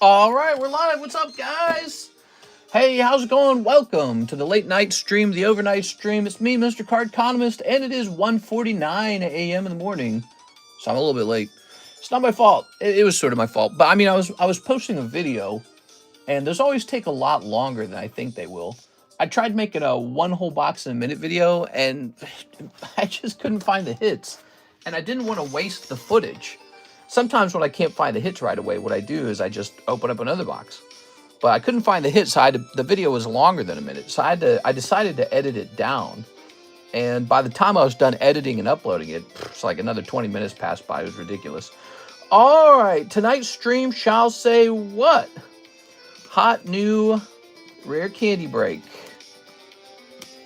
All right, we're live. What's up, guys? Hey, how's it going? Welcome to the late night stream, the overnight stream. It's me, Mr. Cardconomist, and it is 1:49 a.m. in the morning, so I'm a little bit late. It's not my fault. It was sort of my fault, but I mean, I was posting a video, and those always take a lot longer than I think they will. I tried making a one whole box in a minute video, and I just couldn't find the hits, and I didn't want to waste the footage. Sometimes when I can't find the hits right away, what I do is I just open up another box. But I couldn't find the hits, so the video was longer than a minute. So I decided to edit it down. And by the time I was done editing and uploading it, it's like another 20 minutes passed by. It was ridiculous. All right, tonight's stream shall say what? Hot new rare candy break.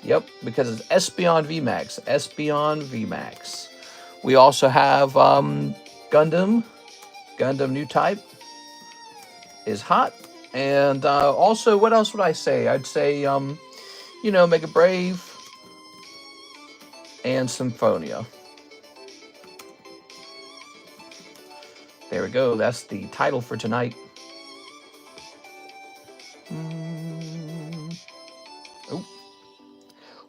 Yep, because it's Espeon Vmax. Espeon Vmax. We also have Gundam new type is hot. And also, what else would I say? I'd say, you know, Mega Brave and Symphonia. There we go. That's the title for tonight. Oh,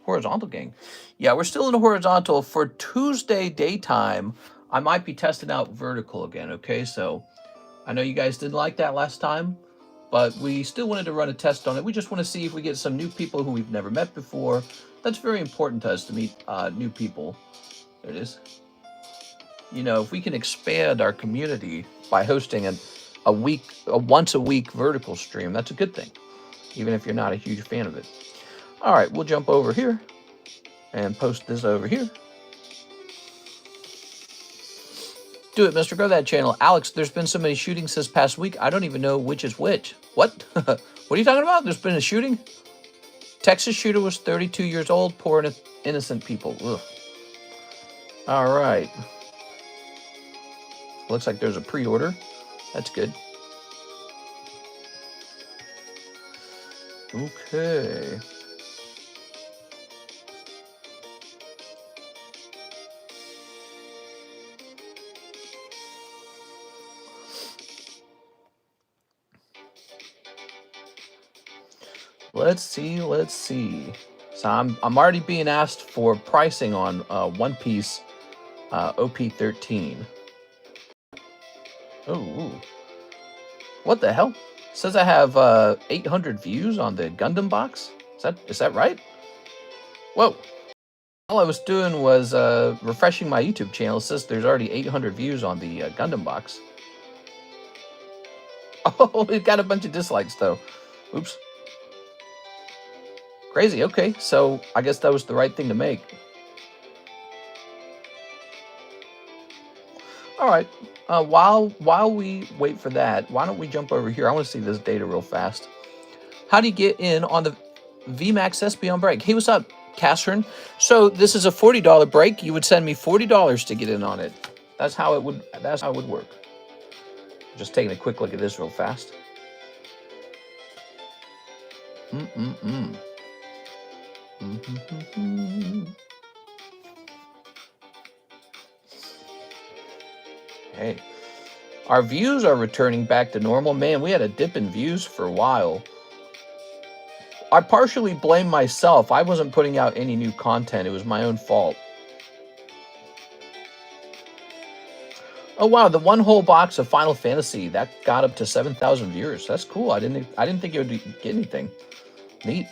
horizontal gang. Yeah, we're still in the horizontal. For Tuesday daytime, I might be testing out vertical again, okay? So I know you guys didn't like that last time, but we still wanted to run a test on it. We just want to see if we get some new people who we've never met before. That's very important to us, to meet new people. There it is. You know, if we can expand our community by hosting a once a week vertical stream, that's a good thing, even if you're not a huge fan of it. All right, we'll jump over here and post this over here. Do it, Mr. Go That channel. Alex, there's been so many shootings this past week, I don't even know which is which. What? What are you talking about? There's been a shooting? Texas shooter was 32 years old. Poor innocent people. Ugh. All right. Looks like there's a pre-order. That's good. Okay. Let's see. So I'm already being asked for pricing on One Piece OP13. Oh, what the hell? It says I have 800 views on the Gundam box. Is that right? Whoa. All I was doing was refreshing my YouTube channel. It says there's already 800 views on the Gundam box. Oh, it got a bunch of dislikes though. Oops. Crazy. Okay, so I guess that was the right thing to make. All right. While we wait for that, why don't we jump over here? I want to see this data real fast. How do you get in on the Vmax Espeon break? Hey, what's up, Catherine? So this is a $40 break. You would send me $40 to get in on it. That's how it would work. Just taking a quick look at this real fast. Hey, our views are returning back to normal. Man, we had a dip in views for a while. I partially blame myself. I wasn't putting out any new content. It was my own fault. Oh wow, the one whole box of Final Fantasy that got up to 7,000 viewers. That's cool. I didn't think it would get anything. Neat.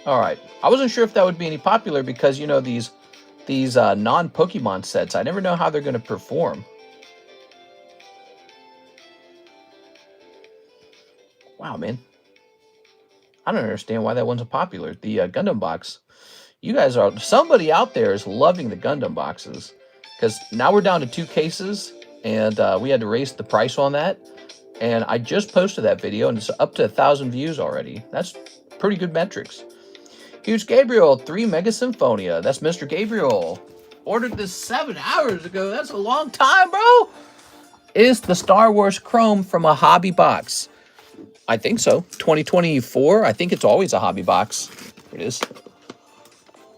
All right. I wasn't sure if that would be any popular because, you know, these non-Pokemon sets, I never know how they're going to perform. Wow, man. I don't understand why that one's popular. The Gundam box. You guys are... Somebody out there is loving the Gundam boxes. Because now we're down to 2 cases. And we had to raise the price on that. And I just posted that video. And it's up to 1,000 views already. That's pretty good metrics. Huge Gabriel, 3 Mega Symphonia. That's Mr. Gabriel. Ordered this 7 hours ago. That's a long time, bro. Is the Star Wars Chrome from a hobby box? I think so. 2024. I think it's always a hobby box. Here it is.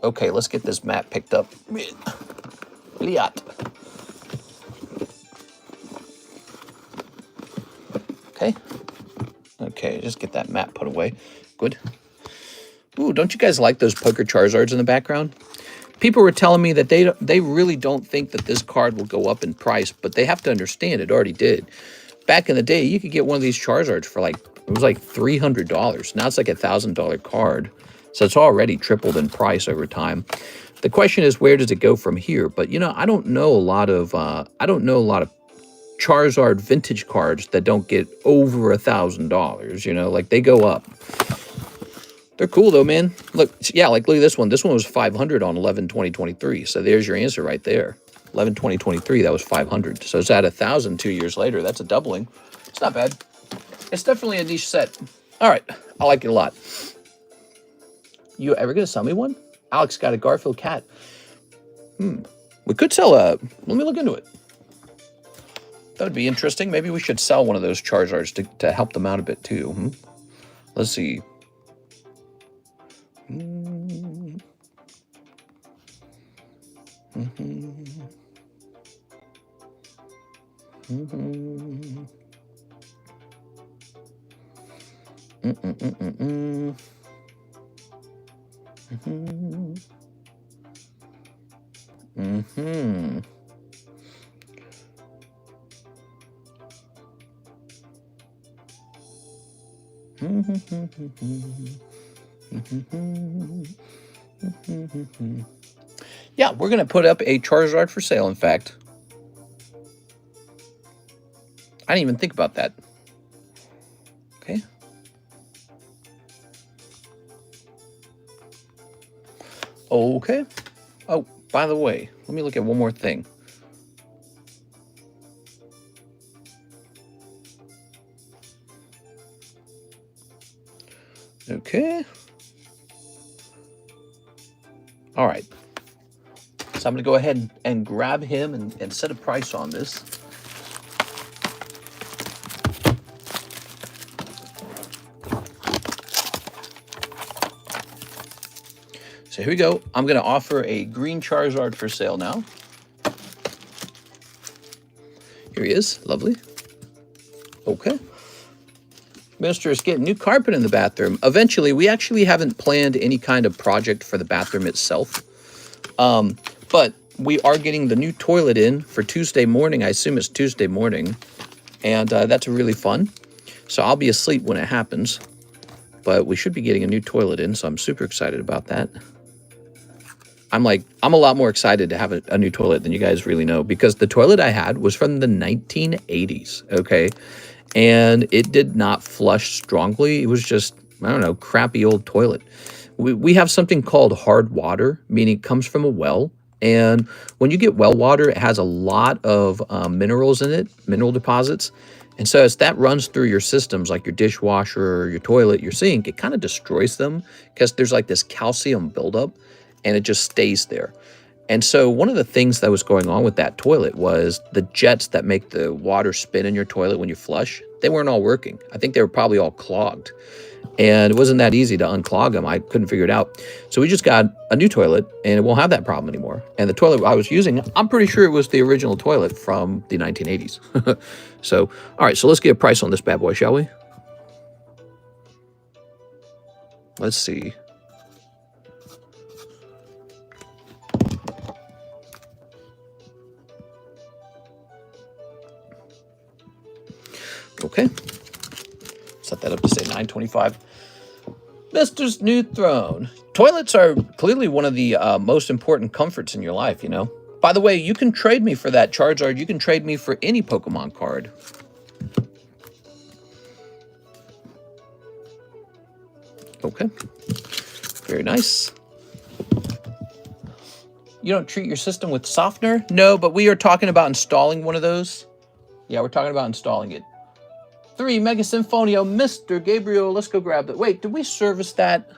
Okay, let's get this map picked up. Liat. Okay. Okay, just get that map put away. Good. Ooh, don't you guys like those poker Charizards in the background? People were telling me that they really don't think that this card will go up in price, but they have to understand it already did. Back in the day, you could get one of these Charizards for like, it was like $300. Now it's like $1,000 card. So it's already tripled in price over time. The question is, where does it go from here? But you know, I don't know a lot of Charizard vintage cards that don't get over $1,000. You know, like they go up. They're cool though, man. Look, yeah, like look at this one. This one was 500 on 11/20/23. So there's your answer right there. 11/20/23, that was 500. So it's at 1,000 2 years later. That's a doubling. It's not bad. It's definitely a niche set. All right, I like it a lot. You ever gonna sell me one? Alex got a Garfield cat. We could sell a. Let me look into it. That would be interesting. Maybe we should sell one of those Charizards to help them out a bit too. Let's see. Yeah, we're going to put up a Charizard for sale, in fact. I didn't even think about that. Okay. Okay. Oh, by the way, let me look at one more thing. Okay. All right. So I'm going to go ahead and grab him and set a price on this. So here we go. I'm going to offer a green Charizard for sale now. Here he is. Lovely. Okay. Mister is getting new carpet in the bathroom. Eventually, we actually haven't planned any kind of project for the bathroom itself. But we are getting the new toilet in for Tuesday morning. I assume it's Tuesday morning. And that's really fun. So I'll be asleep when it happens. But we should be getting a new toilet in, so I'm super excited about that. I'm a lot more excited to have a new toilet than you guys really know, because the toilet I had was from the 1980s, okay? And it did not flush strongly. It was just, I don't know, crappy old toilet. We have something called hard water, meaning it comes from a well. And when you get well water, it has a lot of minerals in it, mineral deposits. And so as that runs through your systems, like your dishwasher, your toilet, your sink, it kind of destroys them because there's like this calcium buildup and it just stays there. And so one of the things that was going on with that toilet was the jets that make the water spin in your toilet when you flush, they weren't all working. I think they were probably all clogged. And it wasn't that easy to unclog them. I couldn't figure it out. So we just got a new toilet, and it won't have that problem anymore. And the toilet I was using, I'm pretty sure it was the original toilet from the 1980s. So, all right, so let's get a price on this bad boy, shall we? Let's see. Okay. Set that up to say $9.25. Mister's new throne. Toilets are clearly one of the most important comforts in your life, you know. By the way, you can trade me for that Charizard. You can trade me for any Pokemon card. Okay. Very nice. You don't treat your system with softener? No, but we are talking about installing one of those. Yeah, we're talking about installing it. 3 Mega Symphonia, Mr. Gabriel. Let's go grab that. Wait, did we service that?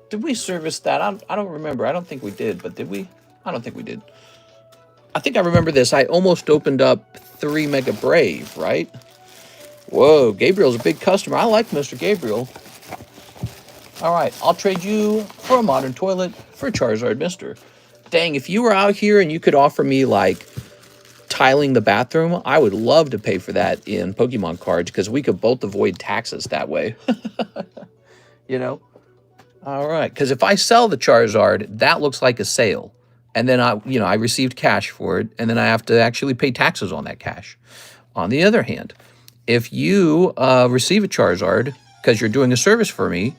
Did we service that? I don't remember. I don't think we did, but did we? I don't think we did. I think I remember this. I almost opened up 3 Mega Brave, right? Whoa, Gabriel's a big customer. I like Mr. Gabriel. All right, I'll trade you for a modern toilet for a Charizard, Mister. Dang, if you were out here and you could offer me like tiling the bathroom, I would love to pay for that in Pokemon cards because we could both avoid taxes that way. You know? All right, because if I sell the Charizard, that looks like a sale. And then I received cash for it, and then I have to actually pay taxes on that cash. On the other hand, if you receive a Charizard because you're doing a service for me,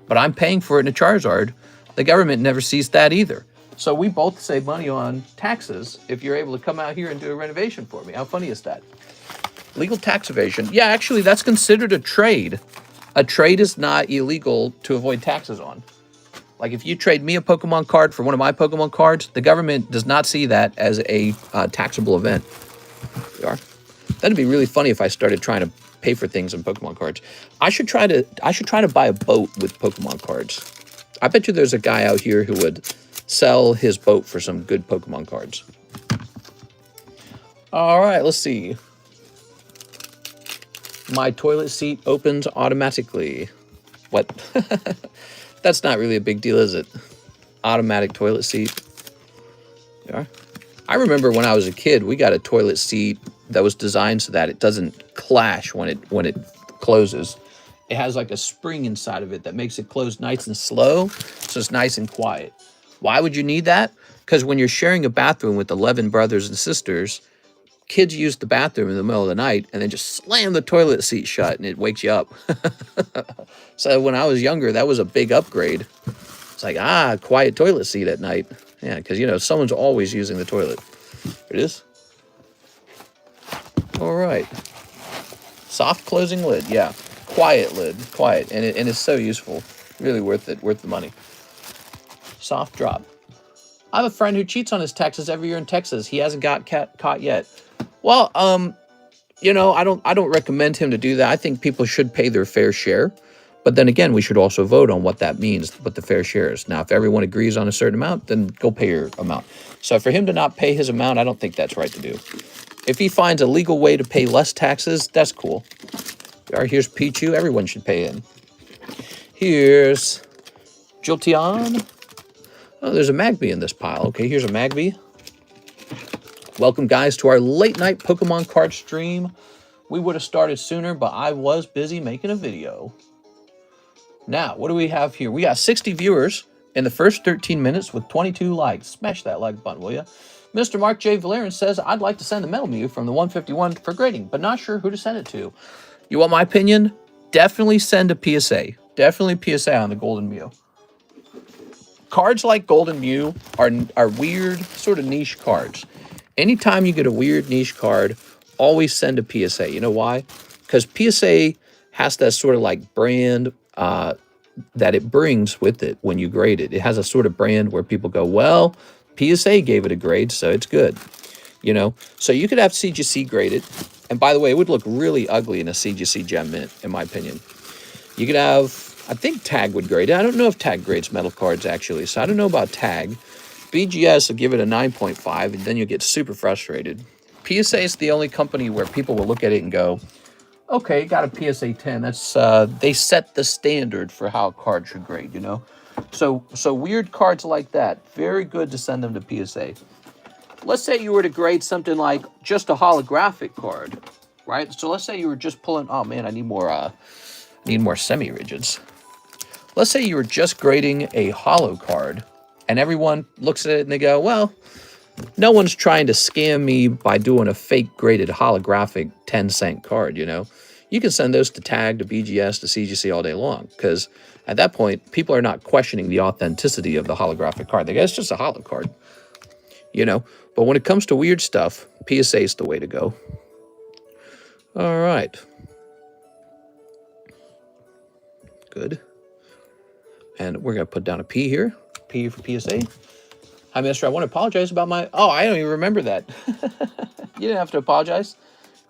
but I'm paying for it in a Charizard, the government never sees that either. So we both save money on taxes if you're able to come out here and do a renovation for me. How funny is that? Legal tax evasion. Yeah, actually, that's considered a trade. A trade is not illegal to avoid taxes on. Like if you trade me a Pokemon card for one of my Pokemon cards, the government does not see that as a taxable event. We are. That'd be really funny if I started trying to pay for things in Pokemon cards. I should try to buy a boat with Pokemon cards. I bet you there's a guy out here who would sell his boat for some good Pokemon cards. All right, let's see. My toilet seat opens automatically. What? That's not really a big deal, is it? Automatic toilet seat. Yeah. I remember when I was a kid, we got a toilet seat that was designed so that it doesn't clash when it closes. It has like a spring inside of it that makes it close nice and slow, so it's nice and quiet. Why would you need that? Because when you're sharing a bathroom with 11 brothers and sisters, kids use the bathroom in the middle of the night and then just slam the toilet seat shut and it wakes you up. So when I was younger, that was a big upgrade. It's like, quiet toilet seat at night. Yeah, because, someone's always using the toilet. There it is. All right. Soft closing lid. Yeah. Quiet lid. Quiet. And it's so useful. Really worth it. Worth the money. Soft drop. I have a friend who cheats on his taxes every year in Texas. He hasn't got caught yet. Well, I don't recommend him to do that. I think people should pay their fair share. But then again, we should also vote on what that means, what the fair share is. Now, if everyone agrees on a certain amount, then go pay your amount. So for him to not pay his amount, I don't think that's right to do. If he finds a legal way to pay less taxes, that's cool. All right, here's Pichu. Everyone should pay in. Here's Jolteon. Oh, there's a Magby in this pile. Okay, here's a Magby. Welcome, guys, to our late night Pokemon card stream. We would have started sooner, but I was busy making a video. Now, what do we have here? We got 60 viewers in the first 13 minutes with 22 likes. Smash that like button, will you? Mr. Mark J. Valerian says, I'd like to send the Metal Mew from the 151 for grading, but not sure who to send it to. You want my opinion? Definitely send a PSA. Definitely PSA on the Golden Mew. Cards like Golden Mew are weird, sort of niche cards. Anytime you get a weird niche card, always send a PSA. You know why? Because PSA has that sort of like brand that it brings with it when you grade it. It has a sort of brand where people go, well, PSA gave it a grade, so it's good. So you could have CGC graded. And by the way, it would look really ugly in a CGC Gem Mint, in my opinion. You could have, I think Tag would grade it. I don't know if Tag grades metal cards, actually, so I don't know about Tag. BGS will give it a 9.5, and then you'll get super frustrated. PSA is the only company where people will look at it and go, okay, got a PSA 10. That's they set the standard for how a card should grade, So weird cards like that, very good to send them to PSA. Let's say you were to grade something like just a holographic card, right? So let's say you were just pulling, oh man, I need more semi-rigids. Let's say you were just grading a holo card, and everyone looks at it and they go, well, no one's trying to scam me by doing a fake graded holographic 10-cent card, You can send those to Tag, to BGS, to CGC all day long, because at that point, people are not questioning the authenticity of the holographic card. They go, it's just a holo card, But when it comes to weird stuff, PSA is the way to go. All right. Good. And we're going to put down a P here. P for PSA. Hi, Mister. I want to apologize about my... Oh, I don't even remember that. You didn't have to apologize.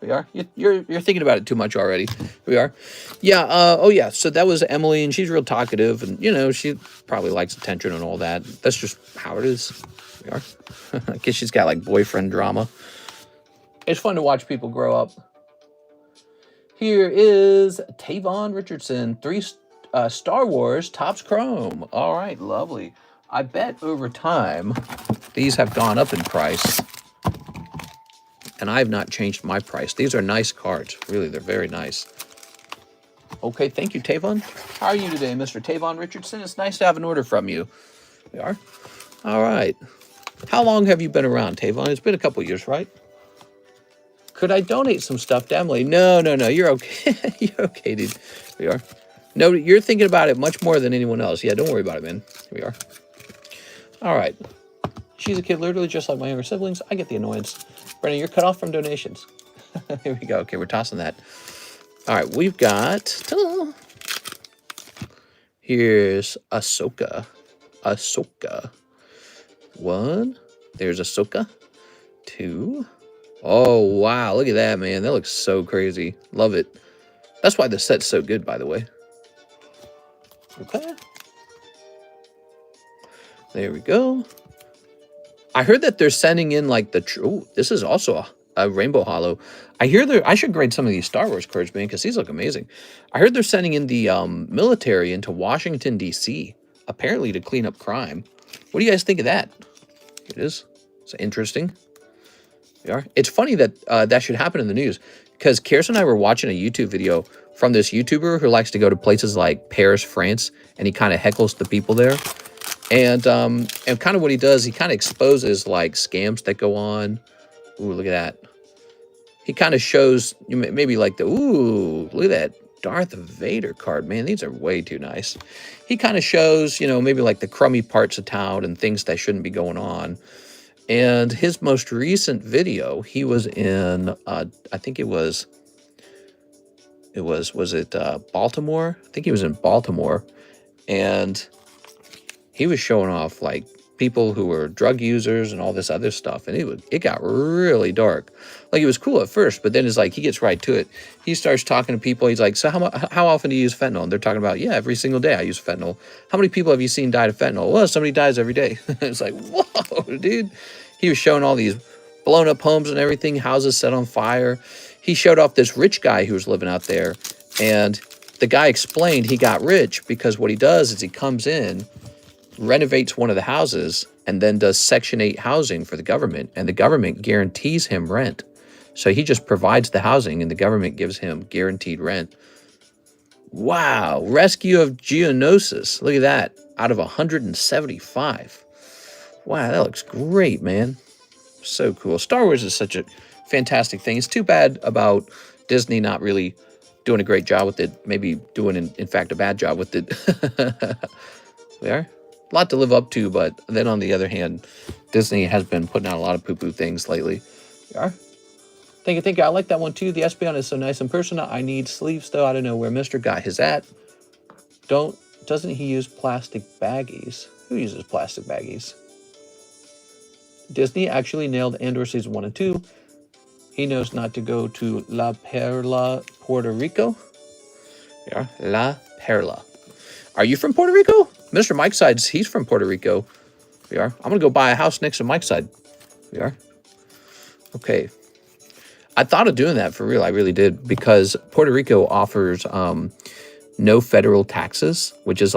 We are. You're thinking about it too much already. We are. Yeah. Oh, yeah. So that was Emily, and she's real talkative, and, she probably likes attention and all that. That's just how it is. We are. I guess she's got, like, boyfriend drama. It's fun to watch people grow up. Here is Tavon Richardson, 3 Star Wars Topps Chrome. All right, lovely. I bet over time these have gone up in price. And I have not changed my price. These are nice cards. Really, they're very nice. Okay, thank you, Tavon. How are you today, Mr. Tavon Richardson? It's nice to have an order from you. We are? All right. How long have you been around, Tavon? It's been a couple years, right? Could I donate some stuff to Emily? No. You're okay. You're okay, dude. We are. No, you're thinking about it much more than anyone else. Yeah, don't worry about it, man. Here we are. All right. She's a kid, literally just like my younger siblings. I get the annoyance. Brennan, you're cut off from donations. Here we go. Okay, we're tossing that. All right, we've got... Here's Ahsoka. Ahsoka. 1. There's Ahsoka. 2. Oh, wow. Look at that, man. That looks so crazy. Love it. That's why the set's so good, by the way. Okay. There we go. I heard that they're sending in like the... Oh, this is also a Rainbow Hollow. I hear I should grade some of these Star Wars cards, man, because these look amazing. I heard they're sending in the military into Washington, D.C., apparently to clean up crime. What do you guys think of that? It is. It's interesting. It's funny that that should happen in the news, because Kiersten and I were watching a YouTube video from this YouTuber who likes to go to places like Paris, France, and he kind of heckles the people there. And kind of what he does, he kind of exposes like scams that go on. Ooh, look at that. He kind of shows maybe like ooh, look at that Darth Vader card, man. These are way too nice. He kind of shows, maybe like the crummy parts of town and things that shouldn't be going on. And his most recent video, he was in, I think was it Baltimore? I think he was in Baltimore. And he was showing off like people who were drug users and all this other stuff. And it got really dark. Like, it was cool at first, but then it's like he gets right to it. He starts talking to people. He's like, so how often do you use fentanyl? And they're talking about, yeah, every single day I use fentanyl. How many people have you seen die of fentanyl? Well, somebody dies every day. It's like, whoa, dude. He was showing all these blown up homes and everything, houses set on fire. He showed off this rich guy who was living out there. And the guy explained he got rich because what he does is he comes in, renovates one of the houses, and then does Section 8 housing for the government, and the government guarantees him rent. So he just provides the housing, and the government gives him guaranteed rent. Wow. Rescue of Geonosis. Look at that. Out of 175. Wow, that looks great, man. So cool. Star Wars is such a fantastic thing. It's too bad about Disney not really doing a great job with it. Maybe doing, in fact, a bad job with it. We are. A lot to live up to, but then on the other hand, Disney has been putting out a lot of poo-poo things lately. We are. Thank you. I like that one too. The Espeon is so nice and personal. I need sleeves though. I don't know where Mr. Guy is at. Doesn't he use plastic baggies? Who uses plastic baggies? Disney actually nailed Andor Season 1 and 2. He knows not to go to La Perla, Puerto Rico. Yeah, La Perla. Are you from Puerto Rico? Mr. Mike's side, he's from Puerto Rico. We are. I'm going to go buy a house next to Mike's side. We are. Okay. I thought of doing that for real. I really did, because Puerto Rico offers no federal taxes, which is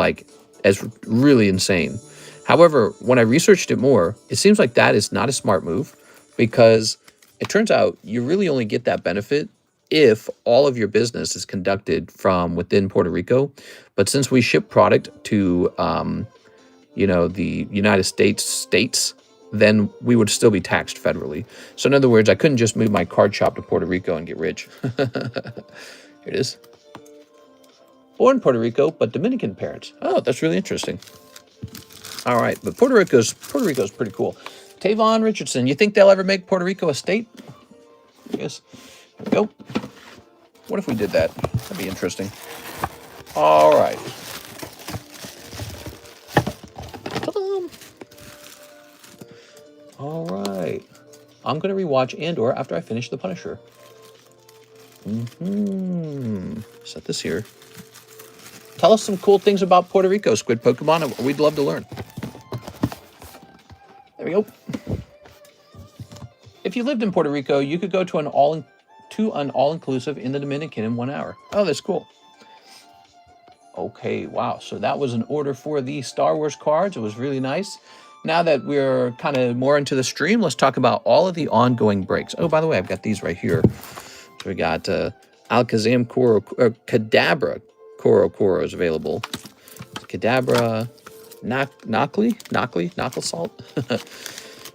really insane. However, when I researched it more, it seems like that is not a smart move, because it turns out you really only get that benefit if all of your business is conducted from within Puerto Rico. But since we ship product to, the United States, then we would still be taxed federally. So in other words, I couldn't just move my card shop to Puerto Rico and get rich. Here it is. Born in Puerto Rico, but Dominican parents. Oh, that's really interesting. All right, but Puerto Rico's pretty cool. Tavon Richardson, you think they'll ever make Puerto Rico a state? Yes. Here we go. What if we did that? That'd be interesting. All right. All right. I'm going to rewatch Andor after I finish The Punisher. Set this here. Tell us some cool things about Puerto Rico, Squid Pokemon. We'd love to learn. There we go. If you lived in Puerto Rico, you could go to an all-inclusive in the Dominican in 1 hour. Oh, that's cool. Okay, wow. So that was an order for the Star Wars cards. It was really nice. Now that we're kind of more into the stream, let's talk about all of the ongoing breaks. Oh, by the way, I've got these right here. So we got Alakazam Koro, Kadabra Koro is available. Kadabra, Knuckle Salt.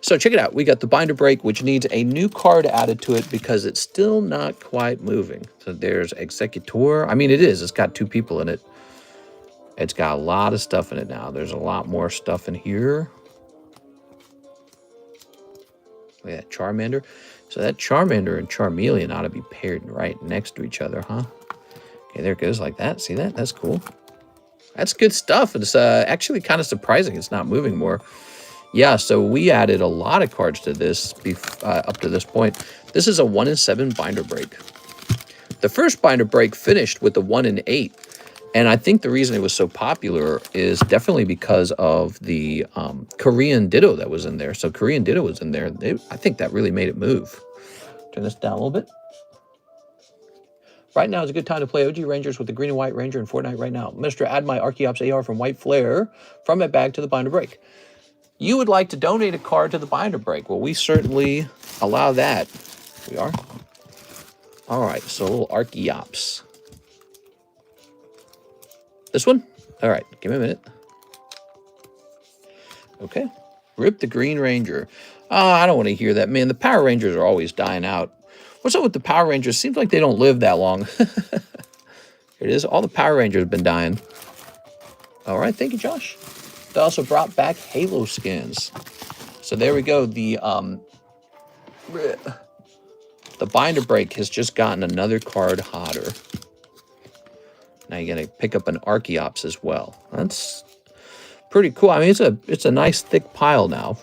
So check it out. We got the binder break, which needs a new card added to it because it's still not quite moving. So there's Executor. I mean, it is. It's got 2 people in it. It's got a lot of stuff in it now. There's a lot more stuff in here. Look at that Charmander. So that Charmander and Charmeleon ought to be paired right next to each other, huh? Okay, there it goes like that. See that? That's cool. That's good stuff. It's actually kind of surprising it's not moving more. Yeah, so we added a lot of cards to this up to this point. This is a 1 in 7 binder break. The first binder break finished with the 1 in 8. And I think the reason it was so popular is definitely because of the Korean Ditto that was in there. So Korean Ditto was in there. I think that really made it move. Turn this down a little bit. Right now is a good time to play OG Rangers with the Green and White Ranger in Fortnite right now. Mr. Add my Archeops AR from White Flare from my bag to the binder break. You would like to donate a card to the binder break. Well, we certainly allow that. We are. All right, so a little Archeops. This one? All right, give me a minute. Okay. Rip the Green Ranger. I don't want to hear that. Man, the Power Rangers are always dying out. What's up with the Power Rangers? Seems like they don't live that long. Here it is. All the Power Rangers have been dying. All right, thank you, Josh. They also brought back Halo skins. So there we go. The binder break has just gotten another card hotter. Now you're gonna pick up an Archeops as well. That's pretty cool. I mean, it's a nice thick pile now.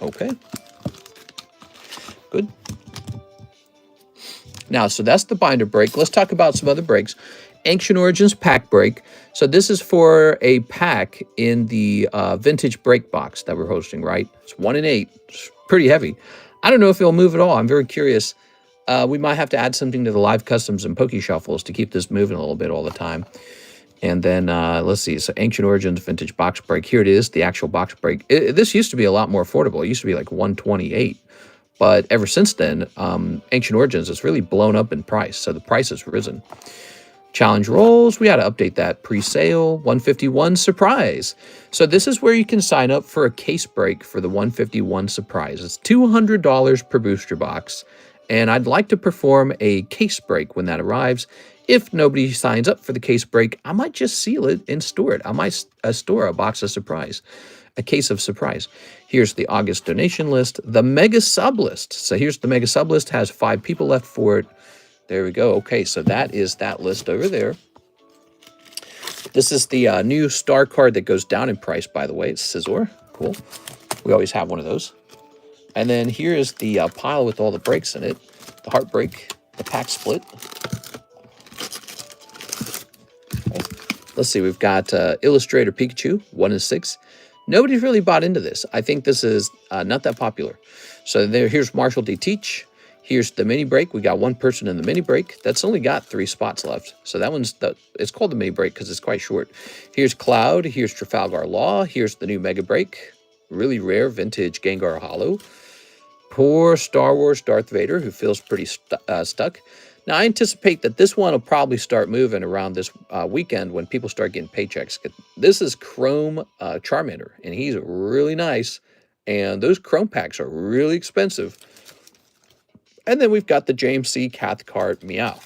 Okay. Good. Now, so that's the binder break. Let's talk about some other breaks. Ancient Origins pack break. So this is for a pack in the vintage break box that we're hosting, right? It's 1 in 8. It's pretty heavy. I don't know if it'll move at all. I'm very curious. We might have to add something to the live customs and Poke Shuffles to keep this moving a little bit all the time. And then let's see. So Ancient Origins vintage box break. Here it is, the actual box break. This used to be a lot more affordable. It used to be like 128. But ever since then, Ancient Origins has really blown up in price. So the price has risen. Challenge rolls, we had to update that. Pre-sale, 151 surprise. So this is where you can sign up for a case break for the 151 surprise. It's $200 per booster box. And I'd like to perform a case break when that arrives. If nobody signs up for the case break, I might just seal it and store it. I might store a box of surprise. A case of surprise. Here's the August donation list, the mega sub list. So here's the mega sub list, has 5 people left for it. There we go. Okay, so that is that list over there. This is the new star card that goes down in price, by the way. It's Scizor. Cool. We always have one of those. And then here is the pile with all the breaks in it. The Heartbreak, the pack split. Okay. Let's see, we've got Illustrator Pikachu, 1 in 6. Nobody's really bought into this. I think this is not that popular. So here's Marshall D. Teach. Here's the mini break. We got 1 person in the mini break. That's only got 3 spots left. So that one's it's called the mini break because it's quite short. Here's Cloud. Here's Trafalgar Law. Here's the new mega break. Really rare vintage Gengar Hollow. Poor Star Wars Darth Vader, who feels pretty stuck. Now, I anticipate that this one will probably start moving around this weekend when people start getting paychecks. This is Chrome Charmander, and he's really nice. And those Chrome packs are really expensive. And then we've got the James C. Cathcart Meow.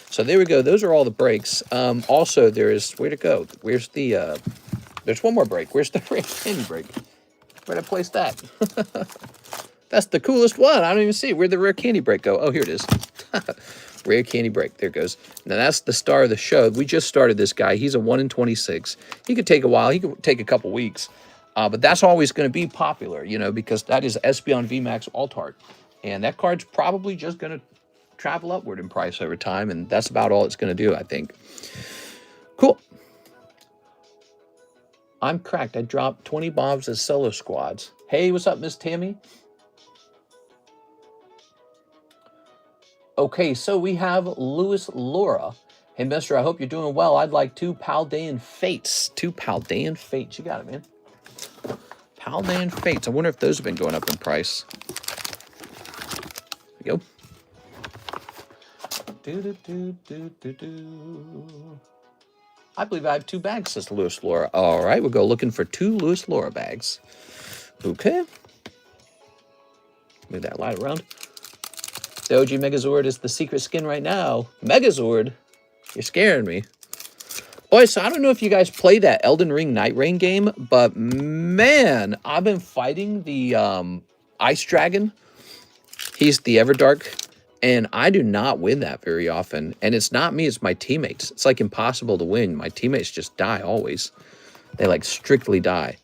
So there we go. Those are all the breaks. Also, there is, where'd it go? Where's the, there's one more break. Where's the rare candy break? Where'd I place that? That's the coolest one. I don't even see. Where'd the rare candy break go? Oh, here it is. Rare candy break. There it goes. Now, that's the star of the show. We just started this guy. He's a 1 in 26. He could take a while. He could take a couple weeks. But that's always going to be popular, you know, because that is Espeon Vmax Alt-Art. And that card's probably just going to travel upward in price over time. And that's about all it's going to do, I think. Cool. I'm cracked. I dropped 20 bombs as solo squads. Hey, what's up, Miss Tammy? Okay, so we have Louis Laura. Hey, mister, I hope you're doing well. I'd like 2 Paldean Fates. 2 Paldean Fates. You got it, man. Paldean Fates. I wonder if those have been going up in price. There we go. I believe I have 2 bags, says Lewis Laura. All right, we'll go looking for 2 Lewis Laura bags. Okay. Move that light around. The OG Megazord is the secret skin right now. Megazord? You're scaring me. Boy, so I don't know if you guys play that Elden Ring Night Rain game, but man, I've been fighting the Ice Dragon. He's the Everdark, and I do not win that very often. And it's not me, it's my teammates. It's like impossible to win. My teammates just die always. They like strictly die.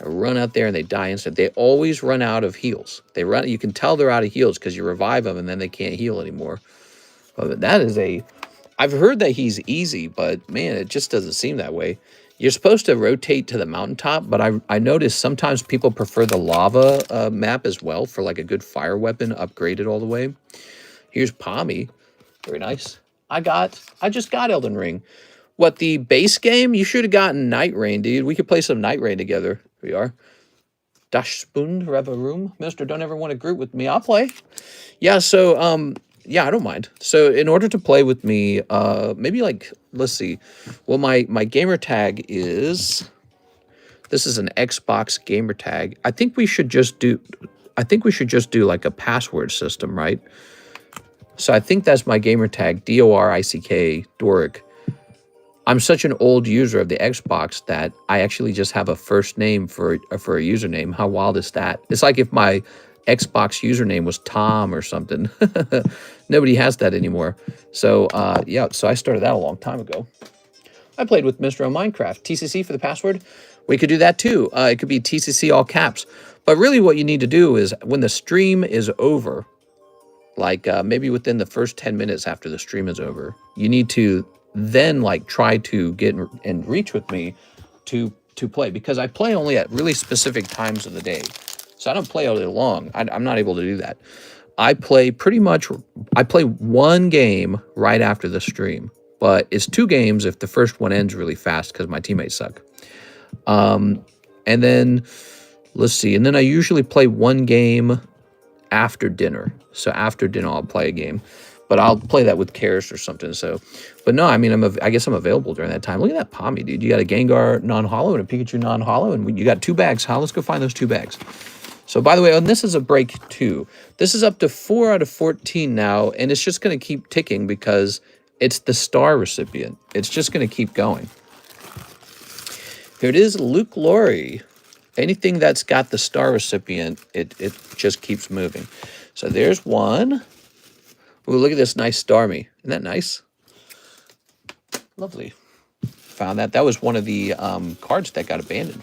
I run out there and they die instant. They always run out of heals. They run. You can tell they're out of heals because you revive them and then they can't heal anymore. But that is a... I've heard that he's easy, but man, it just doesn't seem that way. You're supposed to rotate to the mountaintop, but I noticed sometimes people prefer the lava map as well for like a good fire weapon upgraded all the way. Here's Pommy. Very nice. I just got Elden Ring. What, the base game? You should have gotten Night Rain, dude. We could play some Night Rain together. Here we are. Dashbund Revaroom. Mister, don't ever want to group with me. I'll play. Yeah, so, yeah, I don't mind. So in order to play with me, maybe like, let's see. Well, my gamer tag is, this is an Xbox gamer tag. I think we should just do like a password system, right? So I think that's my gamer tag, DORICK, Doric. I'm such an old user of the Xbox that I actually just have a first name for a username. How wild is that? It's like if my Xbox username was Tom or something. Nobody has that anymore. So, yeah, so I started that a long time ago. I played with Mr. O Minecraft. TCC for the password? We could do that too. It could be TCC all caps. But really what you need to do is when the stream is over, like maybe within the first 10 minutes after the stream is over, you need to then like try to get and reach with me to play, because I play only at really specific times of the day. So I don't play all day long. I'm not able to do that. I play one game right after the stream, but it's 2 games if the first one ends really fast because my teammates suck. And then let's see. And then I usually play 1 game after dinner. So after dinner, I'll play a game, but I'll play that with Karis or something. So, but no, I mean, I guess I'm available during that time. Look at that Pommy, dude. You got a Gengar non-hollow and a Pikachu non-hollow, and you got 2 bags. Huh? Let's go find those 2 bags. So by the way, and this is a break 2. This is up to 4 out of 14 now, and it's just going to keep ticking because it's the star recipient. It's just going to keep going. Here it is, Luke Laurie. Anything that's got the star recipient, it just keeps moving. So there's 1. Ooh, look at this nice Starmie. Isn't that nice? Lovely. Found that. That was one of the cards that got abandoned.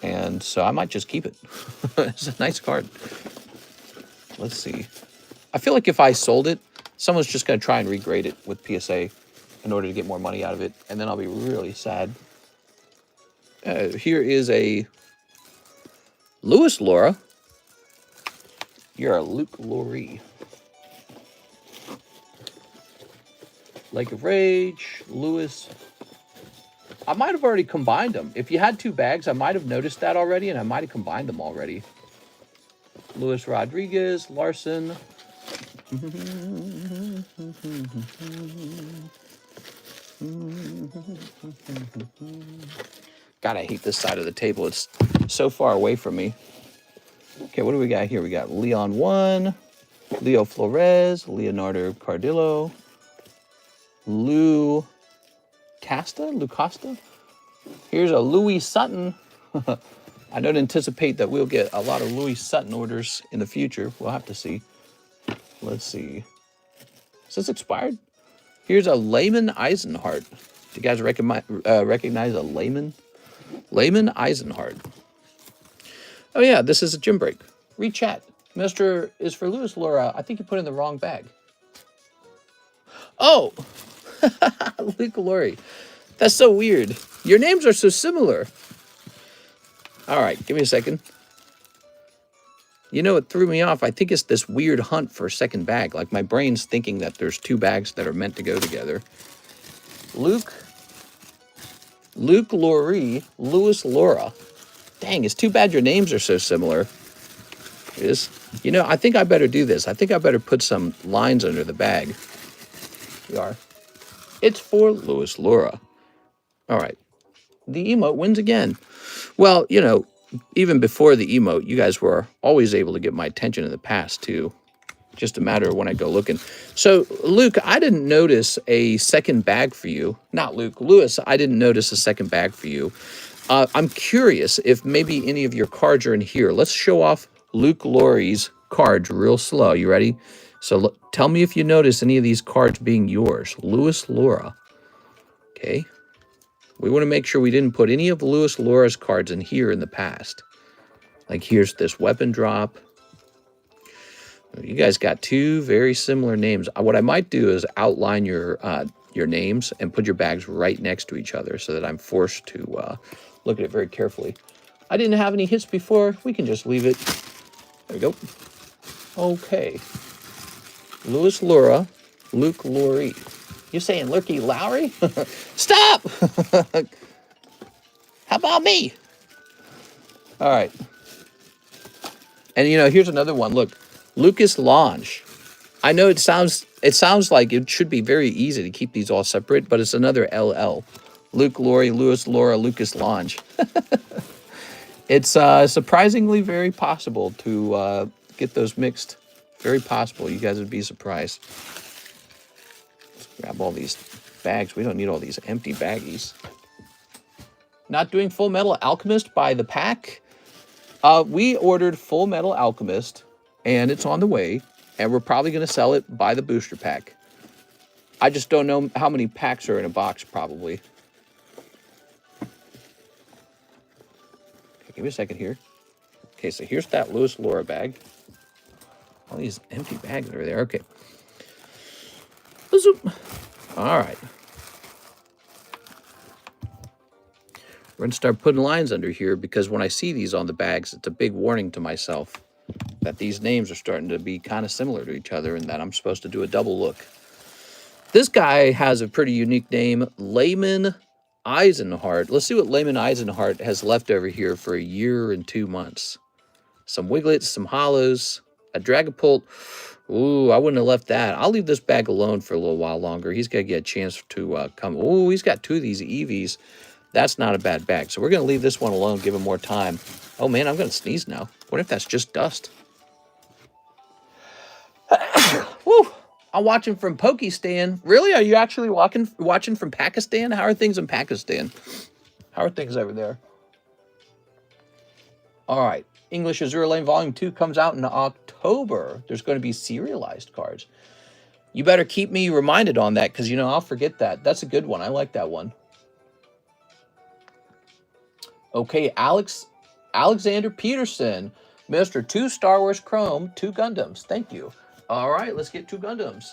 And so I might just keep it. It's a nice card. Let's see. I feel like if I sold it, someone's just going to try and regrade it with PSA in order to get more money out of it. And then I'll be really sad. Here is a Lewis Laura. You're a Luke Laurie. Lake of Rage, Lewis. I might have already combined them. If you had 2 bags, I might have noticed that already, and I might have combined them already. Luis Rodriguez, Larson. God, I hate this side of the table. It's so far away from me. Okay, what do we got here? We got Leon 1, Leo Flores, Leonardo Cardillo, Lou Costa. Here's a Louis Sutton. I don't anticipate that we'll get a lot of Louis Sutton orders in the future. We'll have to see. Let's see. Is this expired? Here's a Layman Eisenhart. Do you guys recognize a Layman? Layman Eisenhart. Oh yeah, this is a gym break. Rechat. Mr. is for Lewis Laura. I think you put in the wrong bag. Oh! Luke Laurie. That's so weird. Your names are so similar. All right, give me a second. You know, it threw me off. I think it's this weird hunt for a second bag. Like, my brain's thinking that there's two bags that are meant to go together. Luke Laurie, Lewis Laura. Dang, it's too bad your names are so similar. You know, I think I better do this. I think I better put some lines under the bag. We are. It's for Lewis Laura. All right. The emote wins again. Well, you know, even before the emote, you guys were always able to get my attention in the past, too. Just a matter of when I go looking. So, Luke, I didn't notice a second bag for you. Not Luke. Lewis, I didn't notice a second bag for you. I'm curious if maybe any of your cards are in here. Let's show off Luke Laurie's cards real slow. You ready? So tell me if you notice any of these cards being yours. Lewis Laura. Okay. We want to make sure we didn't put any of Lewis Laura's cards in here in the past. Like here's this weapon drop. You guys got two very similar names. What I might do is outline your names and put your bags right next to each other so that I'm forced to look at it very carefully. I didn't have any hits before. We can just leave it. There we go. Okay. Lewis Laura, Luke Laurie. You saying Lurky Lowry? Stop! How about me? All right. And you know, here's another one. Look, Lucas Lange. I know it sounds like it should be very easy to keep these all separate, but it's another LL. Luke Laurie, Lewis Laura, Lucas Lange. It's surprisingly very possible to get those mixed. Very possible. You guys would be surprised. Let's grab all these bags. We don't need all these empty baggies. Not doing Full Metal Alchemist by the pack. We ordered Full Metal Alchemist, and it's on the way, and we're probably going to sell it by the booster pack. I just don't know how many packs are in a box, probably. Give me a second here. Okay, so here's that Lewis Laura bag. All these empty bags over there. Okay. All right. We're going to start putting lines under here because when I see these on the bags, it's a big warning to myself that these names are starting to be kind of similar to each other and that I'm supposed to do a double look. This guy has a pretty unique name, Layman Eisenhart. Let's see what Layman Eisenhart has left over here for 1 year and 2 months. Some Wiglets, some Hollows, a Dragapult. Ooh, I wouldn't have left that. I'll leave this bag alone for a little while longer. He's got to get a chance to come. Ooh, he's got 2 of these Eevees. That's not a bad bag. So we're going to leave this one alone, give him more time. Oh, man, I'm going to sneeze now. What if that's just dust? Woo! I'm watching from Pokistan. Really? Are you actually watching from Pakistan? How are things in Pakistan? How are things over there? All right. English Azure Lane Volume 2 comes out in October. There's going to be serialized cards. You better keep me reminded on that because, you know, I'll forget that. That's a good one. I like that one. Okay, Alexander Peterson. Mr. 2 Star Wars Chrome, 2 Gundams. Thank you. All right, let's get 2 Gundams.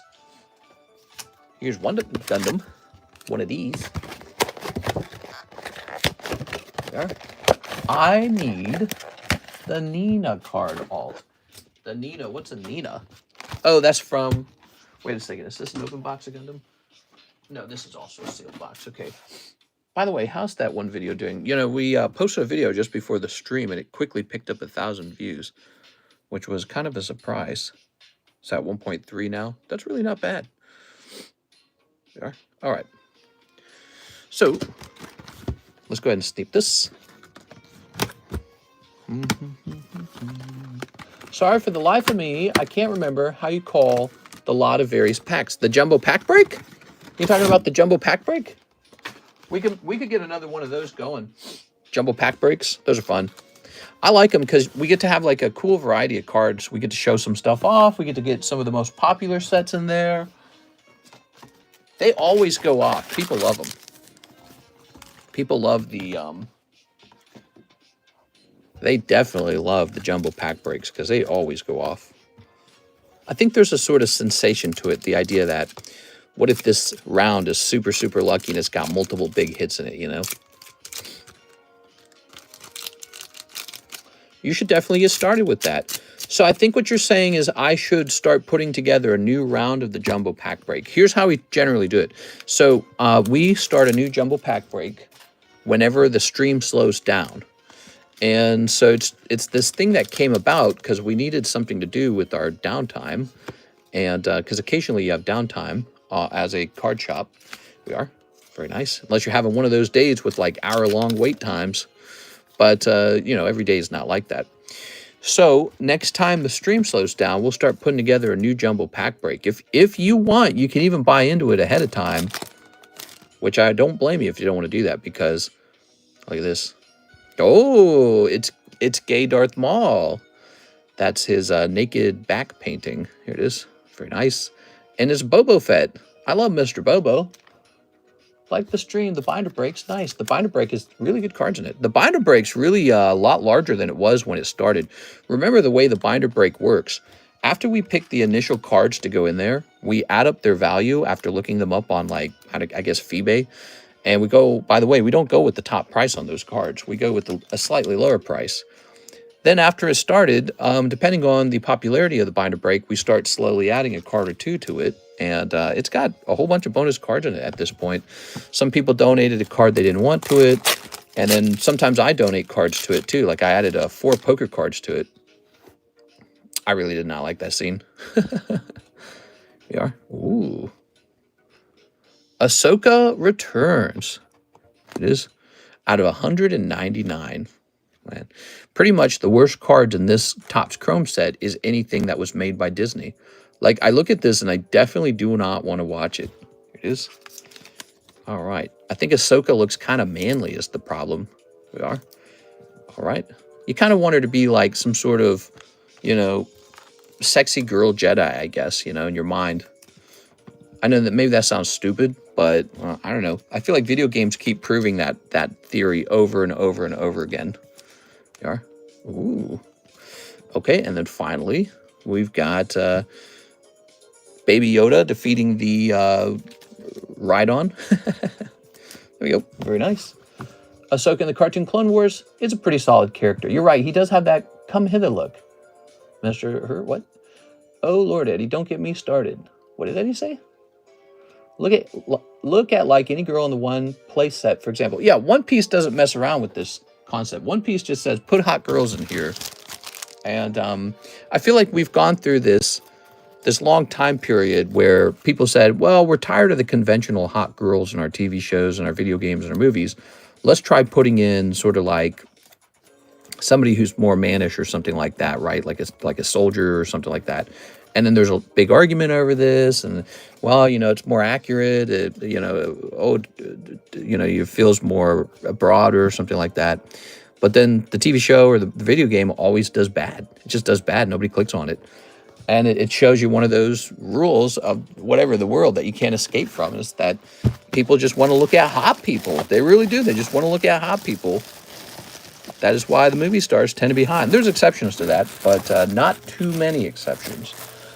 Here's one Gundam. One of these. There. I need the Nina card alt. The Nina, what's a Nina? Oh, that's from... Wait a second, is this an open box of Gundam? No, this is also a sealed box. Okay. By the way, how's that one video doing? You know, we posted a video just before the stream, and it quickly picked up 1,000 views, which was kind of a surprise. It's at 1.3 now. That's really not bad. There. All right. So, let's go ahead and sneak this. Sorry for the life of me, I can't remember how you call the lot of various packs. The jumbo pack break? You talking about the jumbo pack break? We could get another one of those going. Jumbo pack breaks. Those are fun. I like them because we get to have like a cool variety of cards. We get to show some stuff off. We get to get some of the most popular sets in there. They always go off. People love them. People love the... They definitely love the jumbo pack breaks because they always go off. I think there's a sort of sensation to it. The idea that... What if this round is super, super lucky and it's got multiple big hits in it, you know? You should definitely get started with that. So I think what you're saying is I should start putting together a new round of the jumbo pack break. Here's how we generally do it. So we start a new jumbo pack break whenever the stream slows down. And so it's this thing that came about because we needed something to do with our downtime. And because occasionally you have downtime as a card shop. We are. Very nice. Unless you're having one of those days with like hour-long wait times. But, you know, every day is not like that. So next time the stream slows down, we'll start putting together a new jumbo pack break. If you want, you can even buy into it ahead of time, which I don't blame you if you don't want to do that, because look at this. Oh, it's Gay Darth Maul. That's his naked back painting. Here it is. Very nice. And it's Boba Fett. I love Mr. Bobo. Like the stream, the binder break's nice. The binder break is really good cards in it. The binder break's really a lot larger than it was when it started. Remember the way the binder break works. After we pick the initial cards to go in there, we add up their value after looking them up on, like, I guess, Feebay. And we go, by the way, we don't go with the top price on those cards. We go with a slightly lower price. Then after it started, depending on the popularity of the binder break, we start slowly adding a card or two to it. And it's got a whole bunch of bonus cards in it at this point. Some people donated a card they didn't want to it. And then sometimes I donate cards to it too. Like I added 4 poker cards to it. I really did not like that scene. We are. Ooh. Ahsoka Returns. It is out of 199. Man. Pretty much the worst cards in this Topps Chrome set is anything that was made by Disney. Like, I look at this and I definitely do not want to watch it. Here it is. All right. I think Ahsoka looks kind of manly is the problem. We are. All right. You kind of want her to be like some sort of, you know, sexy girl Jedi, I guess, you know, in your mind. I know that maybe that sounds stupid, but I don't know. I feel like video games keep proving that theory over and over and over again. There are. Ooh. Okay, and then finally, we've got Baby Yoda defeating the Rhydon. There we go. Very nice. Ahsoka in the cartoon Clone Wars is a pretty solid character. You're right. He does have that come hither look. Mr. Her, what? Oh, Lord, Eddie, don't get me started. What did Eddie say? Look at like any girl in the One Piece set, for example. Yeah, One Piece doesn't mess around with this concept. One Piece just says, put hot girls in here. And I feel like we've gone through this long time period where people said, well, we're tired of the conventional hot girls in our TV shows and our video games and our movies. Let's try putting in sort of like somebody who's more mannish or something like that, right? Like a soldier or something like that. And then there's a big argument over this, and well, you know, it's more accurate. You know, it feels more broad or something like that. But then the TV show or the video game always does bad. It just does bad. Nobody clicks on it, and it shows you one of those rules of whatever the world that you can't escape from is that people just want to look at hot people. They really do. They just want to look at hot people. That is why the movie stars tend to be hot. And there's exceptions to that, but not too many exceptions.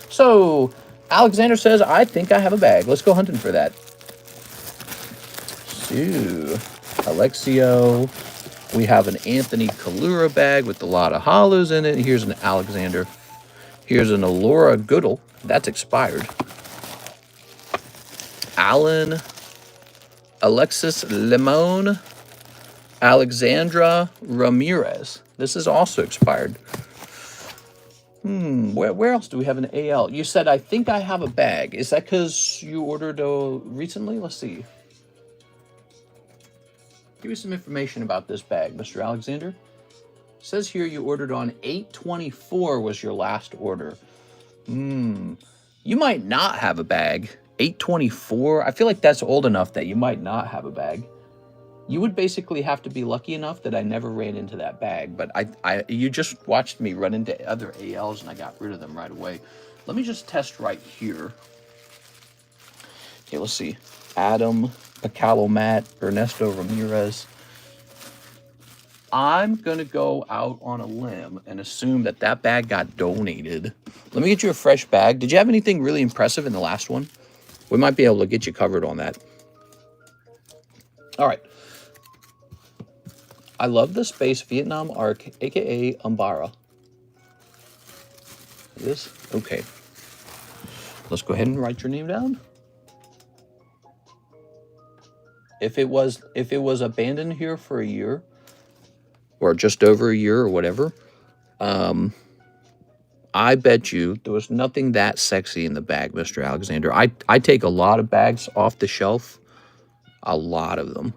So, Alexander says, I think I have a bag. Let's go hunting for that. So, Alexio. We have an Anthony Kalura bag with a lot of hollows in it. Here's an Alexander. Here's an Alora Goodall. That's expired. Alan. Alexis Limon. Alexandra Ramirez. This is also expired. Where else do we have an AL? You said, I think I have a bag. Is that because you ordered recently? Let's see. Give me some information about this bag, Mr. Alexander. It says here you ordered on 8/24 was your last order. You might not have a bag. 8/24? I feel like that's old enough that you might not have a bag. You would basically have to be lucky enough that I never ran into that bag, but you just watched me run into other ALs and I got rid of them right away. Let me just test right here. Okay, let's see. Adam, Pacalo Matt, Ernesto Ramirez. I'm going to go out on a limb and assume that that bag got donated. Let me get you a fresh bag. Did you have anything really impressive in the last one? We might be able to get you covered on that. All right. I love the Space Vietnam Arc, a.k.a. Umbara. This? Okay. Let's go ahead and write your name down. If it was abandoned here for a year, or just over a year or whatever, I bet you there was nothing that sexy in the bag, Mr. Alexander. I take a lot of bags off the shelf, a lot of them.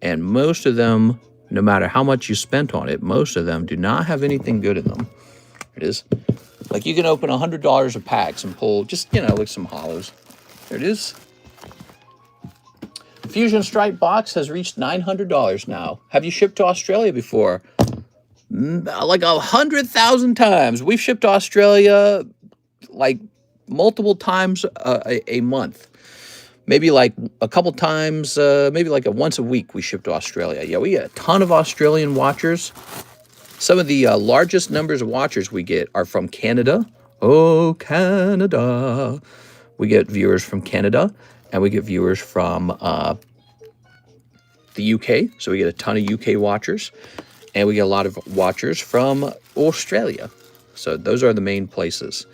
And most of them, no matter how much you spent on it, most of them do not have anything good in them. There it is. Like you can open $100 of packs and pull just, like some hollows. There it is. Fusion Stripe box has reached $900 now. Have you shipped to Australia before? Like 100,000 times. We've shipped to Australia like multiple times a month. Maybe like a couple times, maybe like once a week we ship to Australia. Yeah, we get a ton of Australian watchers. Some of the largest numbers of watchers we get are from Canada. Oh, Canada. We get viewers from Canada, and we get viewers from the UK. So we get a ton of UK watchers. And we get a lot of watchers from Australia. So those are the main places.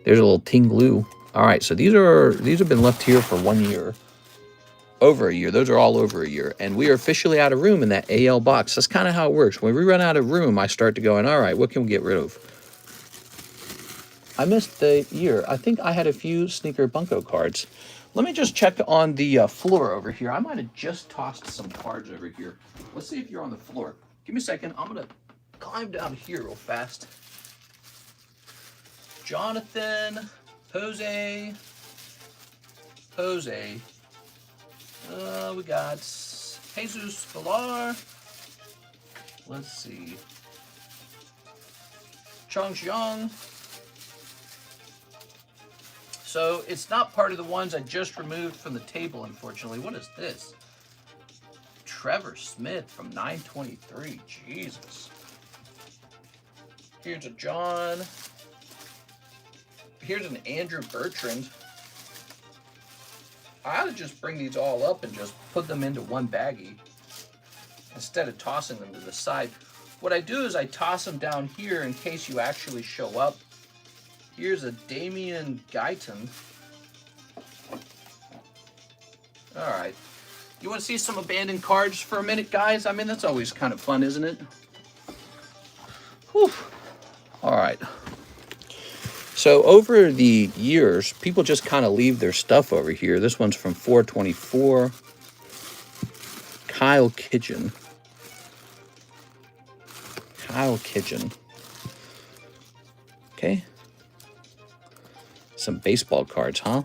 There's a little Tinglu. All right, so these have been left here for 1 year. Over a year. Those are all over a year. And we are officially out of room in that AL box. That's kind of how it works. When we run out of room, I start to going, all right, what can we get rid of? I missed the year. I think I had a few Sneaker Bunko cards. Let me just check on the floor over here. I might have just tossed some cards over here. Let's see if you're on the floor. Give me a second. I'm going to climb down here real fast. Jonathan, Jose. We got Jesus Villar. Let's see. Chung Xiong. So it's not part of the ones I just removed from the table, unfortunately. What is this? Trevor Smith from 923. Jesus. Here's a John. Here's an Andrew Bertrand. I ought to just bring these all up and just put them into one baggie instead of tossing them to the side. What I do is I toss them down here in case you actually show up. Here's a Damian Guyton. All right. You want to see some abandoned cards for a minute, guys? I mean, that's always kind of fun, isn't it? Whew. All right. So over the years, people just kind of leave their stuff over here. This one's from 424. Kyle Kitchen. Okay. Some baseball cards, huh?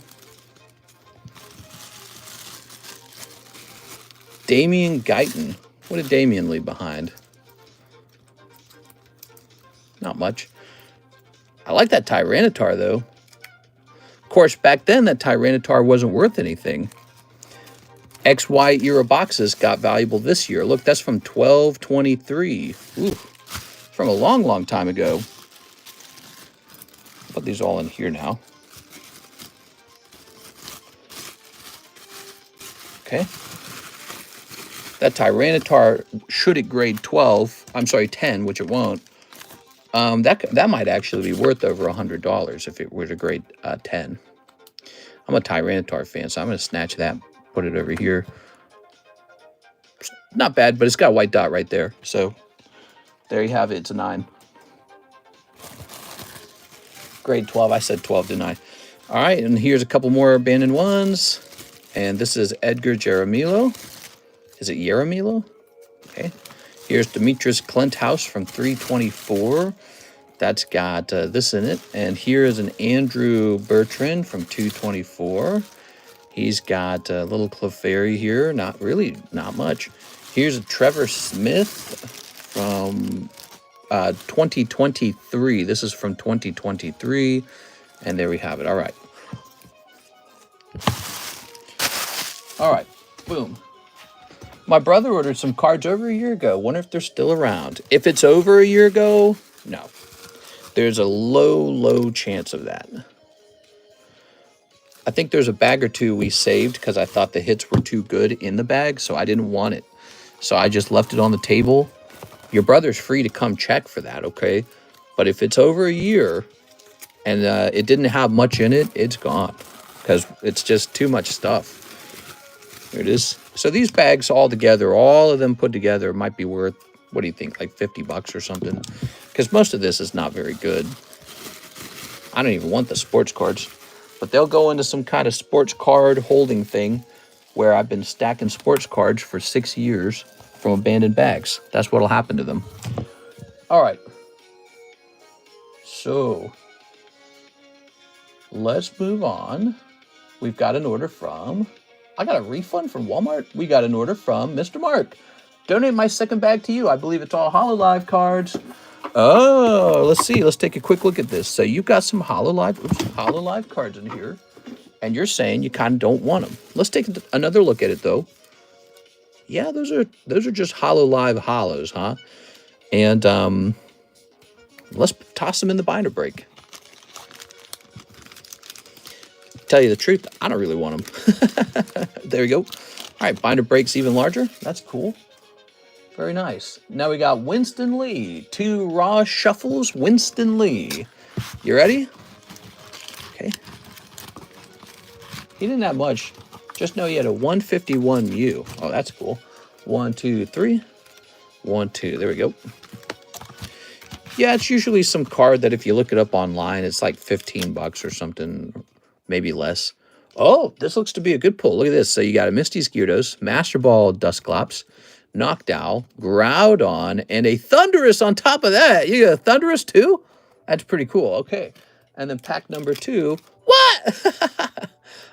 Damian Guyton. What did Damian leave behind? Not much. I like that Tyranitar, though. Of course, back then, that Tyranitar wasn't worth anything. XY era boxes got valuable this year. Look, that's from 1223. Ooh, from a long, long time ago. Put these all in here now. Okay. That Tyranitar, should it grade 10, which it won't, that might actually be worth over $100 if it were to grade 10. I'm a Tyranitar fan, so I'm going to snatch that, put it over here. It's not bad, but it's got a white dot right there. So there you have it. It's a 9. Grade 12. I said 12, didn't I? All right, and here's a couple more abandoned ones. And this is Edgar Jaramillo. Is it Yaramillo? Okay. Here's Demetrius Klinthouse from 324. That's got this in it. And here is an Andrew Bertrand from 224. He's got a little Clefairy here. Not much. Here's a Trevor Smith from 2023. This is from 2023. And there we have it. All right. All right. Boom. My brother ordered some cards over a year ago. Wonder if they're still around. If it's over a year ago, no. There's a low chance of that. I think there's a bag or two we saved because I thought the hits were too good in the bag, so I didn't want it. So I just left it on the table. Your brother's free to come check for that, okay? But if it's over a year, and it didn't have much in it, it's gone because it's just too much stuff. Here it is. So these bags all together, all of them put together, might be worth, what do you think, like 50 bucks or something? Because most of this is not very good. I don't even want the sports cards, but they'll go into some kind of sports card holding thing where I've been stacking sports cards for 6 years from abandoned bags. That's what'll happen to them. All right. So let's move on. We've got an order from, I got a refund from Walmart. We got an order from Mr. Mark. Donate my second bag to you. I believe it's all HoloLive cards. Oh, let's see. Let's take a quick look at this. So you've got some HoloLive cards in here, and you're saying you kind of don't want them. Let's take another look at it, though. Yeah, those are just HoloLive holos, huh? And let's toss them in the binder break. Tell you the truth, I don't really want them. There we go. All right, binder break's even larger. That's cool. Very nice. Now we got Winston Lee. 2 Raw Shuffles, Winston Lee. You ready? Okay. He didn't have much. Just know he had a 151 Mew. Oh, that's cool. 1, 2, 3. 1, 2. There we go. Yeah, it's usually some card that if you look it up online, it's like 15 bucks or something, maybe less. Oh, this looks to be a good pull. Look at this. So you got a Misty's Gyarados, Master Ball Dusclops, Noctowl, Groudon, and a Thundurus on top of that. You got a Thundurus too? That's pretty cool. Okay. And then pack number 2. What?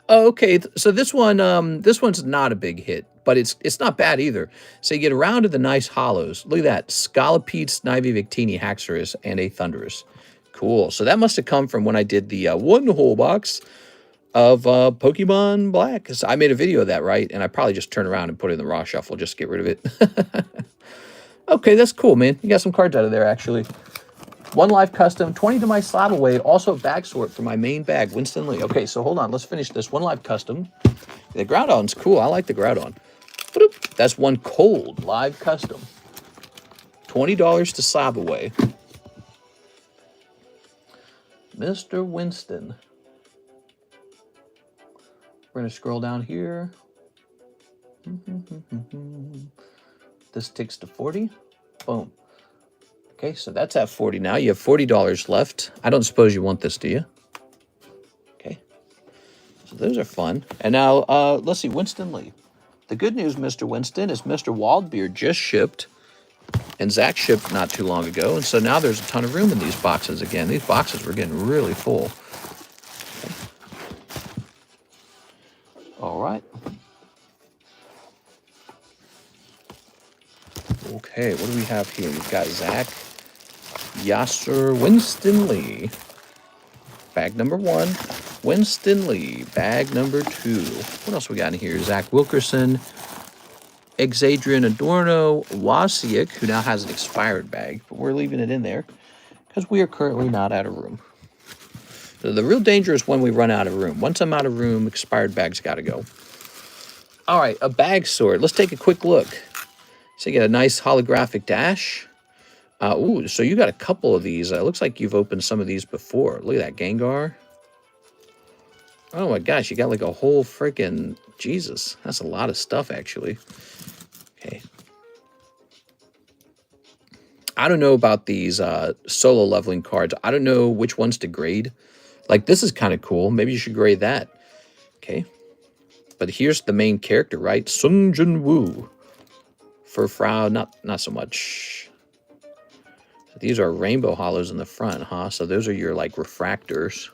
Oh, okay. So this one's not a big hit, but it's not bad either. So you get a round of the nice hollows. Look at that. Scolipede, Snivy, Victini, Haxorus, and a Thundurus. Cool. So that must have come from when I did the one whole box of Pokemon Black. So I made a video of that, right? And I probably just turn around and put it in the raw shuffle just to get rid of it. Okay, that's cool, man. You got some cards out of there, actually. 1 live custom, 20 to my slab away. Also a bag sort for my main bag, Winston Lee. Okay, so hold on. Let's finish this. 1 live custom. The Groudon's cool. I like the Groudon. That's 1 cold live custom. $20 to slab away. Mr. Winston. We're going to scroll down here. This ticks to 40. Boom. Okay, so that's at 40 now. You have $40 left. I don't suppose you want this, do you? Okay. So those are fun. And now, let's see, Winston Lee. The good news, Mr. Winston, is Mr. Wildbeard just shipped. And Zach shipped not too long ago. And so now there's a ton of room in these boxes again. These boxes were getting really full. All right. Okay, what do we have here? We've got Zach, Yasser, Winston Lee. Bag number 1. Winston Lee. Bag number 2. What else we got in here? Zach Wilkerson, Exadrian Adorno, Wasiak, who now has an expired bag, but we're leaving it in there because we are currently not out of room. So the real danger is when we run out of room. Once I'm out of room, expired bags got to go. All right, a bag sort. Let's take a quick look. So you get a nice holographic dash. Ooh, so you got a couple of these. It looks like you've opened some of these before. Look at that, Gengar. Oh my gosh, you got like a whole freaking... Jesus, that's a lot of stuff, actually. Okay. I don't know about these solo leveling cards. I don't know which ones to grade. Like, this is kind of cool. Maybe you should grade that. Okay. But here's the main character, right? Sung Jin Woo. Furfrau, not so much. So these are rainbow hollows in the front, huh? So those are your, like, refractors.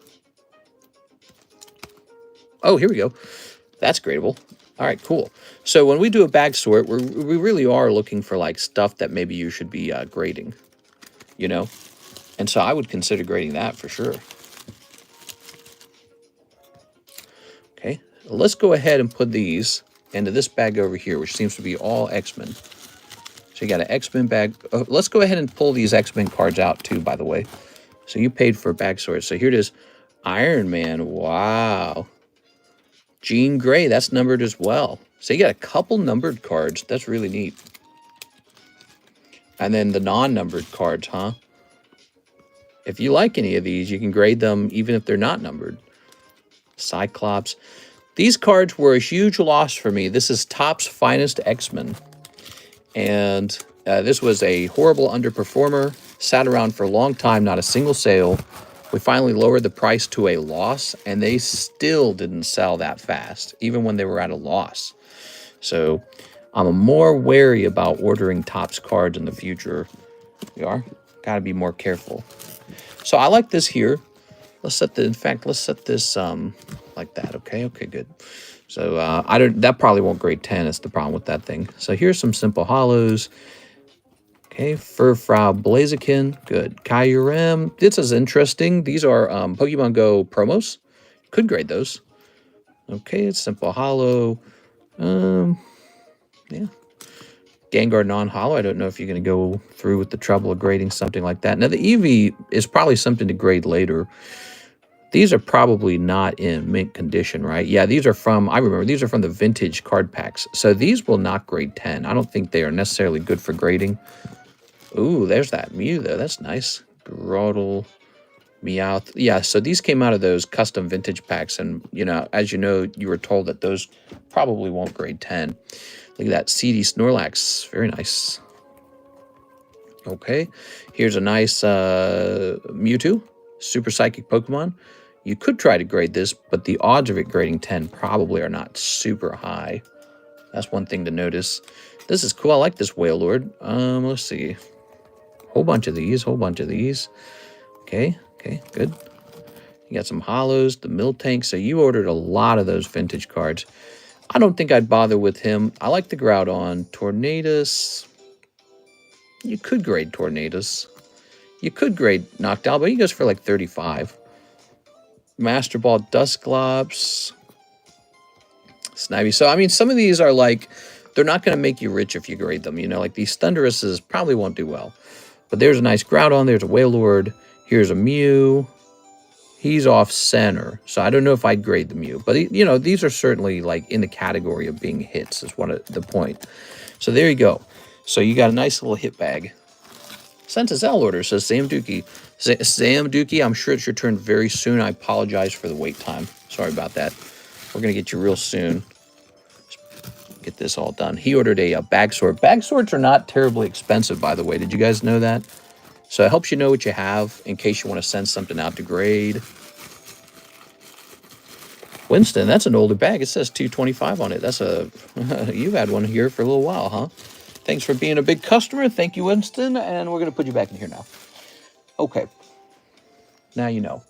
Oh, here we go. That's gradable. All right, cool. So when we do a bag sort, we really are looking for, like, stuff that maybe you should be grading, you know? And so I would consider grading that for sure. Okay, let's go ahead and put these into this bag over here, which seems to be all X-Men. So you got an X-Men bag. Oh, let's go ahead and pull these X-Men cards out too, by the way. So you paid for a bag sort. So here it is. Iron Man. Wow. Jean Grey. That's numbered as well. So you got a couple numbered cards. That's really neat. And then the non-numbered cards, huh? If you like any of these, you can grade them even if they're not numbered. Cyclops. These cards were a huge loss for me. This is Topps Finest X-Men. And this was a horrible underperformer. Sat around for a long time, not a single sale. We finally lowered the price to a loss, and they still didn't sell that fast, even when they were at a loss. So I'm more wary about ordering Topps cards in the future. We are. Got to be more careful. So I like this here. Let's set this like that. Okay, good. So that probably won't grade 10. That's the problem with that thing. So here's some simple hollows. Okay, Furfrau Blaziken, good. Kyurem, this is interesting. These are Pokemon Go promos. Could grade those. Okay, it's simple hollow. Yeah. Gengar non-hollow. I don't know if you're going to go through with the trouble of grading something like that. Now, the Eevee is probably something to grade later. These are probably not in mint condition, right? Yeah, these are from, I remember, these are from the vintage card packs. So these will not grade 10. I don't think they are necessarily good for grading. Ooh, there's that Mew, though. That's nice. Grotle, Meowth. Yeah, so these came out of those custom vintage packs. And, you know, as you know, you were told that those probably won't grade 10. Look at that. CD Snorlax. Very nice. Okay. Here's a nice Mewtwo. Super Psychic Pokemon. You could try to grade this, but the odds of it grading 10 probably are not super high. That's one thing to notice. This is cool. I like this Wailord. Let's see. Whole bunch of these. Okay, good. You got some hollows, the Miltank. So you ordered a lot of those vintage cards. I don't think I'd bother with him. I like the Groudon. Tornadus. You could grade Tornadus. You could grade Noctowl, but he goes for like 35. Master Ball, Dusclops. Snivy. So, I mean, some of these are like, they're not going to make you rich if you grade them. You know, like these Thunderuses probably won't do well. But there's a nice Groudon. There's a Wailord. Here's a Mew. He's off center. So I don't know if I'd grade the Mew. But, you know, these are certainly like in the category of being hits is what the point. So there you go. So you got a nice little hit bag. Sent a ZELLE order, says Sam Dookie. Sam Dookie, I'm sure it's your turn very soon. I apologize for the wait time. Sorry about that. We're going to get you real soon. Get this all done. He ordered a bag sort. Bag sorts are not terribly expensive, by the way. Did you guys know that? So it helps you know what you have in case you want to send something out to grade. Winston, that's an older bag. It says $225 on it. That's a you've had one here for a little while, huh? Thanks for being a big customer. Thank you, Winston. And we're going to put you back in here now. Okay. Now you know.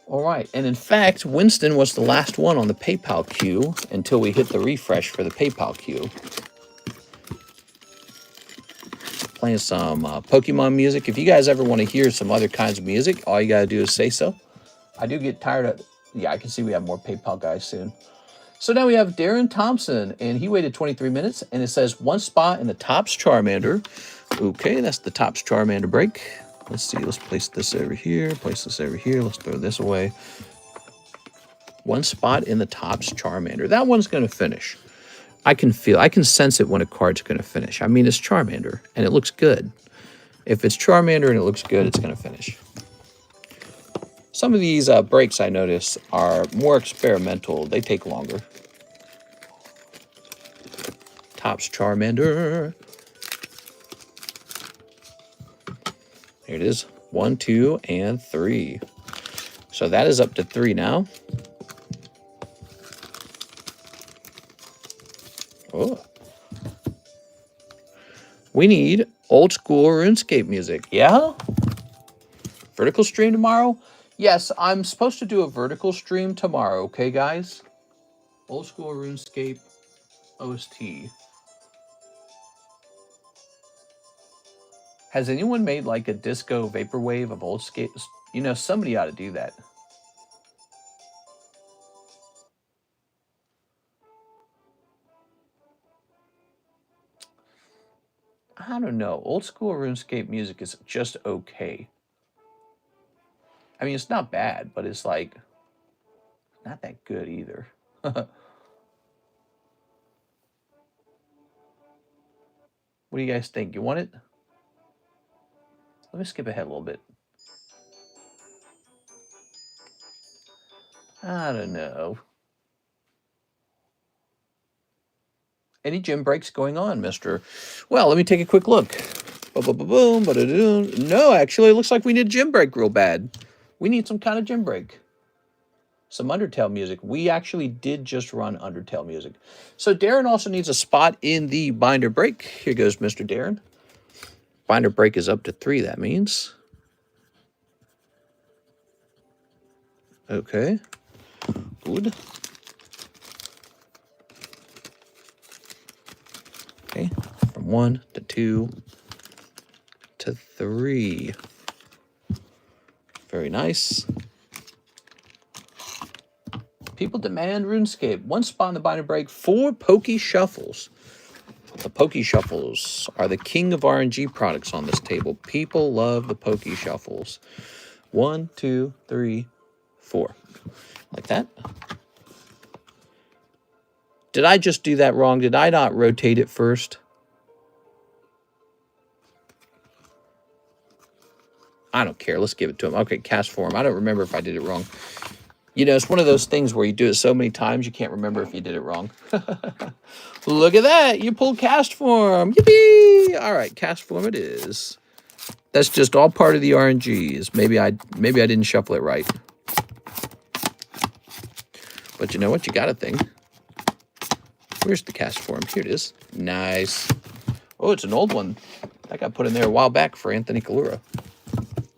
All right. And in fact, Winston was the last one on the PayPal queue until we hit the refresh for the PayPal queue. Playing some Pokemon music. If you guys ever want to hear some other kinds of music, all you got to do is say so. I do get tired of... Yeah, I can see we have more PayPal guys soon. So now we have Darren Thompson, and he waited 23 minutes, and it says one spot in the Topps Charmander. Okay, that's the Topps Charmander break. Let's see, let's place this over here, place this over here, let's throw this away. One spot in the Topps Charmander. That one's going to finish. I can sense it when a card's going to finish. I mean, it's Charmander, and it looks good. If it's Charmander and it looks good, it's going to finish. Some of these breaks, I notice, are more experimental. They take longer. Topps Charmander. Here it is. 1, 2, and 3. So that is up to 3 now. Oh. We need old school RuneScape music. Yeah? Vertical stream tomorrow? Yes, I'm supposed to do a vertical stream tomorrow, okay, guys? Old school RuneScape OST. Has anyone made like a disco vaporwave of old skates? You know, somebody ought to do that. I don't know. Old school RuneScape music is just okay. I mean, it's not bad, but it's like not that good either. What do you guys think? You want it? Let me skip ahead a little bit. I don't know. Any gym breaks going on, mister? Well, let me take a quick look. Boom, no, actually, it looks like we need a gym break real bad. We need some kind of gym break. Some Undertale music. We actually did just run Undertale music. So Darren also needs a spot in the binder break. Here goes Mr. Darren. Binder break is up to 3, that means. Okay. Good. Okay. From 1 to 2 to 3. Very nice. People demand RuneScape. 1 spot in the binder break, 4 Poke Shuffles. The Poke Shuffles are the king of RNG products on this table. People love the Poke Shuffles. 1, 2, 3, 4. Like that. Did I just do that wrong? Did I not rotate it first? I don't care. Let's give it to him. Okay, cast form. I don't remember if I did it wrong. You know, it's one of those things where you do it so many times you can't remember if you did it wrong. Look at that. You pulled cast form. Yippee! All right, cast form it is. That's just all part of the RNGs. Maybe I didn't shuffle it right. But you know what? You got a thing. Where's the cast form? Here it is. Nice. Oh, it's an old one. That got put in there a while back for Anthony Kalura.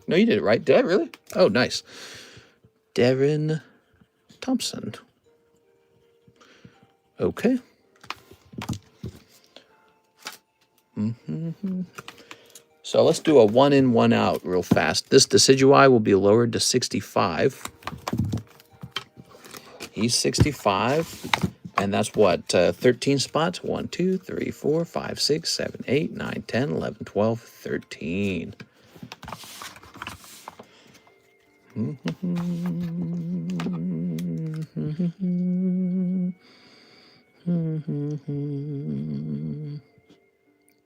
No, you did it right. Did I really? Oh, nice. Darren Thompson. Okay. So let's do a 1 in, 1 out real fast. This Decidueye will be lowered to 65. He's 65. And that's what? 13 spots? 1, 2, 3, 4, 5, 6, 7, 8, 9, 10, 11, 12, 13.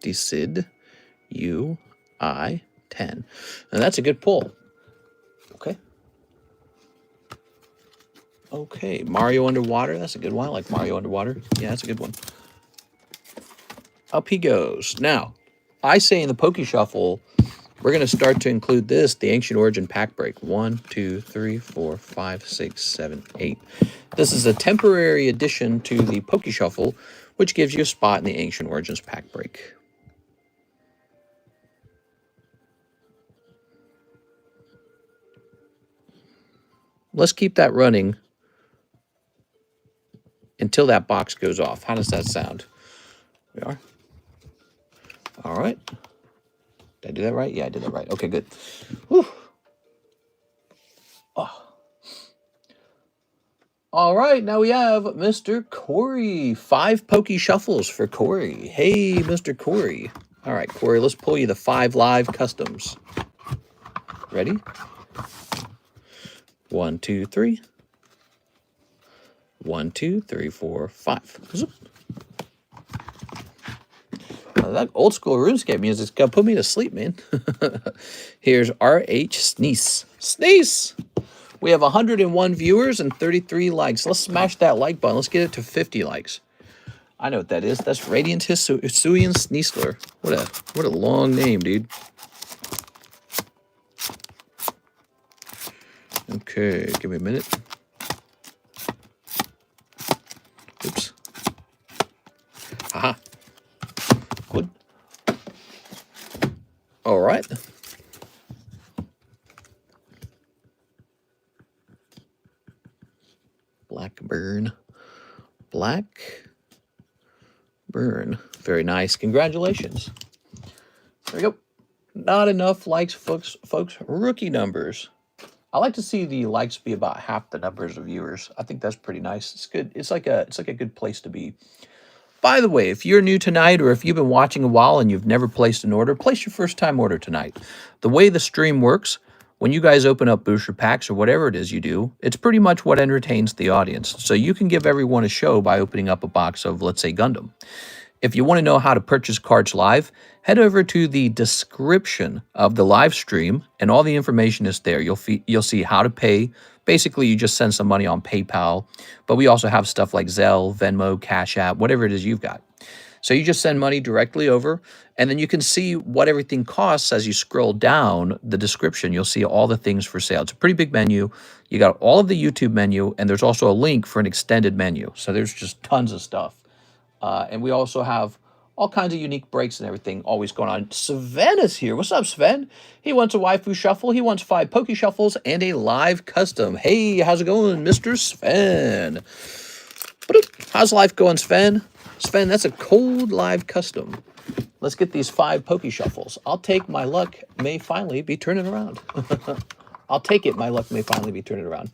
Decid UI 10. And that's a good pull. Okay. Okay. Mario Underwater. That's a good one. I like Mario Underwater. Yeah, that's a good one. Up he goes. Now, I say in the Poke Shuffle, we're going to start to include this, the Ancient Origin Pack Break. 1, 2, 3, 4, 5, 6, 7, 8. This is a temporary addition to the Poke Shuffle, which gives you a spot in the Ancient Origins Pack Break. Let's keep that running until that box goes off. How does that sound? We are. All right. Did I do that right? Yeah, I did that right. Okay, good. Whew. Oh. All right, now we have Mr. Corey. 5 Poke Shuffles for Corey. Hey, Mr. Corey. All right, Corey, let's pull you the 5 live customs. Ready? 1, 2, 3. 1, 2, 3, 4, 5. Zoop. That old school RuneScape music's gonna put me to sleep, man. Here's RH Sneeze. Sneeze! We have 101 viewers and 33 likes. Let's smash that like button. Let's get it to 50 likes. I know what that is. That's Radiant Hisuian Sneasler. What a long name, dude. Okay, give me a minute. Oops. Haha. Good. All right. Blackburn. Blackburn. Very nice. Congratulations. There we go. Not enough likes, folks. Rookie numbers. I like to see the likes be about half the numbers of viewers. I think that's pretty nice. It's good. It's like a good place to be. By the way, if you're new tonight or if you've been watching a while and you've never placed an order, place your first time order tonight. The way the stream works, when you guys open up booster packs or whatever it is you do, it's pretty much what entertains the audience. So you can give everyone a show by opening up a box of, let's say, Gundam. If you want to know how to purchase cards live, head over to the description of the live stream and all the information is there. You'll see how to pay Basically, you just send some money on PayPal, but we also have stuff like ZELLE, Venmo, Cash App, whatever it is you've got. So you just send money directly over, and then you can see what everything costs as you scroll down the description. You'll see all the things for sale. It's a pretty big menu. You got all of the YouTube menu, and there's also a link for an extended menu. So there's just tons of stuff. And we also have all kinds of unique breaks and everything always going on. Sven is here. What's up, Sven? He wants a waifu shuffle. He wants 5 Poke Shuffles and a live custom. Hey, how's it going, Mr. Sven? How's life going, Sven? Sven, that's a cold live custom. Let's get these 5 Poke Shuffles. I'll take my luck may finally be turning around. I'll take it. My luck may finally be turning around.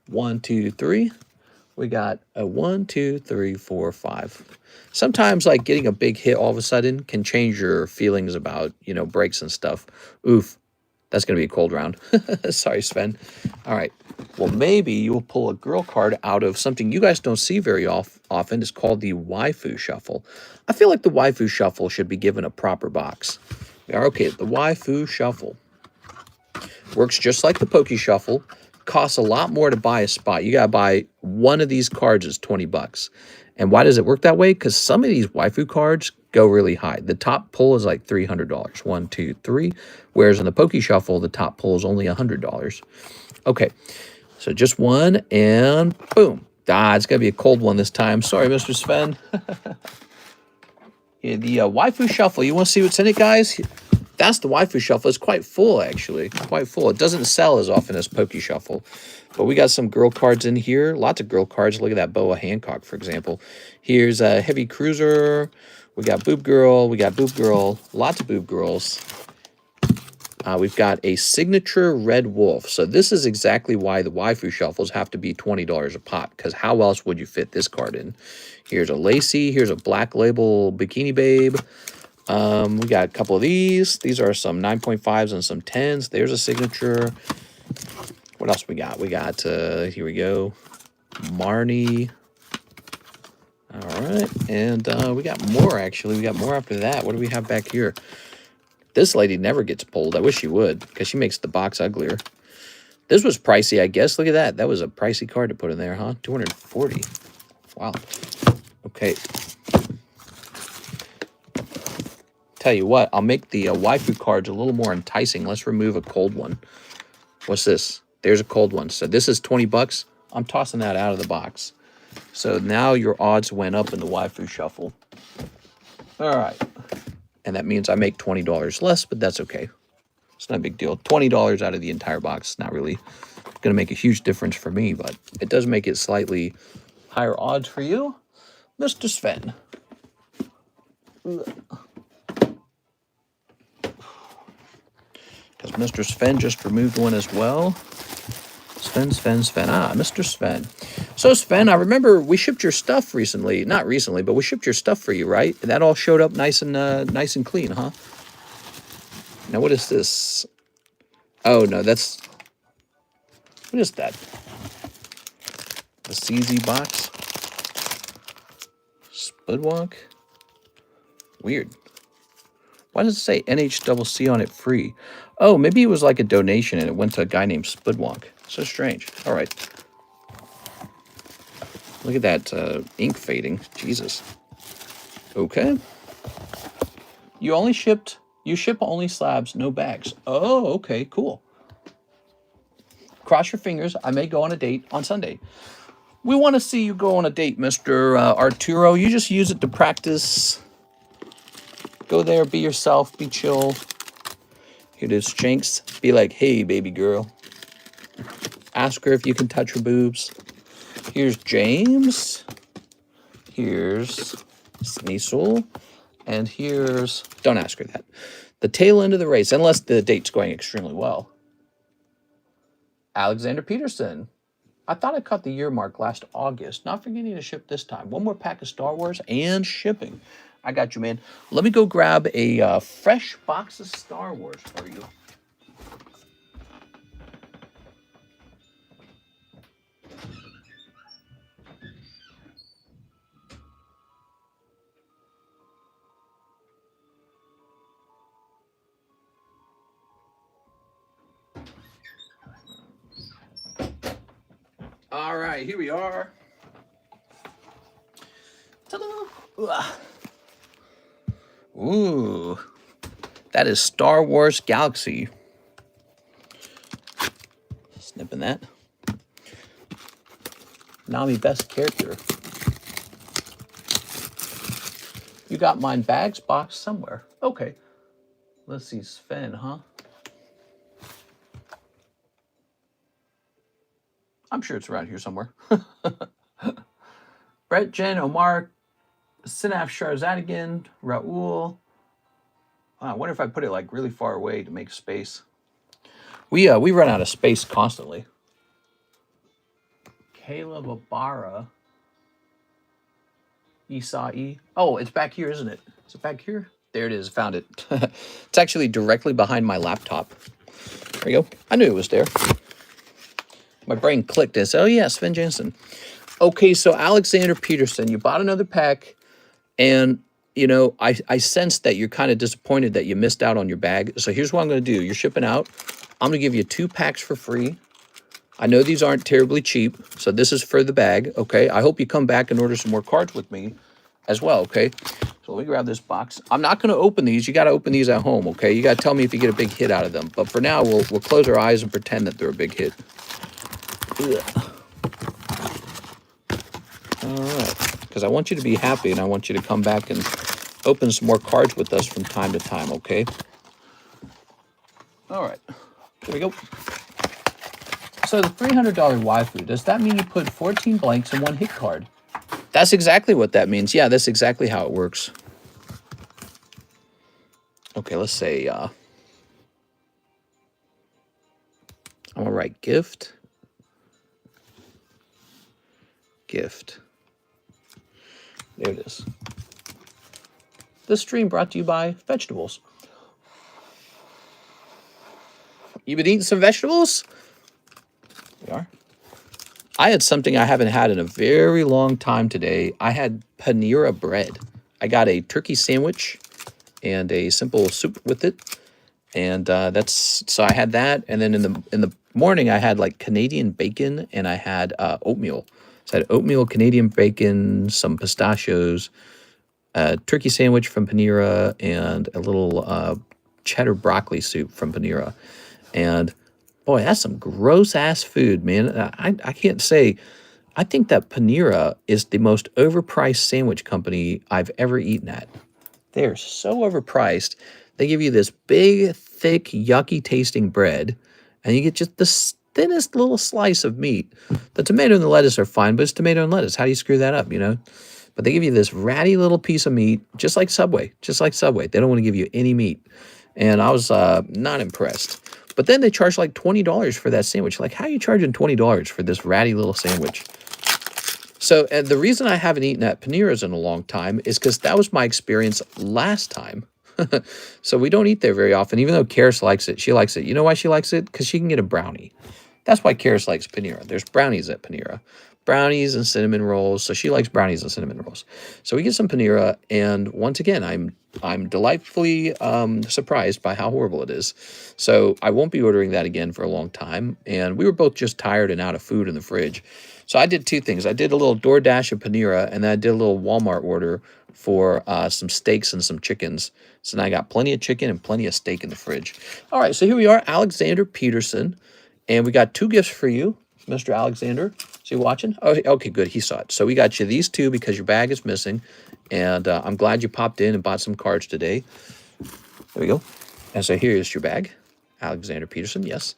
1, 2, 3. We got a 1, 2, 3, 4, 5. Sometimes, like, getting a big hit all of a sudden can change your feelings about, you know, breaks and stuff. Oof. That's going to be a cold round. Sorry, Sven. All right. Well, maybe you'll pull a girl card out of something you guys don't see very often. It's called the Waifu Shuffle. I feel like the Waifu Shuffle should be given a proper box. Okay, the Waifu Shuffle works just like the Poke Shuffle. Costs a lot more to buy a spot. You got to buy one of these cards is 20 bucks. And why does it work that way? Because some of these waifu cards go really high. The top pull is like $300. 1, 2, 3. Whereas in the Poke Shuffle, the top pull is only $100. Okay, so just one, and boom. It's going to be a cold one this time. Sorry, Mr. Sven. Yeah, the Waifu Shuffle. You want to see what's in it, guys? That's the Waifu Shuffle. It's quite full, actually. Quite full. It doesn't sell as often as Poke Shuffle. But we got some girl cards in here. Lots of girl cards. Look at that Boa Hancock, for example. Here's a Heavy Cruiser. We got Boob Girl. We got Boob Girl. Lots of Boob Girls. We've got a Signature Red Wolf. So this is exactly why the Waifu Shuffles have to be $20 a pop, because how else would you fit this card in? Here's a Lacey. Here's a Black Label Bikini Babe. We got a couple of these. These are some 9.5s and some 10s. There's a Signature. What else we got? We got, here we go, Marnie. All right. And we got more, actually. We got more after that. What do we have back here? This lady never gets pulled. I wish she would, because she makes the box uglier. This was pricey, I guess. Look at that. That was a pricey card to put in there, huh? 240. Wow. Okay. Tell you what, I'll make the waifu cards a little more enticing. Let's remove a cold one. What's this? There's a cold one. So this is 20 bucks. I'm tossing that out of the box. So now your odds went up in the Waifu Shuffle. All right. And that means I make $20 less, but that's okay. It's not a big deal. $20 out of the entire box. Not really going to make a huge difference for me, but it does make it slightly higher odds for you, Mr. Sven. Because Mr. Sven just removed one as well. Sven. Ah, Mr. Sven. So, Sven, I remember we shipped your stuff recently. Not recently, but we shipped your stuff for you, right? And that all showed up nice and clean, huh? Now, what is this? Oh, no, that's... What is that? The CZ box? Spudwonk? Weird. Why does it say NHCC on it free? Oh, maybe it was like a donation and it went to a guy named Spudwonk. So strange. All right. Look at that ink fading. Jesus. Okay. You ship only slabs, no bags. Oh, okay, cool. Cross your fingers. I may go on a date on Sunday. We want to see you go on a date, Mr. Arturo. You just use it to practice. Go there, be yourself, be chill. Here it is, Shanks. Be like, hey, baby girl. Ask her if you can touch her boobs. Here's James. Here's Sneasel. And here's... Don't ask her that. The tail end of the race, unless the date's going extremely well. Alexander Peterson. I thought I caught the year mark last August. Not forgetting to ship this time. One more pack of Star Wars and shipping. I got you, man. Let me go grab a fresh box of Star Wars for you. All right, here we are. Ta-da! Ooh, that is Star Wars Galaxy. Snipping that. Nami best character. You got mine bags box somewhere. Okay. Let's see, Sven, huh? I'm sure it's around here somewhere. Brett, Jen, Omar, Sinaf, Charizard, Raul. I wonder if I put it like really far away to make space. We run out of space constantly. Caleb Abara. Isai. Oh, it's back here, isn't it? Is it back here? There it is. Found it. It's actually directly behind my laptop. There you go. I knew it was there. My brain clicked and said, oh, yeah, Sven Jansen. Okay, so Alexander Peterson, you bought another pack, and, you know, I sensed that you're kind of disappointed that you missed out on your bag. So here's what I'm going to do. You're shipping out. I'm going to give you 2 packs for free. I know these aren't terribly cheap, so this is for the bag, okay? I hope you come back and order some more cards with me as well, okay? So let me grab this box. I'm not going to open these. You got to open these at home, okay? You got to tell me if you get a big hit out of them. But for now, we'll close our eyes and pretend that they're a big hit. Ugh. All right, because I want you to be happy, and I want you to come back and open some more cards with us from time to time, okay? All right, here we go. So the $300 waifu, does that mean you put 14 blanks in 1 hit card? That's exactly what that means. Yeah, that's exactly how it works. Okay, let's say, I'm going to write gift. Gift. There it is. This stream brought to you by vegetables. You been eating some vegetables? We are. I had something I haven't had in a very long time today. I had panira bread. I got a turkey sandwich and a simple soup with it. And so I had that. And then in the morning, I had like Canadian bacon and I had oatmeal. So I had oatmeal, Canadian bacon, some pistachios, a turkey sandwich from Panera, and a little cheddar broccoli soup from Panera. And boy, that's some gross-ass food, man. I can't say. I think that Panera is the most overpriced sandwich company I've ever eaten at. They're so overpriced. They give you this big, thick, yucky-tasting bread, and you get just the thinnest little slice of meat. The tomato and the lettuce are fine, but it's tomato and lettuce. How do you screw that up, you know? But they give you this ratty little piece of meat, just like Subway. Just like Subway. They don't want to give you any meat. And I was not impressed. But then they charge like $20 for that sandwich. Like, how are you charging $20 for this ratty little sandwich? So, and the reason I haven't eaten at Panera's in a long time is because that was my experience last time. So we don't eat there very often, even though Karis likes it. She likes it. You know why she likes it? Because she can get a brownie. That's why Karis likes Panera. There's brownies at Panera. Brownies and cinnamon rolls. So she likes brownies and cinnamon rolls. So we get some Panera, and once again, I'm delightfully surprised by how horrible it is. So I won't be ordering that again for a long time. And we were both just tired and out of food in the fridge. So I did 2 things. I did a little DoorDash of Panera, and then I did a little Walmart order for some steaks and some chickens. So now I got plenty of chicken and plenty of steak in the fridge. All right, so here we are, Alexander Peterson. And we got 2 gifts for you, Mr. Alexander. Is he watching? Oh, okay, good. He saw it. So we got you these 2 because your bag is missing. And I'm glad you popped in and bought some cards today. There we go. And so here is your bag, Alexander Peterson, yes.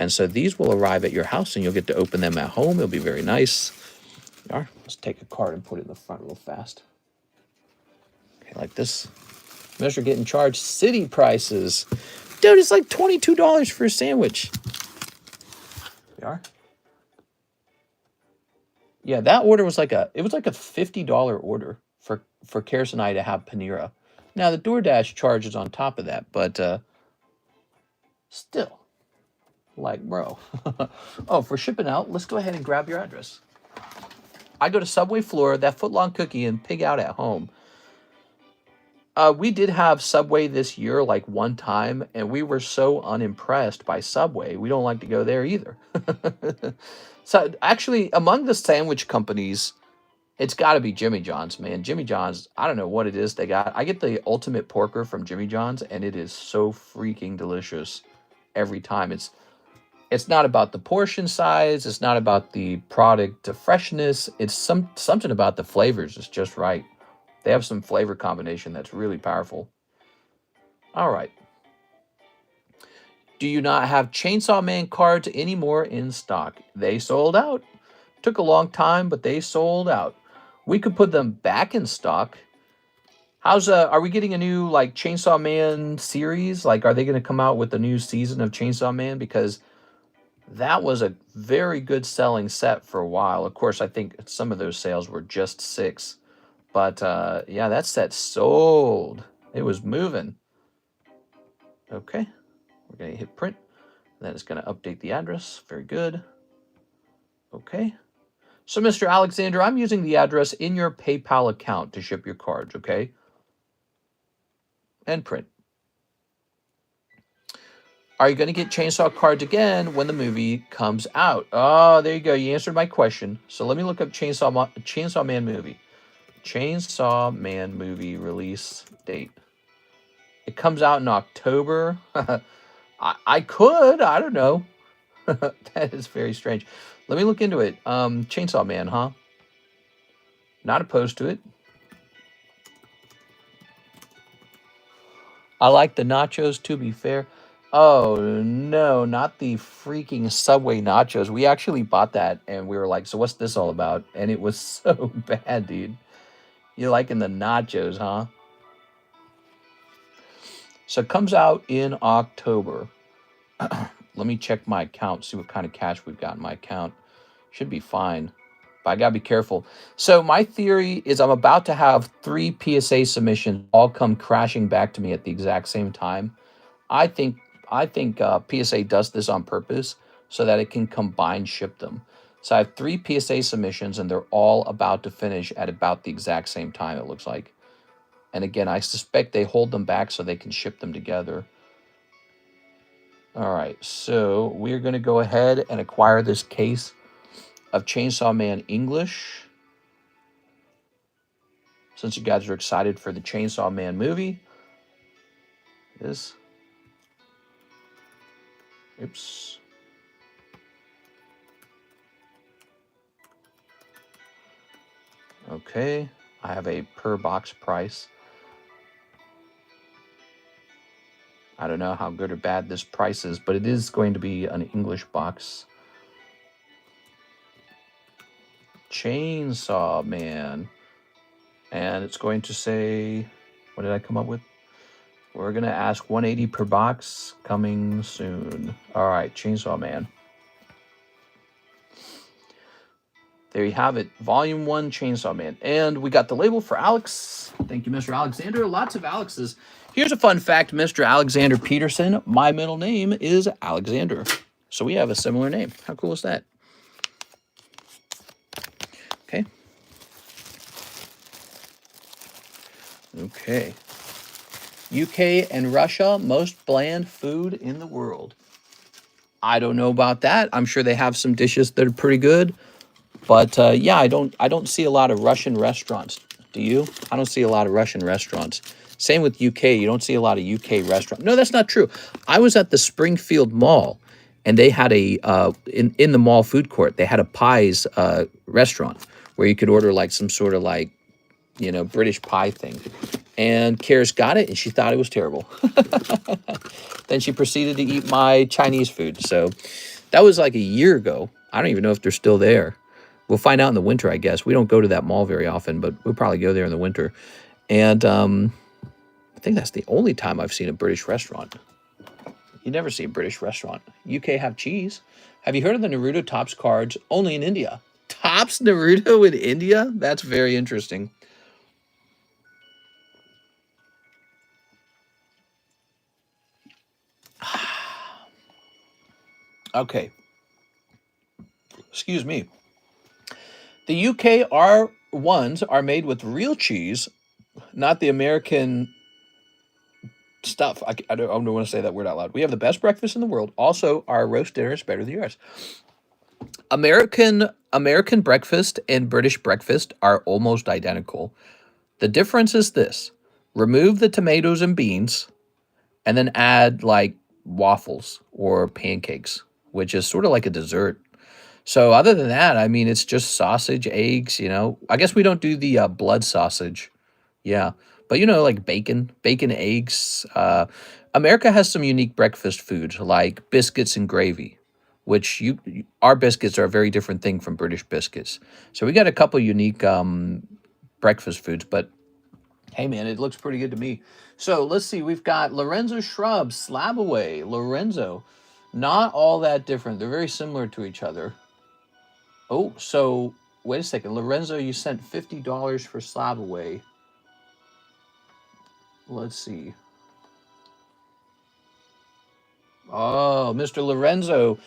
And so these will arrive at your house, and you'll get to open them at home. It'll be very nice. All right, let's take a card and put it in the front real fast. Okay, like this. Mr. getting charged city prices. Dude, it's like $22 for a sandwich. We are. Yeah, that order was like a $50 order for Karis and I to have Panera. Now the DoorDash charges on top of that, but still, like, bro. Oh, for shipping out, let's go ahead and grab your address. I go to Subway Flora, that footlong cookie, and pig out at home. We did have Subway this year, like, one time, and we were so unimpressed by Subway. We don't like to go there either. So actually, among the sandwich companies, it's got to be Jimmy John's, man. Jimmy John's, I don't know what it is they got. I get the ultimate porker from Jimmy John's, and it is so freaking delicious every time. It's not about the portion size. It's not about the product freshness. It's something about the flavors. It's just right. They have some flavor combination that's really powerful. All right. Do you not have Chainsaw Man cards anymore in stock? They sold out. Took a long time, but they sold out. We could put them back in stock. Are we getting a new like Chainsaw Man series? Like, are they going to come out with a new season of Chainsaw Man? Because that was a very good selling set for a while. Of course, I think some of those sales were just 6. But yeah, that set sold. It was moving. Okay. We're going to hit print. Then it's going to update the address. Very good. Okay. So, Mr. Alexander, I'm using the address in your PayPal account to ship your cards, okay? And print. Are you going to get Chainsaw cards again when the movie comes out? Oh, there you go. You answered my question. So let me look up Chainsaw Man movie. Chainsaw Man movie release date. It comes out in October. I could. I don't know. That is very strange. Let me look into it. Chainsaw Man, huh? Not opposed to it. I like the nachos, to be fair. Oh, no, not the freaking Subway nachos. We actually bought that, and we were like, so what's this all about? And it was so bad, dude. You're liking the nachos, huh? So it comes out in October. Let me check my account, see what kind of cash we've got in my account. Should be fine, but I gotta be careful. So my theory is I'm about to have 3 PSA submissions all come crashing back to me at the exact same time. I think PSA does this on purpose so that it can combine ship them. So I have 3 PSA submissions, and they're all about to finish at about the exact same time, it looks like. And again, I suspect they hold them back so they can ship them together. All right, so we're going to go ahead and acquire this case of Chainsaw Man English. Since you guys are excited for the Chainsaw Man movie. Oops. Okay, I have a per box price. I don't know how good or bad this price is, but it is going to be an English box. Chainsaw Man. And it's going to say, what did I come up with? We're going to ask 180 per box, coming soon. All right, Chainsaw Man. There you have it. Volume 1, Chainsaw Man. And we got the label for Alex. Thank you, Mr. Alexander. Lots of Alexes. Here's a fun fact, Mr. Alexander Peterson. My middle name is Alexander. So we have a similar name. How cool is that? Okay. Okay. UK and Russia, most bland food in the world. I don't know about that. I'm sure they have some dishes that are pretty good. But yeah, I don't see a lot of Russian restaurants. Do you? I don't see a lot of Russian restaurants. Same with UK. You don't see a lot of UK restaurants. No, that's not true. I was at the Springfield Mall, and they had a in the mall food court. They had a pies restaurant where you could order like some sort of like, you know, British pie thing. And Karis got it, and she thought it was terrible. Then she proceeded to eat my Chinese food. So that was like a year ago. I don't even know if they're still there. We'll find out in the winter, I guess. We don't go to that mall very often, but we'll probably go there in the winter. And I think that's the only time I've seen a British restaurant. You never see a British restaurant. UK have cheese. Have you heard of the Naruto Topps cards? Only in India. Topps Naruto in India? That's very interesting. Okay. Excuse me. The UK R1s are made with real cheese, not the American stuff. I don't want to say that word out loud. We have the best breakfast in the world. Also, our roast dinner is better than yours. American breakfast and British breakfast are almost identical. The difference is this: remove the tomatoes and beans, and then add like waffles or pancakes, which is sort of like a dessert. So other than that, I mean, it's just sausage, eggs. I guess we don't do the blood sausage. Yeah, but like bacon, eggs. America has some unique breakfast foods like biscuits and gravy, which our biscuits are a very different thing from British biscuits. So we got a couple unique breakfast foods, but hey man, it looks pretty good to me. So let's see, we've got Lorenzo Shrub, Slab Away, Lorenzo. Not all that different. They're very similar to each other. Oh, so wait a second. Lorenzo, you sent $50 for Slab Away. Let's see. Oh, Mr. Lorenzo,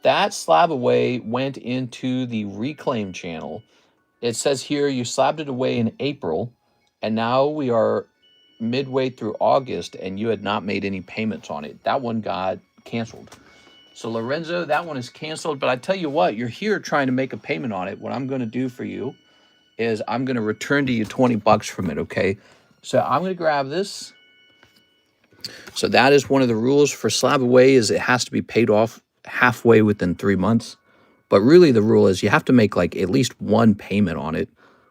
that Slab Away went into the Reclaim channel. It says here you slabbed it away in April, and now we are midway through August, and you had not made any payments on it. That one got canceled. So Lorenzo, that one is canceled, but I tell you what, you're here trying to make a payment on it. What I'm going to do for you is I'm going to return to you 20 bucks from it, okay? So I'm going to grab this. So that is one of the rules for Slab Away, is it has to be paid off halfway within 3 months. But really the rule is you have to make like at least one payment on it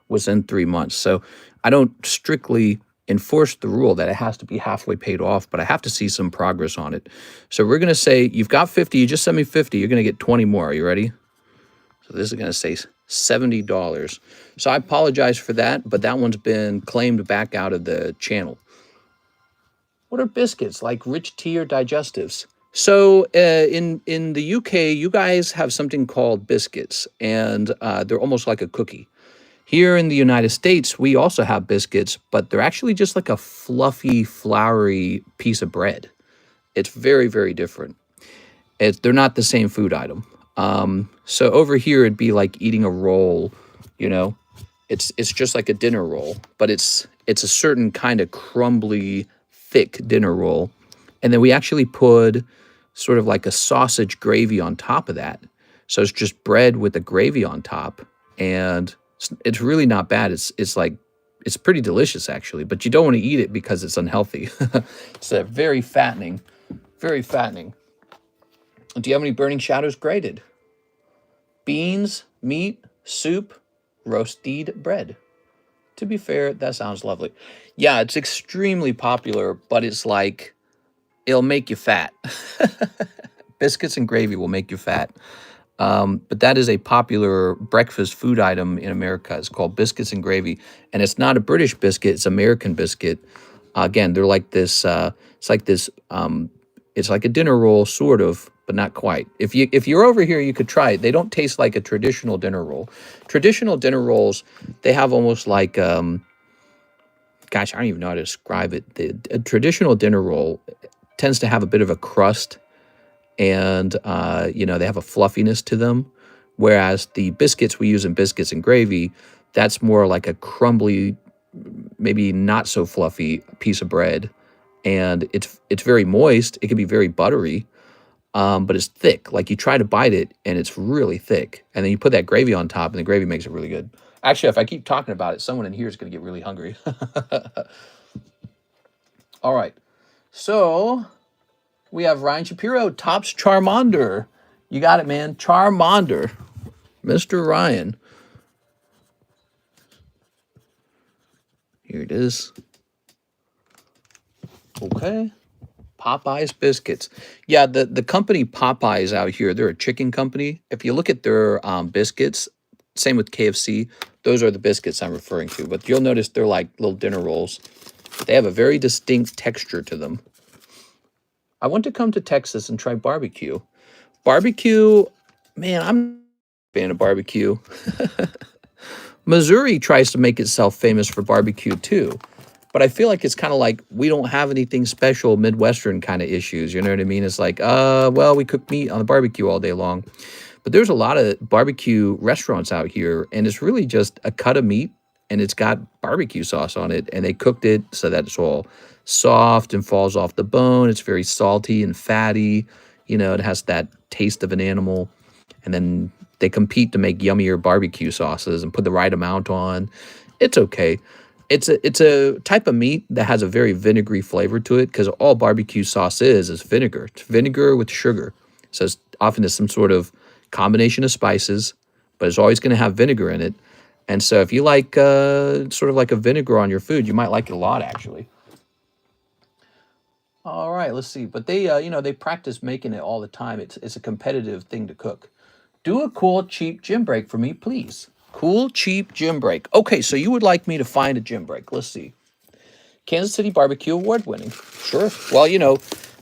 within 3 months. So I don't strictly enforce the rule that it has to be halfway paid off, but I have to see some progress on it. So we're going to say you've got 50, you just sent me 50, you're going to get 20 more. Are you ready? So this is going to say $70. So I apologize for that, but that one's been claimed back out of the channel. What are biscuits, like rich tea or digestives? So in the UK, you guys have something called biscuits, and they're almost like a cookie. Here in the United States, we also have biscuits, but they're actually just like a fluffy, floury piece of bread. It's very, very different. They're not the same food item. So over here, it'd be like eating a roll, It's just like a dinner roll, but it's a certain kind of crumbly, thick dinner roll. And then we actually put sort of like a sausage gravy on top of that. So it's just bread with the gravy on top, and it's really not bad. It's pretty delicious actually, but you don't want to eat it because it's unhealthy. It's very fattening, very fattening. Do you have any Burning Shadows graded? Beans, meat, soup, roasted bread. To be fair, that sounds lovely. Yeah, it's extremely popular, but it's like, it'll make you fat. Biscuits and gravy will make you fat. But that is a popular breakfast food item in America. It's called biscuits and gravy. And it's not a British biscuit, it's American biscuit. Again, they're like this, it's like a dinner roll, sort of, but not quite. If you're over here, you could try it. They don't taste like a traditional dinner roll. Traditional dinner rolls, they have almost like, gosh, I don't even know how to describe it. A traditional dinner roll tends to have a bit of a crust, and they have a fluffiness to them, whereas the biscuits we use in biscuits and gravy, that's more like a crumbly, maybe not so fluffy piece of bread, and it's very moist. It can be very buttery, but it's thick. Like you try to bite it, and it's really thick, and then you put that gravy on top, and the gravy makes it really good. Actually, if I keep talking about it, someone in here is going to get really hungry. All right, so we have Ryan Shapiro, Tops Charmander. You got it, man. Charmander. Mr. Ryan. Here it is. Okay. Popeyes biscuits. Yeah, the company Popeyes out here, they're a chicken company. If you look at their biscuits, same with KFC, those are the biscuits I'm referring to. But you'll notice they're like little dinner rolls. They have a very distinct texture to them. I want to come to Texas and try barbecue. Barbecue, man, I'm a fan of barbecue. Missouri tries to make itself famous for barbecue too. But I feel like it's kind of like we don't have anything special Midwestern kind of issues. You know what I mean? It's like, well, we cook meat on the barbecue all day long. But there's a lot of barbecue restaurants out here, and it's really just a cut of meat, and it's got barbecue sauce on it, and they cooked it so that it's all soft and falls off the bone. It's very salty and fatty. It has that taste of an animal. And then they compete to make yummier barbecue sauces and put the right amount on. It's okay. It's a type of meat that has a very vinegary flavor to it because all barbecue sauce is vinegar. It's vinegar with sugar. So it's often some sort of combination of spices, but it's always going to have vinegar in it. And so if you like sort of like a vinegar on your food, you might like it a lot, actually. All right, let's see. But they, they practice making it all the time. It's a competitive thing to cook. Do a cool, cheap gym break for me, please. Cool, cheap gym break. Okay, so you would like me to find a gym break. Let's see. Kansas City Barbecue Award winning. Sure. Well,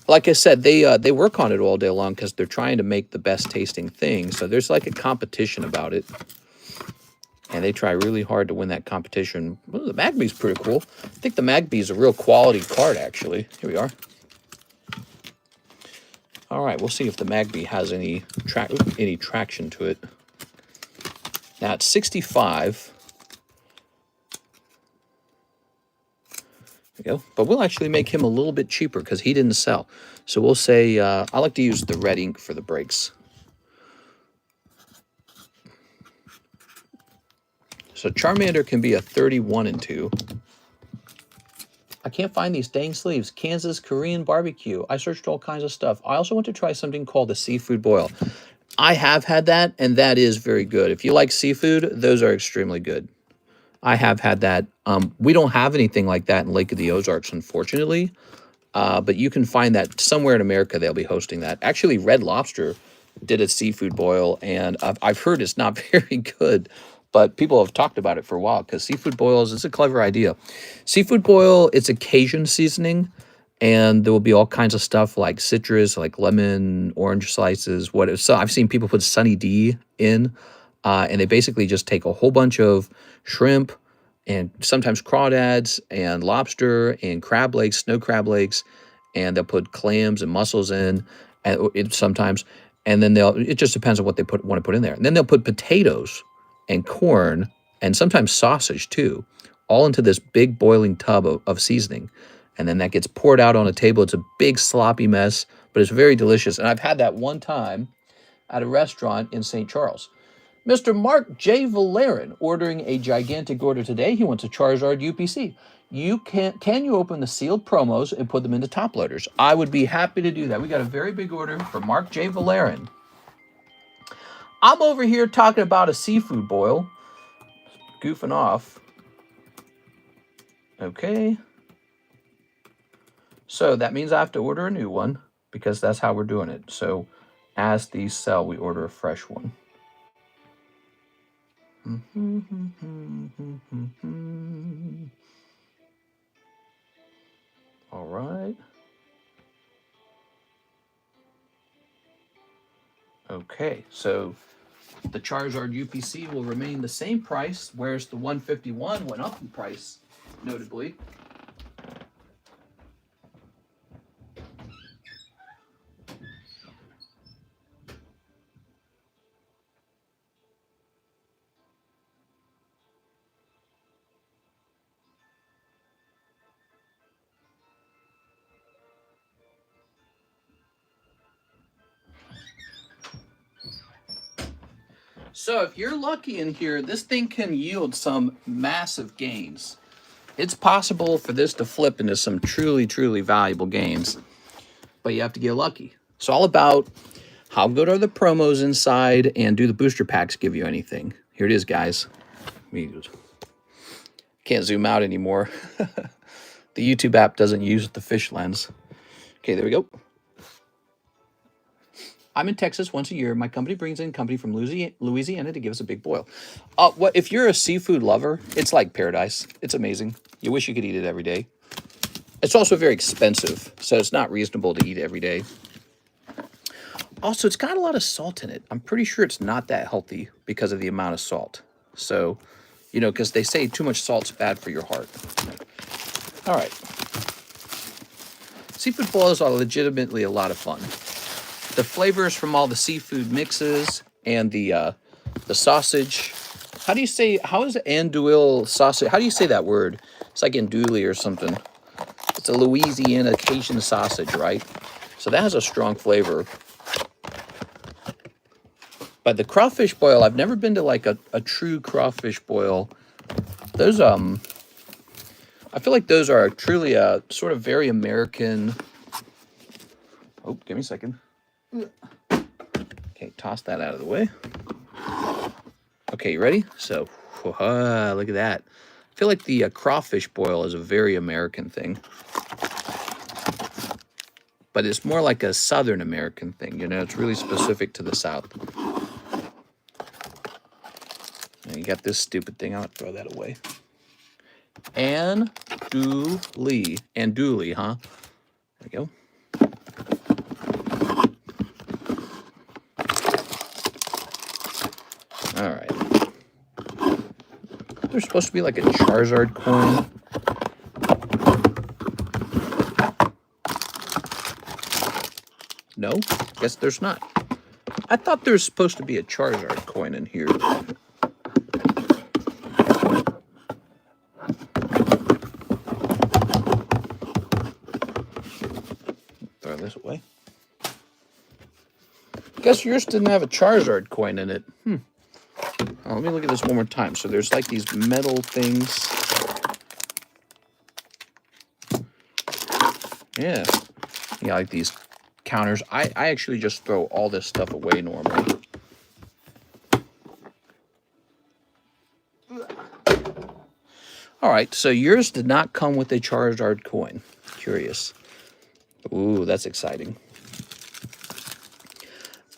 like I said, they work on it all day long because they're trying to make the best tasting thing. So there's like a competition about it. And they try really hard to win that competition. Well, the Magby's pretty cool. I think the Magby is a real quality card, actually. Here we are. All right, we'll see if the Magby has any traction to it. Now it's 65. There we go. But we'll actually make him a little bit cheaper because he didn't sell. So we'll say I like to use the red ink for the breaks. So Charmander can be a 31 and 2. I can't find these dang sleeves. Kansas Korean barbecue. I searched all kinds of stuff. I also want to try something called the seafood boil. I have had that, and that is very good. If you like seafood, those are extremely good. I have had that. We don't have anything like that in Lake of the Ozarks, unfortunately. But you can find that somewhere in America. They'll be hosting that. Actually, Red Lobster did a seafood boil, and I've heard it's not very good. But people have talked about it for a while because seafood boils is a clever idea. Seafood boil, it's a Cajun seasoning, and there will be all kinds of stuff like citrus, like lemon, orange slices. So I've seen people put Sunny D in, and they basically just take a whole bunch of shrimp and sometimes crawdads and lobster and crab legs, snow crab legs, and they'll put clams and mussels in, and sometimes, and then it just depends on what they want to put in there. And then they'll put potatoes and corn, and sometimes sausage too, all into this big boiling tub of seasoning. And then that gets poured out on a table. It's a big sloppy mess, but it's very delicious. And I've had that one time at a restaurant in St. Charles. Mr. Mark J. Valerian ordering a gigantic order today. He wants a Charizard UPC. Can you open the sealed promos and put them into top loaders? I would be happy to do that. We got a very big order for Mark J. Valerian. I'm over here talking about a seafood boil. Goofing off. Okay. So that means I have to order a new one because that's how we're doing it. So as these sell, we order a fresh one. All right. Okay, so the Charizard UPC will remain the same price, whereas the 151 went up in price, notably. So if you're lucky in here, this thing can yield some massive gains. It's possible for this to flip into some truly, truly valuable gains, but you have to get lucky. It's all about how good are the promos inside and do the booster packs give you anything. Here it is, guys. Can't zoom out anymore. The YouTube app doesn't use the fish lens. Okay, there we go. I'm in Texas once a year. My company brings in company from Louisiana to give us a big boil. What if you're a seafood lover? It's like paradise. It's amazing. You wish you could eat it every day. It's also very expensive, so it's not reasonable to eat every day. Also, it's got a lot of salt in it. I'm pretty sure it's not that healthy because of the amount of salt. So, because they say too much salt's bad for your heart. All right. Seafood boils are legitimately a lot of fun. The flavors from all the seafood mixes and the sausage. How is andouille sausage? How do you say that word? It's like andouille or something. It's a Louisiana Cajun sausage, right? So that has a strong flavor. But the crawfish boil, I've never been to like a true crawfish boil. Those, I feel like those are truly a sort of very American. Oh, give me a second. Okay, toss that out of the way. Okay, you ready? So, look at that. I feel like the crawfish boil is a very American thing. But it's more like a Southern American thing, you know? It's really specific to the South. And you got this stupid thing. I'll throw that away. Andouille. Andouille, huh? There we go. All right. There's supposed to be like a Charizard coin. No, guess there's not. I thought there's supposed to be a Charizard coin in here. Throw this away. Guess yours didn't have a Charizard coin in it. Oh, let me look at this one more time. So there's like these metal things. Yeah. Yeah, like these counters. I actually just throw all this stuff away normally. All right, so yours did not come with a Charizard coin. Curious. Ooh, that's exciting.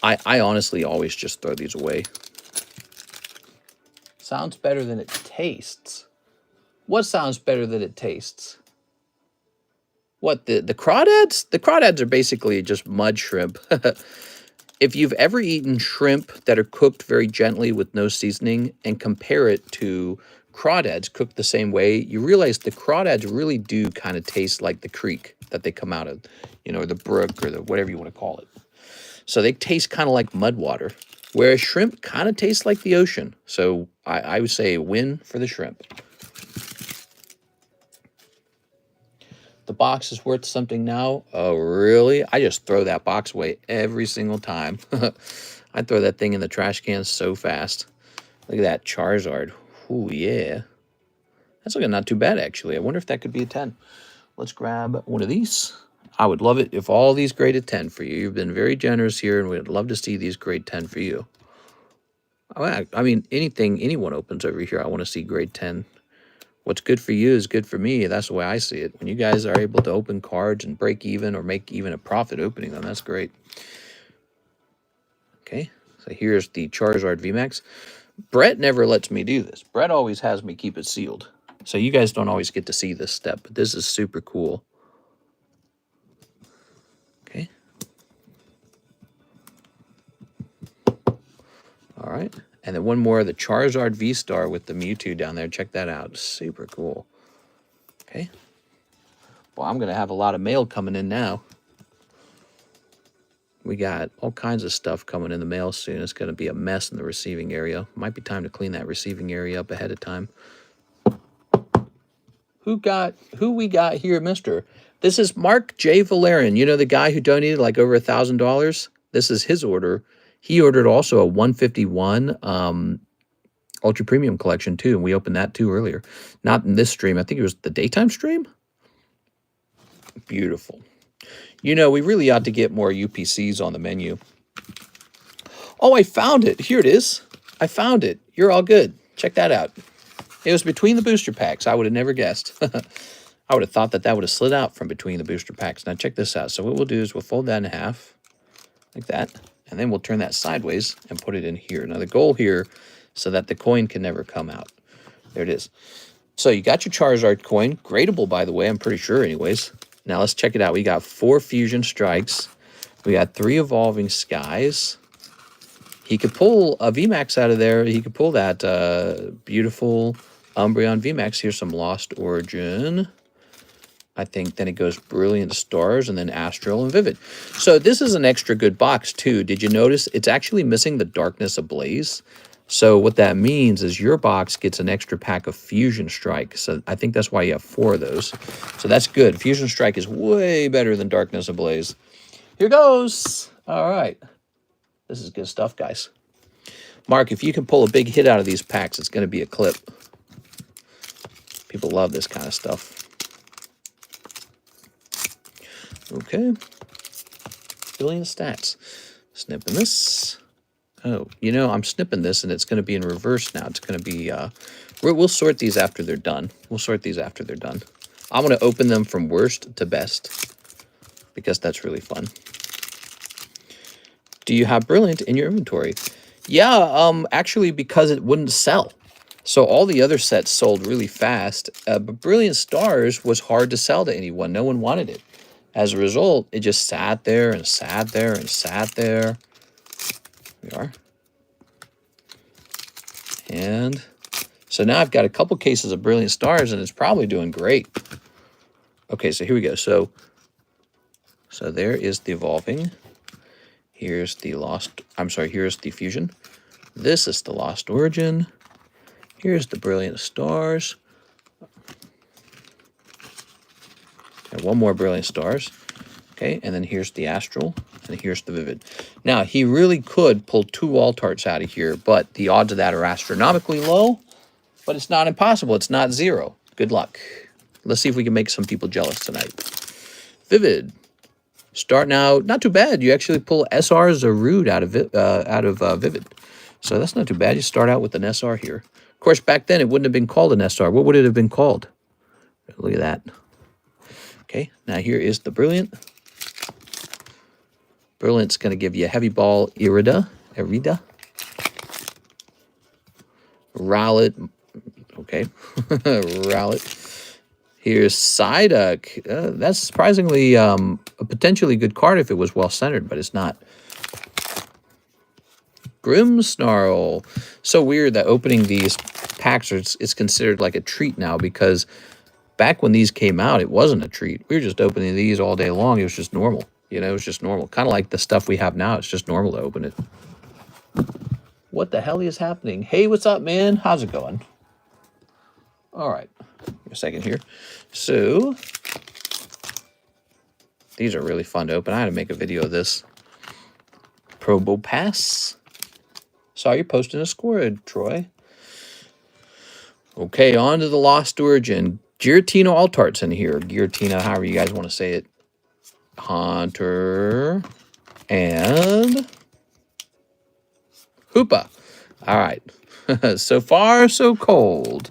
I honestly always just throw these away. Sounds better than it tastes. What sounds better than it tastes? What, the crawdads? The crawdads are basically just mud shrimp. If you've ever eaten shrimp that are cooked very gently with no seasoning and compare it to crawdads cooked the same way, you realize the crawdads really do kind of taste like the creek that they come out of, you know, or the brook or the whatever you want to call it. So they taste kind of like mud water, whereas shrimp kind of tastes like the ocean. So I would say a win for the shrimp. The box is worth something now. Oh, really? I just throw that box away every single time. I throw that thing in the trash can so fast. Look at that Charizard. Ooh, yeah. That's looking not too bad, actually. I wonder if that could be a 10. Let's grab one of these. I would love it if all these graded 10 for you. You've been very generous here, and we'd love to see these grade 10 for you. I mean, anyone opens over here, I want to see grade 10. What's good for you is good for me. That's the way I see it. When you guys are able to open cards and break even or make even a profit opening them, that's great. Okay, so here's the Charizard Vmax. Brett never lets me do this. Brett always has me keep it sealed. So you guys don't always get to see this step, but this is super cool. Okay. All right. And then one more, the Charizard V-Star with the Mewtwo down there. Check that out. Super cool. Okay. Well, I'm going to have a lot of mail coming in now. We got all kinds of stuff coming in the mail soon. It's going to be a mess in the receiving area. Might be time to clean that receiving area up ahead of time. Who we got here, mister? This is Mark J. Valerian. You know, the guy who donated like over $1,000? This is his order. He ordered also a 151 Ultra Premium collection too, and we opened that too earlier. Not in this stream. I think it was the daytime stream. Beautiful. You know, we really ought to get more UPCs on the menu. Oh, I found it. Here it is. I found it. You're all good. Check that out. It was between the booster packs. I would have never guessed. I would have thought that would have slid out from between the booster packs. Now check this out. So what we'll do is we'll fold that in half like that. And then we'll turn that sideways and put it in here. Now the goal here so that the coin can never come out. There it is. So you got your Charizard coin. Gradable, by the way. I'm pretty sure anyways. Now let's check it out. We got 4 Fusion Strikes. We got 3 Evolving Skies. He could pull a VMAX out of there. He could pull that beautiful Umbreon VMAX. Here's some Lost Origin. I think then it goes Brilliant Stars and then Astral and Vivid. So this is an extra good box too. Did you notice it's actually missing the Darkness Ablaze? So what that means is your box gets an extra pack of Fusion Strike. So I think that's why you have 4 of those. So that's good. Fusion Strike is way better than Darkness Ablaze. Here goes. All right. This is good stuff, guys. Mark, if you can pull a big hit out of these packs, it's going to be a clip. People love this kind of stuff. Okay. Billion stats. Snipping this. Oh, you know, I'm snipping this, and it's going to be in reverse now. It's going to be, we'll sort these after they're done. We'll sort these after they're done. I'm going to open them from worst to best, because that's really fun. Do you have Brilliant in your inventory? Yeah, actually, because it wouldn't sell. So all the other sets sold really fast, but Brilliant Stars was hard to sell to anyone. No one wanted it. As a result, it just sat there and sat there and sat there. Here we are. And so now I've got a couple cases of Brilliant Stars, and it's probably doing great. Okay, so here we go. So there is the Evolving. Here's the here's the Fusion. This is the Lost Origin. Here's the Brilliant Stars. And one more Brilliant Stars. Okay, and then here's the Astral, and here's the Vivid. Now, he really could pull 2 Altarts out of here, but the odds of that are astronomically low, but it's not impossible. It's not 0. Good luck. Let's see if we can make some people jealous tonight. Vivid. Starting out, not too bad. You actually pull SR Zarude out of Vivid. So that's not too bad. You start out with an SR here. Of course, back then, it wouldn't have been called an SR. What would it have been called? Look at that. Okay, now here is the Brilliant. Brilliant's going to give you a Heavy Ball Irida. Rowlet. Okay. Rowlet. Here's Psyduck. That's surprisingly a potentially good card if it was well-centered, but it's not. Grimmsnarl. So weird that opening these packs is considered like a treat now, because back when these came out, it wasn't a treat. We were just opening these all day long. It was just normal. You know, it was just normal. Kind of like the stuff we have now. It's just normal to open it. What the hell is happening? Hey, what's up, man? How's it going? All right. A second here. So, these are really fun to open. I had to make a video of this. Probo Pass. Saw you posting a score, Troy. Okay, on to the Lost Origin. Giratina Altart's in here. Giratina, however you guys want to say it. Haunter. And Hoopa. All right. So far, so cold.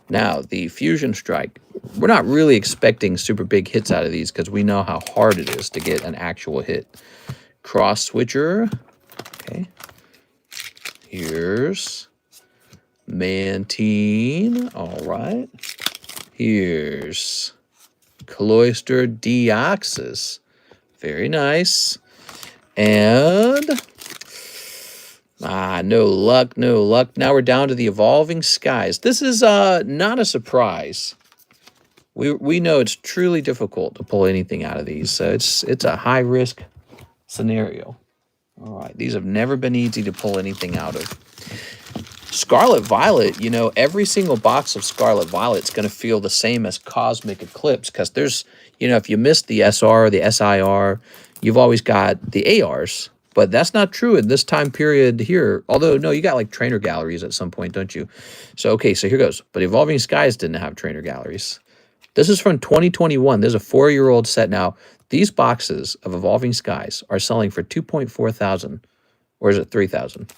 Now, the Fusion Strike. We're not really expecting super big hits out of these because we know how hard it is to get an actual hit. Cross Switcher. Okay. Here's Mantine. All right. Here's Cloister Deoxys. Very nice. And no luck, no luck. Now we're down to the Evolving Skies. This is not a surprise. We know it's truly difficult to pull anything out of these, so it's a high risk scenario. All right, these have never been easy to pull anything out of. Scarlet Violet, you know, every single box of Scarlet Violet's going to feel the same as Cosmic Eclipse, because there's, you know, if you missed the SR, the SIR, you've always got the ARs. But that's not true in this time period here. Although, no, you got like trainer galleries at some point, don't you? So, okay, so here goes. But Evolving Skies didn't have trainer galleries. This is from 2021. There's a 4-year-old set now. These boxes of Evolving Skies are selling for 2.4 thousand. Or is it 3,000?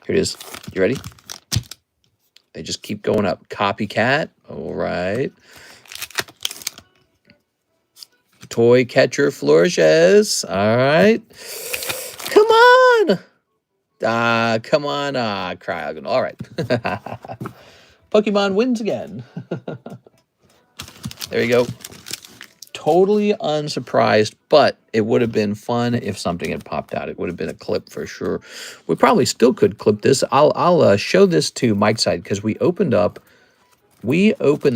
Here it is. You ready? They just keep going up. Copycat. All right. Toy Catcher Flourishes. All right. Come on. Come on. Cryogon. All right. Pokemon wins again. There you go. Totally unsurprised, but it would have been fun if something had popped out. It would have been a clip for sure. We probably still could clip this. I'll show this to Mike's side because we opened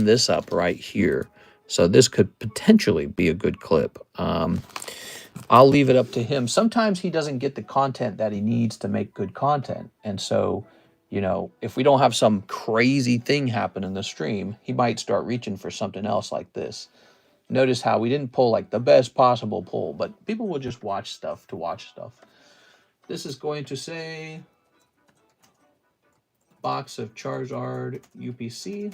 this up right here. So this could potentially be a good clip. I'll leave it up to him. Sometimes he doesn't get the content that he needs to make good content. And so, you know, if we don't have some crazy thing happen in the stream, he might start reaching for something else like this. Notice how we didn't pull like the best possible pull, but people will just watch stuff to watch stuff. This is going to say box of Charizard UPC.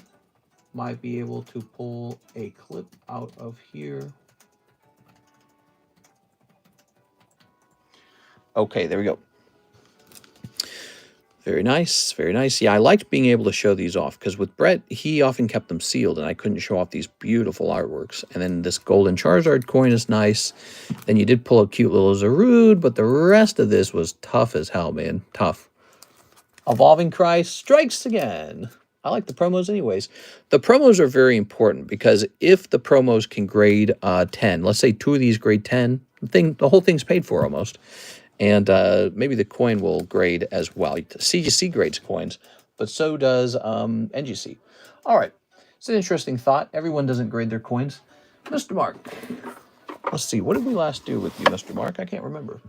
Might be able to pull a clip out of here. Okay, there we go. Very nice, very nice. Yeah, I liked being able to show these off because with Brett, he often kept them sealed and I couldn't show off these beautiful artworks. And then this golden Charizard coin is nice. Then you did pull a cute little Zarude, but the rest of this was tough as hell, man. Tough. Evolving Cry strikes again. I like the promos anyways. The promos are very important because if the promos can grade 10, let's say 2 of these grade 10, the whole thing's paid for almost. And maybe the coin will grade as well. CGC grades coins, but so does NGC. All right. It's an interesting thought. Everyone doesn't grade their coins. Mr. Mark. Let's see. What did we last do with you, Mr. Mark? I can't remember.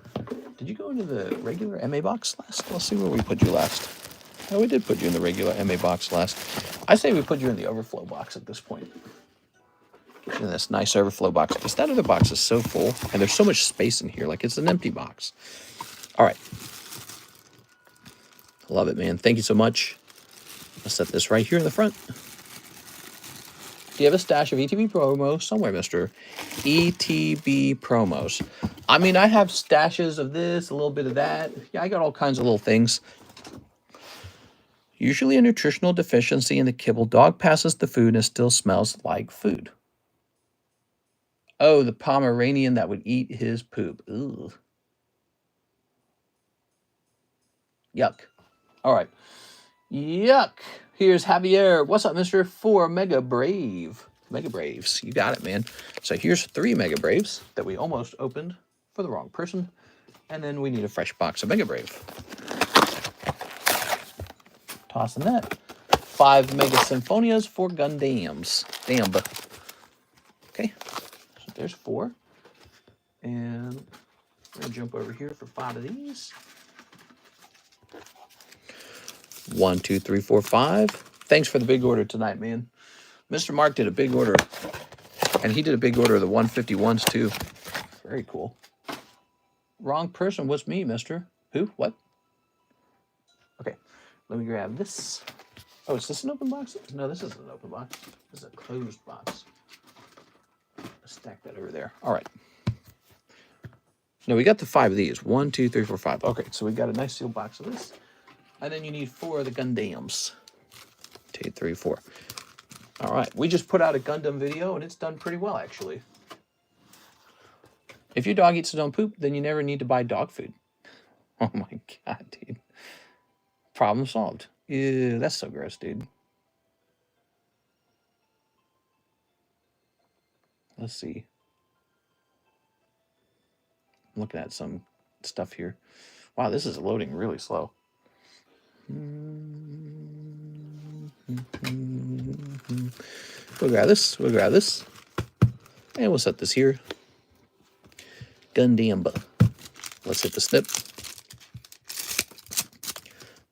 Did you go into the regular MA box last? Let's see where we put you last. Oh, we did put you in the regular MA box last. I say we put you in the overflow box at this point. In this nice overflow box, because that other box is so full and there's so much space in here, like it's an empty box. All right, love it, man. Thank you so much. I'll set this right here in the front. Do you have a stash of ETB promos somewhere, Mr. ETB promos? I mean, I have stashes of this, a little bit of that. Yeah, I got all kinds of little things. Usually a nutritional deficiency in the kibble. Dog passes the food and it still smells like food. Oh, the Pomeranian that would eat his poop. Ugh. Yuck. All right. Yuck. Here's Javier. What's up, Mr. 4 Mega Brave. Mega Braves. You got it, man. So here's 3 Mega Braves that we almost opened for the wrong person. And then we need a fresh box of Mega Brave. Tossing that. 5 Mega Symphonias for Gundams. Damn. Okay. There's 4. And we're going to jump over here for 5 of these. 1, 2, 3, 4, 5. Thanks for the big order tonight, man. Mr. Mark did a big order. And he did a big order of the 151s, too. Very cool. Wrong person. What's me, mister? Who? What? Okay. Let me grab this. Oh, is this an open box? No, this isn't an open box. This is a closed box. Stack that over there. All right. No, we got the 5 of these. 1, 2, 3, 4, 5. Okay, so we got a nice sealed box of this. And then you need 4 of the Gundams. 2, 3, 4. All right. We just put out a Gundam video, and it's done pretty well, actually. If your dog eats its own poop, then you never need to buy dog food. Oh, my God, dude. Problem solved. Ew, that's so gross, dude. Let's see. I'm looking at some stuff here. Wow, this is loading really slow. We'll grab this. We'll grab this. And we'll set this here. Gundam. Let's hit the snip.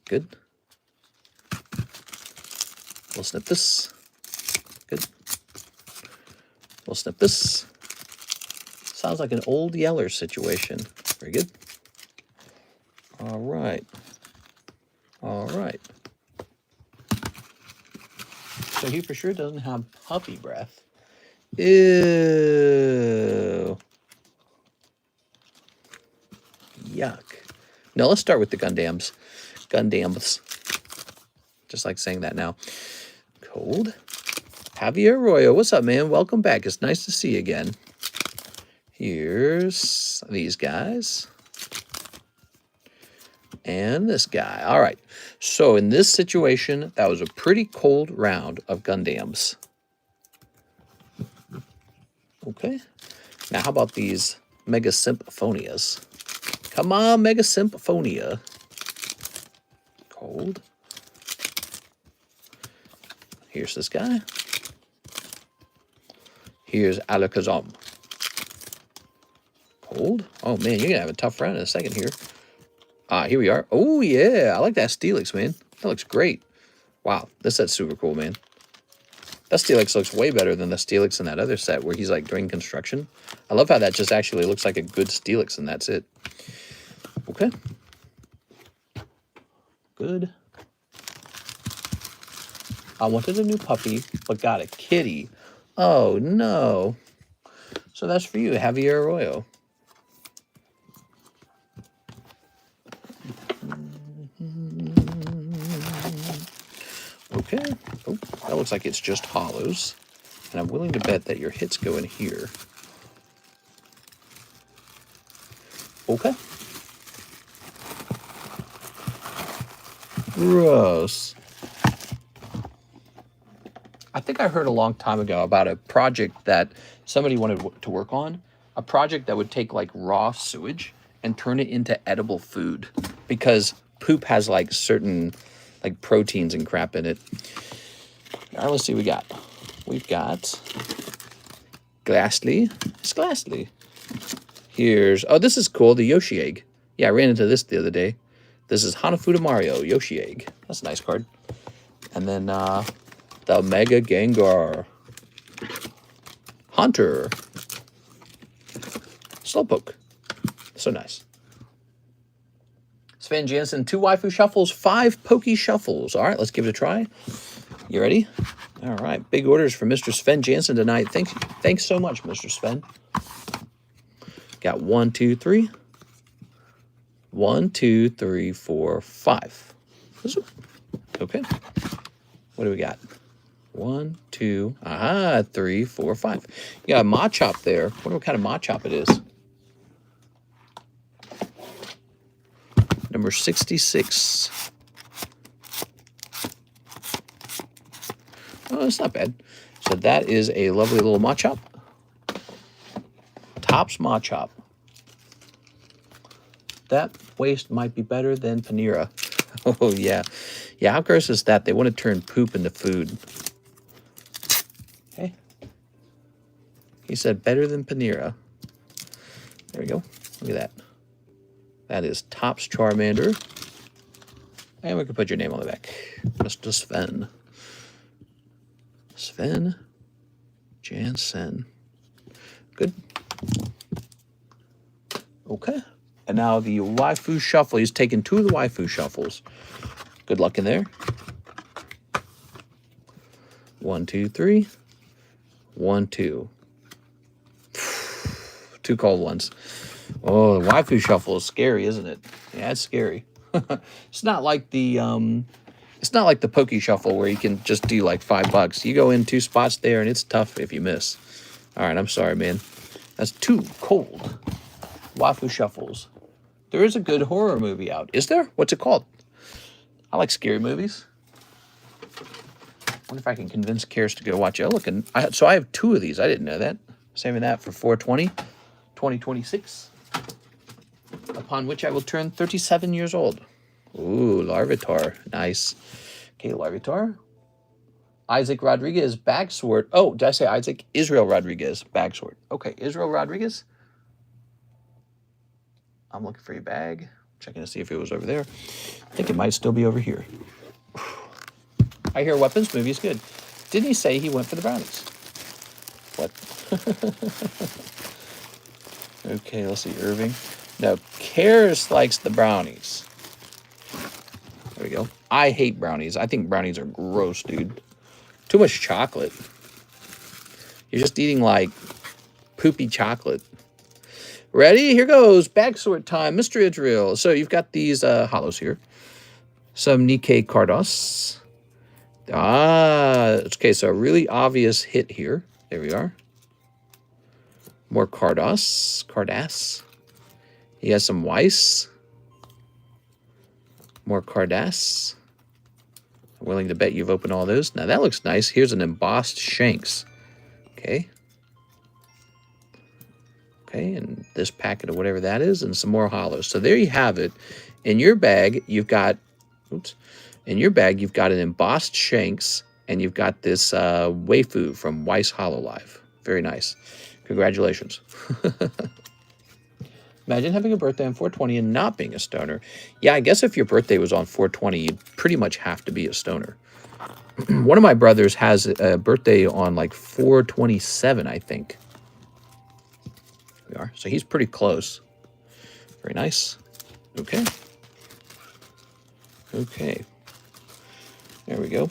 Good. We'll snip this. Good. We'll snip this. Sounds like an old Yeller situation. Very good. All right. All right. So he for sure doesn't have puppy breath. Ew. Yuck. No, let's start with the Gundams. Gundams. Just like saying that now. Cold. Javier Arroyo, what's up, man? Welcome back. It's nice to see you again. Here's these guys. And this guy. All right. So in this situation, that was a pretty cold round of Gundams. Okay. Now, how about these Mega Symphonias? Come on, Mega Symphonia. Cold. Here's this guy. Here's Alakazam. Cold. Oh, man, you're going to have a tough round in a second here. Here we are. Oh, yeah. I like that Steelix, man. That looks great. Wow. This set's super cool, man. That Steelix looks way better than the Steelix in that other set where he's, like, doing construction. I love how that just actually looks like a good Steelix, and that's it. Okay. Good. I wanted a new puppy, but got a kitty. Oh, no. So that's for you, Javier Arroyo. Okay. Oh, that looks like it's just hollows. And I'm willing to bet that your hits go in here. Okay. Gross. I think I heard a long time ago about a project that somebody wanted to work on. A project that would take like raw sewage and turn it into edible food. Because poop has like certain like proteins and crap in it. All right, let's see what we got. We've got Glassly. It's Glassly. Here's, oh, this is cool, the Yoshi egg. Yeah, I ran into this the other day. This is Hanafuda Mario, Yoshi egg. That's a nice card. And then the Mega Gengar. Hunter. Slowpoke. So nice. Sven Jansen, 2 Waifu Shuffles, 5 Pokey Shuffles. All right, let's give it a try. You ready? All right, big orders from Mr. Sven Jansen tonight. Thanks so much, Mr. Sven. Got 1, 2, 3. 1, 2, 3, 4, 5. Okay. What do we got? 1, 2, 3, 4, 5. You got a Machop there. I wonder what kind of Machop it is. Number 66. Oh, it's not bad. So that is a lovely little Machop. Topps Machop. That waste might be better than Panera. Oh, yeah. Yeah, how gross is that? They want to turn poop into food. Okay. He said better than Panera. There we go. Look at that. That is Topps Charmander. And we can put your name on the back. Mr. Sven. Sven Jansen. Good. Okay. And now the Waifu Shuffle. He's taken 2 of the Waifu Shuffles. Good luck in there. 1, 2, 3. 1, 2. 2 cold ones. Oh, the Waifu Shuffle is scary, isn't it? Yeah, it's scary. It's not like the Poke Shuffle where you can just do like $5. You go in 2 spots there and it's tough if you miss. All right, I'm sorry, man. That's 2 cold Waifu Shuffles. There is a good horror movie out. Is there? What's it called? I like scary movies. I wonder if I can convince Karis to go watch it. Oh, look, so I have 2 of these. I didn't know that. Saving that for 420, 2026. Upon which I will turn 37 years old. Ooh, Larvitar. Nice. Okay, Larvitar. Isaac Rodriguez, Bagsword. Oh, did I say Isaac? Israel Rodriguez, Bagsword. Okay, Israel Rodriguez. I'm looking for your bag. Checking to see if it was over there. I think it might still be over here. I hear Weapons movie is good. Didn't he say he went for the brownies? What? Okay, let's see. Irving. No, Karis likes the brownies. There we go. I hate brownies. I think brownies are gross, dude. Too much chocolate. You're just eating like poopy chocolate. Ready? Here goes. Bag sort time. Mr. Israel. So you've got these hollows here. Some Nikke Carddass. Okay, so a really obvious hit here. There we are. More Carddass. He has some Weiss. More Carddass. I'm willing to bet you've opened all those. Now that looks nice. Here's an embossed Shanks. Okay. Okay, and this packet of whatever that is, and some more hollows. So there you have it. In your bag, you've got, in your bag, you've got an embossed Shanks, and you've got this Waifu from Weiss Hololive. Very nice. Congratulations. Imagine having a birthday on 420 and not being a stoner. Yeah, I guess if your birthday was on 420, you'd pretty much have to be a stoner. One of my brothers has a birthday on like 427, I think. We are. So he's pretty close. Very nice. Okay. Okay. There we go.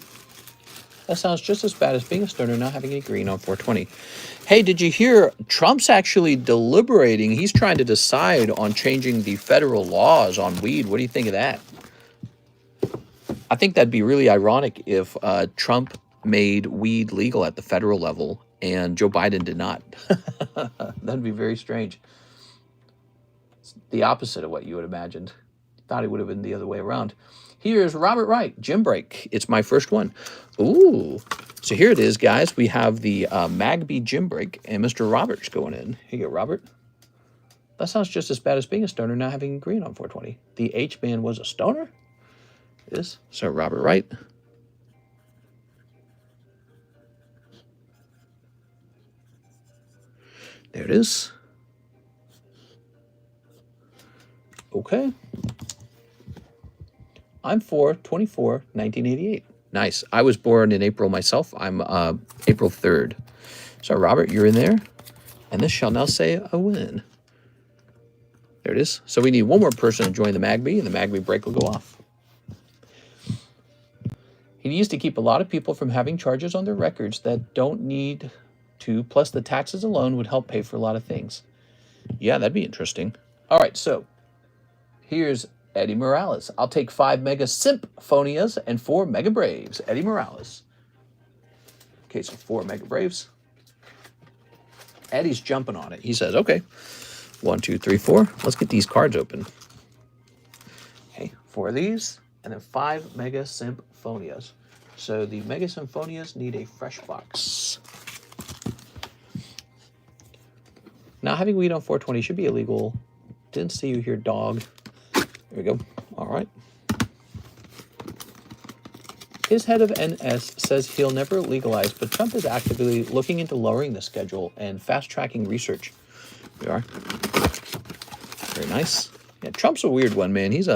That sounds just as bad as being a stoner not having any green on 420. Hey, did you hear Trump's actually deliberating? He's trying to decide on changing the federal laws on weed. What do you think of that? I think that'd be really ironic if Trump made weed legal at the federal level and Joe Biden did not. That'd be very strange. It's the opposite of what you would have imagined. Thought it would have been the other way around. Here's Robert Wright, Gym Break. It's my first one. Ooh. So here it is, guys. We have the Magby Gym Break, and Mr. Robert's going in. Here you go, Robert. That sounds just as bad as being a stoner not having green on 420. The H-Man was a stoner? It is. So Robert Wright. There it is. Okay. I'm 4/24/1988. Nice. I was born in April myself. I'm April 3rd. So, Robert, you're in there. And this shall now say a win. There it is. So we need one more person to join the Magby, and the Magby break will go off. He needs to keep a lot of people from having charges on their records that don't need to, plus the taxes alone would help pay for a lot of things. Yeah, that'd be interesting. All right, so here's Eddie Morales. I'll take 5 Mega Symphonias and 4 Mega Braves. Eddie Morales. Okay, so 4 Mega Braves. Eddie's jumping on it. He says, okay, 1, 2, 3, 4. Let's get these cards open. Okay, 4 of these, and then 5 Mega Symphonias. So the Mega Symphonias need a fresh box. Now, having weed on 420 should be illegal. Didn't see you here, dog. There we go. All right. His head of NS says he'll never legalize, but Trump is actively looking into lowering the schedule and fast-tracking research. There we are. Very nice. Yeah, Trump's a weird one, man. He's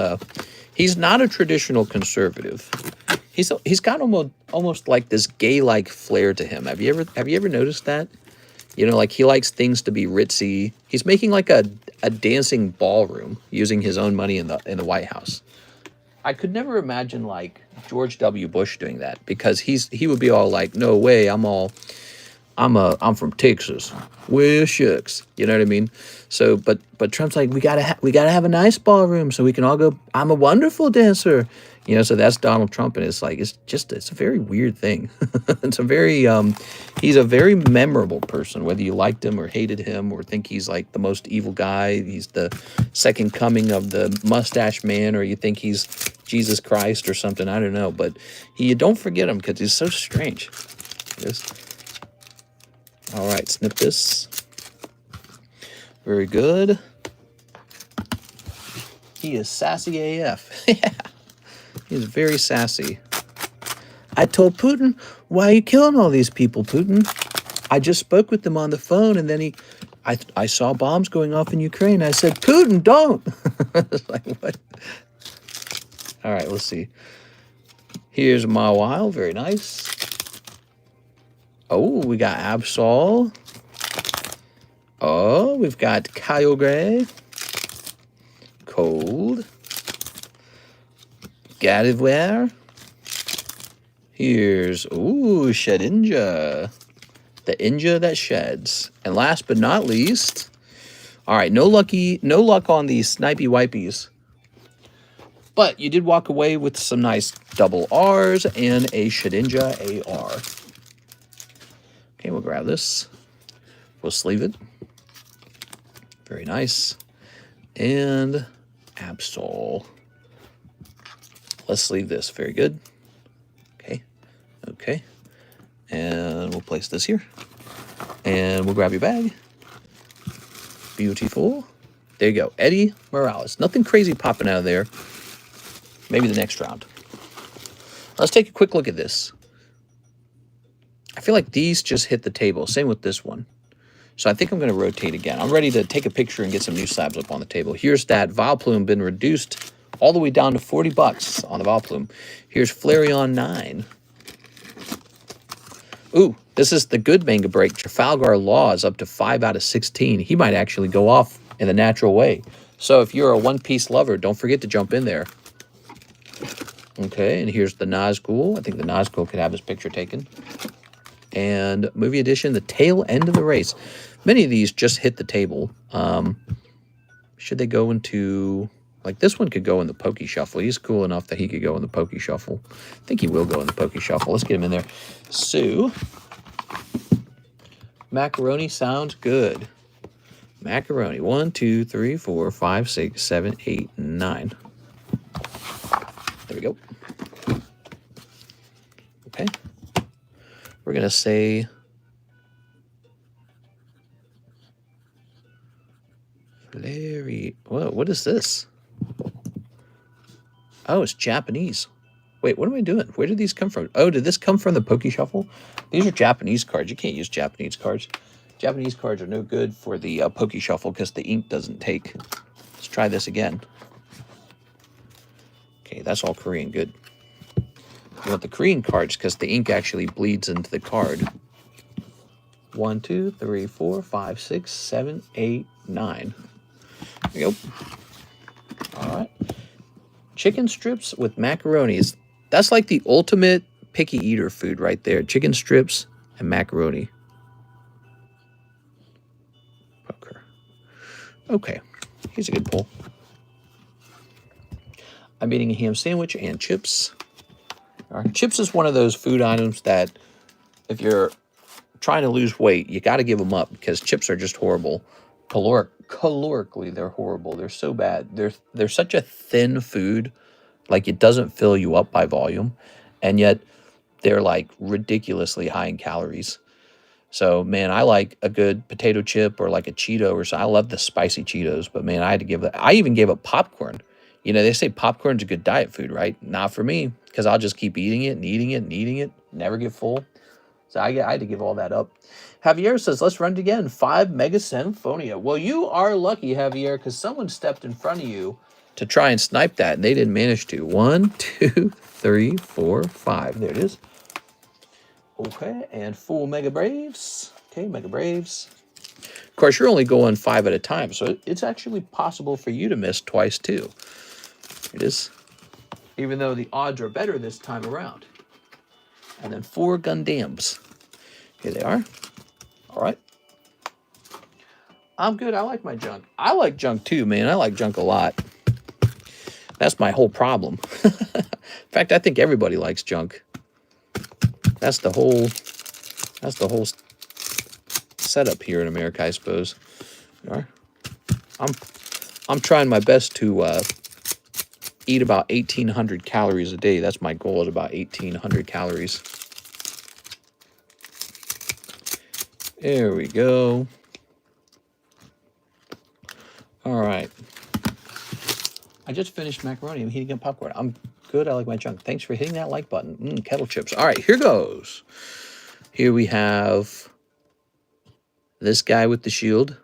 not a traditional conservative. He's got almost like this gay-like flair to him. Have you ever noticed that? You know, like he likes things to be ritzy. He's making like a dancing ballroom using his own money in the White House. I could never imagine like George W. Bush doing that, because he would be all like, no way, I'm from Texas. Well, shucks. You know what I mean? So, but Trump's like, we gotta have a nice ballroom so we can all go. I'm a wonderful dancer. You know, so that's Donald Trump, and it's like it's a very weird thing. It's a very he's a very memorable person, whether you liked him or hated him or think he's like the most evil guy. He's the second coming of the mustache man, or you think he's Jesus Christ or something. I don't know, but you don't forget him because he's so strange. Yes. All right, snip this. Very good. He is sassy AF. Yeah. He's very sassy. I told Putin, why are you killing all these people, Putin? I just spoke with them on the phone, and then I saw bombs going off in Ukraine. I said, Putin, don't. It's like, what? All right, let's see. Here's Ma Weil. Very nice. Oh, we got Absol. Oh, we've got Kyogre. Cold. Gardevoir. Here's, ooh, Shedinja. The Inja that sheds. And last but not least, all right, no luck on these snipey wipies. But you did walk away with some nice double R's and a Shedinja AR. Okay, we'll grab this. We'll sleeve it. Very nice. And Absol. Let's sleeve this. Very good. Okay. Okay. And we'll place this here. And we'll grab your bag. Beautiful. There you go. Eddie Morales. Nothing crazy popping out of there. Maybe the next round. Let's take a quick look at this. I feel like these just hit the table. Same with this one. So I think I'm going to rotate again. I'm ready to take a picture and get some new slabs up on the table. Here's that Vileplume been reduced all the way down to $40 on the Vileplume. Here's Flareon 9. Ooh, this is the good manga break. Trafalgar Law is up to 5 out of 16. He might actually go off in the natural way. So if you're a One Piece lover, don't forget to jump in there. Okay, and here's the Nazgul. I think the Nazgul could have his picture taken. And movie edition, the tail end of the race. Many of these just hit the table. Should they go into... Like, this one could go in the Pokey Shuffle. He's cool enough that he could go in the Pokey Shuffle. I think he will go in the Pokey Shuffle. Let's get him in there. So, macaroni sounds good. Macaroni. 1, 2, 3, 4, 5, 6, 7, 8, 9. There we go. Okay. We're going to say... Larry... Whoa, what is this? Oh, it's Japanese. Wait, what am I doing? Where did these come from? Oh, did this come from the Pokey Shuffle? These are Japanese cards. You can't use Japanese cards. Japanese cards are no good for the Pokey Shuffle because the ink doesn't take. Let's try this again. Okay, that's all Korean. Good. You want the Korean cards because the ink actually bleeds into the card. 1, 2, 3, 4, 5, 6, 7, 8, 9. There you go. All right. Chicken strips with macaronis. That's like the ultimate picky eater food right there. Chicken strips and macaroni. Poker. Okay. Here's a good pull. I'm eating a ham sandwich and chips. Chips is one of those food items that if you're trying to lose weight, you got to give them up because chips are just horrible. Calorically, they're horrible. They're so bad. They're such a thin food, like it doesn't fill you up by volume, and yet they're like ridiculously high in calories. So, man, I like a good potato chip or like a Cheeto or something. I love the spicy Cheetos, but man, I had to give that. I even gave up popcorn. You know, they say popcorn's a good diet food, right? Not for me, because I'll just keep eating it and eating it and eating it, never get full. So I had to give all that up. Javier says, let's run it again. 5 Mega Symphonia. Well, you are lucky, Javier, because someone stepped in front of you to try and snipe that, and they didn't manage to. 1, 2, 3, 4, 5. There it is. Okay, and full Mega Braves. Okay, Mega Braves. Of course, you're only going 5 at a time, so it's actually possible for you to miss twice, too. It is. Even though the odds are better this time around. And then 4 Gundams. Here they are. All right. I'm good. I like my junk. I like junk too, man. I like junk a lot. That's my whole problem. In fact, I think everybody likes junk. That's the whole setup here in America, I suppose. All right. I'm trying my best to eat about 1,800 calories a day. That's my goal, is about 1,800 calories. There we go. All right. I just finished macaroni. I'm heating up popcorn. I'm good. I like my junk. Thanks for hitting that like button. Kettle chips. All right, here goes. Here we have this guy with the shield.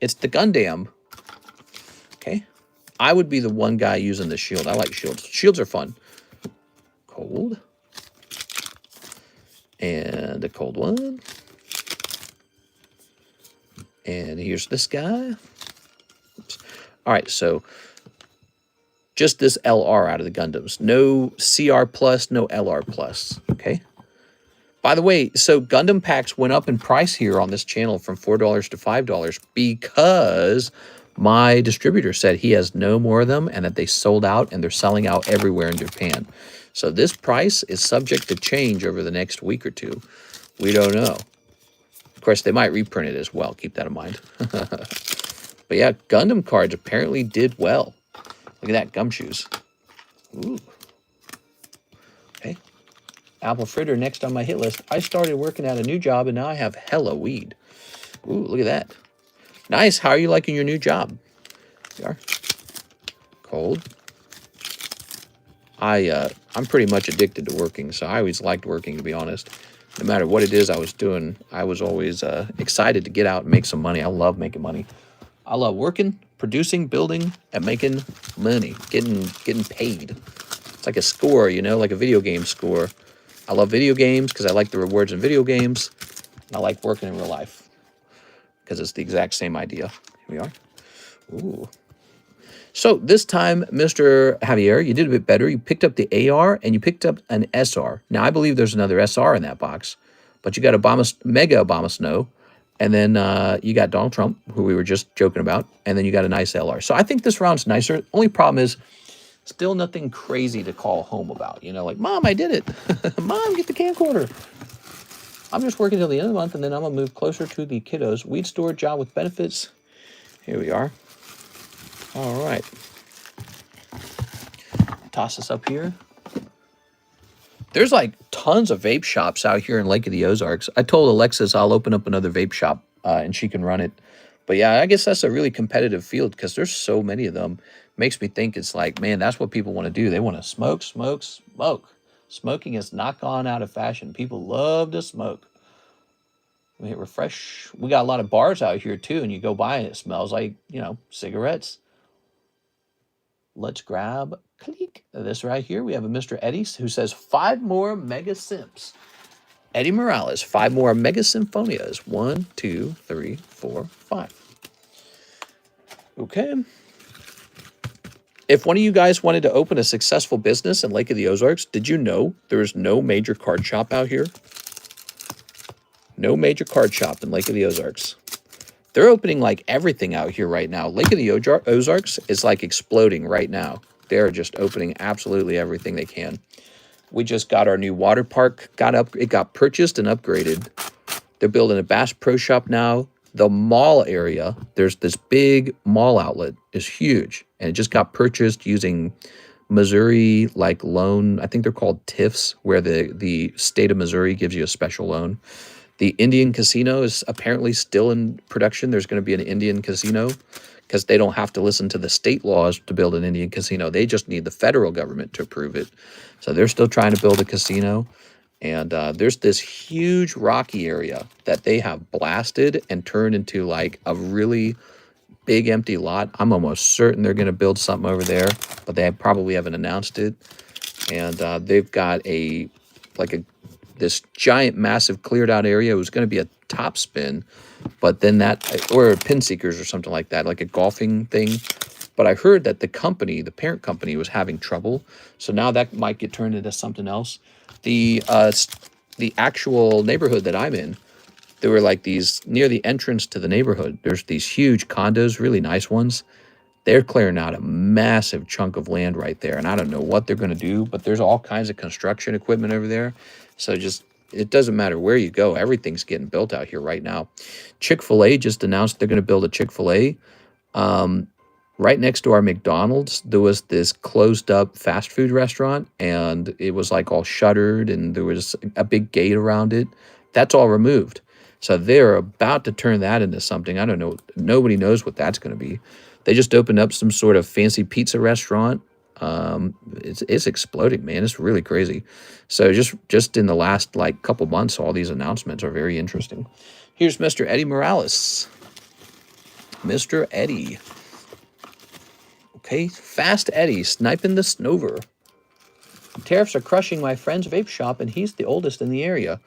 It's the Gundam. Okay. I would be the one guy using the shield. I like shields. Shields are fun. Cold. And a cold one. And here's this guy. Oops. All right, so just this LR out of the Gundams. No CR plus, no LR plus, okay? By the way, so Gundam packs went up in price here on this channel from $4 to $5 because my distributor said he has no more of them and that they sold out and they're selling out everywhere in Japan. So this price is subject to change over the next week or two. We don't know. Of course, they might reprint it as well. Keep that in mind. But yeah, Gundam cards apparently did well. Look at that, gumshoes. Ooh. Okay. Apple fritter next on my hit list. I started working at a new job and now I have hella weed. Ooh, look at that. Nice. How are you liking your new job? You are. Cold. I'm pretty much addicted to working, so I always liked working, to be honest. No matter what it is I was doing, I was always excited to get out and make some money. I love making money. I love working, producing, building, and making money, getting paid. It's like a score, you know, like a video game score. I love video games because I like the rewards in video games. And I like working in real life because it's the exact same idea. Here we are. Ooh. So this time, Mr. Javier, you did a bit better. You picked up the AR and you picked up an SR. Now, I believe there's another SR in that box, but you got Mega Obama Snow, and then you got Donald Trump, who we were just joking about, and then you got a nice LR. So I think this round's nicer. Only problem is still nothing crazy to call home about. You know, like, Mom, I did it. Mom, get the camcorder. I'm just working till the end of the month, and then I'm going to move closer to the kiddos. Weed store job with benefits. Here we are. All right. Toss this up here. There's like tons of vape shops out here in Lake of the Ozarks. I told Alexis I'll open up another vape shop and she can run it. But yeah, I guess that's a really competitive field because there's so many of them. Makes me think it's like, man, that's what people want to do. They want to smoke, smoke, smoke. Smoking has not gone out of fashion. People love to smoke. We hit refresh. We got a lot of bars out here too, and you go by and it smells like, you know, cigarettes. Let's grab click this right here. We have a Mr. Eddie who says 5 more Mega Simps. Eddie Morales, 5 more Mega Symphonias. 1, 2, 3, 4, 5. Okay. If one of you guys wanted to open a successful business in Lake of the Ozarks, did you know there is no major card shop out here? No major card shop in Lake of the Ozarks. They're opening like everything out here right now. Lake of the Ozarks is like exploding right now. They're just opening absolutely everything they can. We just got our new water park. It got purchased and upgraded. They're building a Bass Pro Shop now. The mall area, there's this big mall outlet. Is huge. And it just got purchased using Missouri like loan. I think they're called TIFs, where the state of Missouri gives you a special loan. The Indian casino is apparently still in production. There's going to be an Indian casino because they don't have to listen to the state laws to build an Indian casino. They just need the federal government to approve it. So they're still trying to build a casino. And there's this huge rocky area that they have blasted and turned into like a really big empty lot. I'm almost certain they're going to build something over there, but they probably haven't announced it. And they've got this giant, massive cleared out area. It was going to be a top spin, but then or pin seekers or something like that, like a golfing thing. But I heard that the parent company was having trouble. So now that might get turned into something else. The actual neighborhood that I'm in, there were like these near the entrance to the neighborhood. There's these huge condos, really nice ones. They're clearing out a massive chunk of land right there. And I don't know what they're going to do, but there's all kinds of construction equipment over there. So it doesn't matter where you go. Everything's getting built out here right now. Chick-fil-A just announced they're going to build a Chick-fil-A. Right next to our McDonald's, there was this closed up fast food restaurant, and it was like all shuttered, and there was a big gate around it. That's all removed. So they're about to turn that into something. I don't know. Nobody knows what that's going to be. They just opened up some sort of fancy pizza restaurant. It's exploding, man. It's really crazy. So just in the last like couple months, all these announcements are very interesting. Here's Mr. Eddie Morales. Mr. Eddie. Okay, Fast Eddie sniping the Snover. Tariffs are crushing my friend's vape shop, and he's the oldest in the area.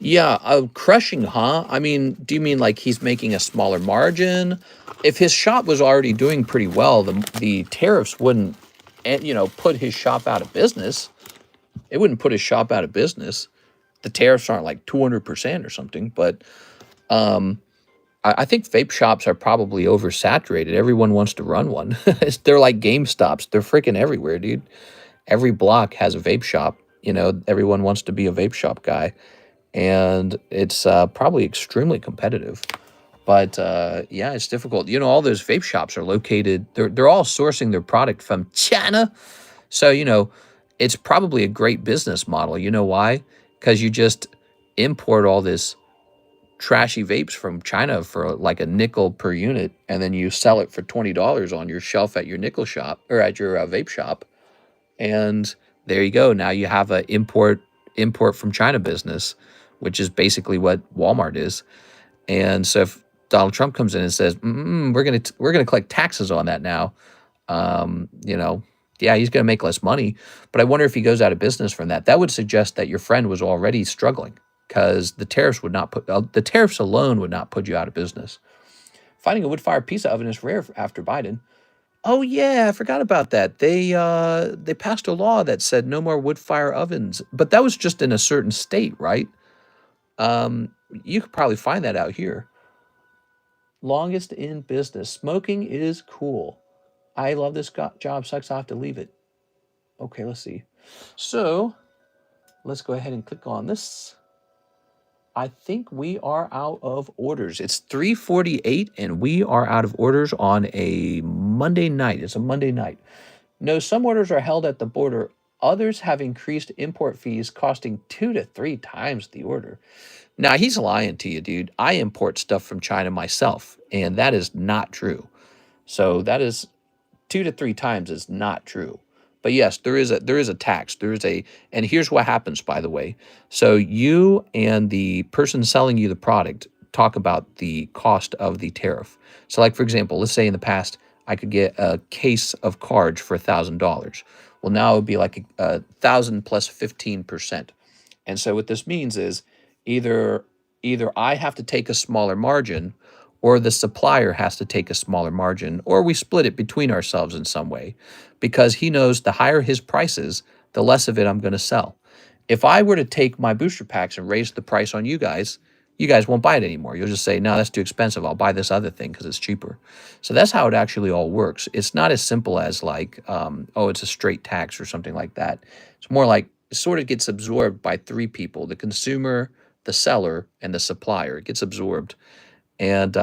Yeah, crushing, huh? I mean, do you mean like he's making a smaller margin? If his shop was already doing pretty well, the tariffs wouldn't, put his shop out of business. It wouldn't put his shop out of business. The tariffs aren't like 200% or something, but I think vape shops are probably oversaturated. Everyone wants to run one. They're like GameStops. They're freaking everywhere, dude. Every block has a vape shop. Everyone wants to be a vape shop guy. And it's probably extremely competitive. But yeah, it's difficult. All those vape shops are located, they're all sourcing their product from China. So, it's probably a great business model. You know why? Because you just import all this trashy vapes from China for like a nickel per unit, and then you sell it for $20 on your shelf at your nickel shop or at your vape shop. And there you go. Now you have an import from China business, which is basically what Walmart is. And so if Donald Trump comes in and says, we're gonna collect taxes on that now, yeah, he's gonna make less money. But I wonder if he goes out of business from that. That would suggest that your friend was already struggling, because the tariffs alone would not put you out of business. Finding a wood-fired pizza oven is rare after Biden. Oh yeah, I forgot about that. They passed a law that said no more wood fire ovens, but that was just in a certain state, right? Um, you could probably find that out here. Longest in business. Smoking is cool. I love this job. Sucks. I have to leave it. Okay, let's see. So let's go ahead and click on this. I think we are out of orders. It's 3:48 and we are out of orders on a Monday night. It's a Monday night. No, some orders are held at the border. Others have increased import fees costing 2 to 3 times the order. Now, he's lying to you, dude. I import stuff from China myself, and that is not true. So that is 2 to 3 times is not true. But yes, there is a tax. And here's what happens, by the way. So you and the person selling you the product talk about the cost of the tariff. So like, for example, let's say in the past, I could get a case of cards for $1,000. Well, now it would be like 1,000 plus 15%. And so what this means is either I have to take a smaller margin or the supplier has to take a smaller margin, or we split it between ourselves in some way, because he knows the higher his price is, the less of it I'm going to sell. If I were to take my booster packs and raise the price on you guys won't buy it anymore. You'll just say, no, that's too expensive. I'll buy this other thing because it's cheaper. So that's how it actually all works. It's not as simple as like, oh, it's a straight tax or something like that. It's more like it sort of gets absorbed by 3 people, the consumer, the seller, and the supplier. It gets absorbed. And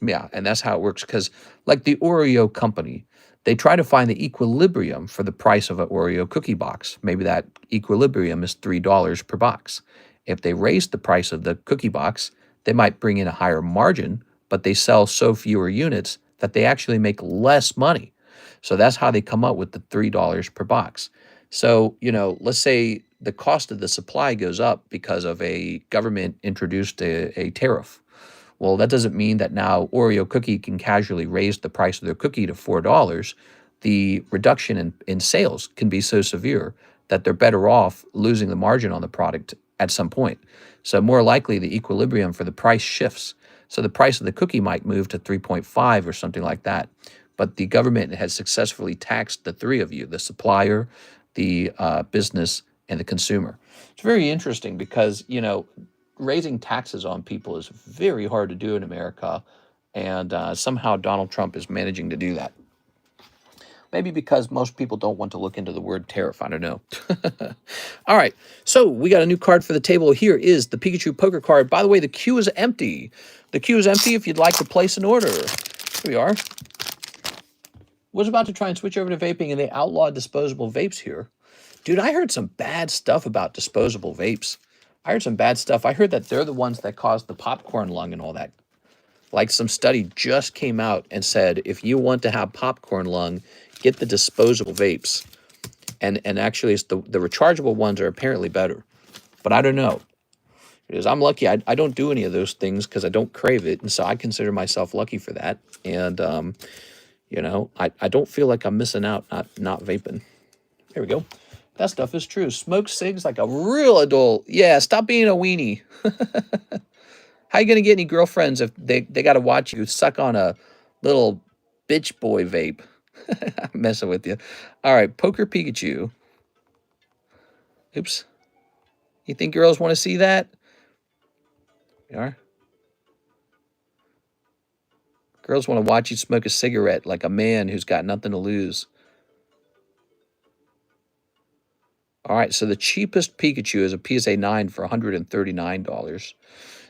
yeah, and that's how it works. Because like the Oreo company, they try to find the equilibrium for the price of an Oreo cookie box. Maybe that equilibrium is $3 per box. If they raise the price of the cookie box, they might bring in a higher margin, but they sell so fewer units that they actually make less money. So that's how they come up with the $3 per box. So, let's say the cost of the supply goes up because of a government introduced a tariff. Well, that doesn't mean that now Oreo cookie can casually raise the price of their cookie to $4. The reduction in sales can be so severe that they're better off losing the margin on the product at some point. So more likely the equilibrium for the price shifts. So the price of the cookie might move to 3.5 or something like that. But the government has successfully taxed the 3 of you, the supplier, the business, and the consumer. It's very interesting because, raising taxes on people is very hard to do in America. And somehow Donald Trump is managing to do that. Maybe because most people don't want to look into the word tariff. I don't know. All right. So we got a new card for the table. Here is the Pikachu poker card. By the way, the queue is empty. The queue is empty if you'd like to place an order. Here we are. Was about to try and switch over to vaping, and they outlawed disposable vapes here. Dude, I heard some bad stuff about disposable vapes. I heard some bad stuff. I heard that they're the ones that caused the popcorn lung and all that. Like some study just came out and said, if you want to have popcorn lung, get the disposable vapes. And actually, it's the rechargeable ones are apparently better. But I don't know. Because I'm lucky. I don't do any of those things because I don't crave it. And so I consider myself lucky for that. And, I don't feel like I'm missing out not vaping. There we go. That stuff is true. Smoke cigs like a real adult. Yeah, stop being a weenie. How you going to get any girlfriends if they got to watch you suck on a little bitch boy vape? I'm messing with you. All right, Poker Pikachu. Oops. You think girls want to see that? You are? Girls want to watch you smoke a cigarette like a man who's got nothing to lose. All right, so the cheapest Pikachu is a PSA 9 for $139.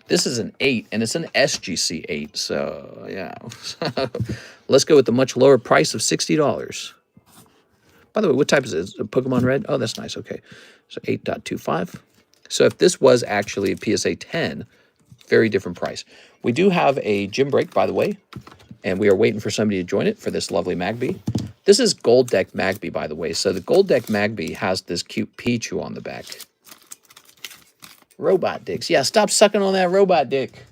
This is an 8, and it's an SGC 8, so yeah. Let's go with the much lower price of $60. By the way, what type is it? Is it Pokemon Red? Oh, that's nice, okay. So 8.25. So if this was actually a PSA 10, very different price. We do have a gym break, by the way, and we are waiting for somebody to join it for this lovely Magby. This is Gold Deck Magby, by the way. So the Gold Deck Magby has this cute Pichu on the back. Robot dicks. Yeah, stop sucking on that robot dick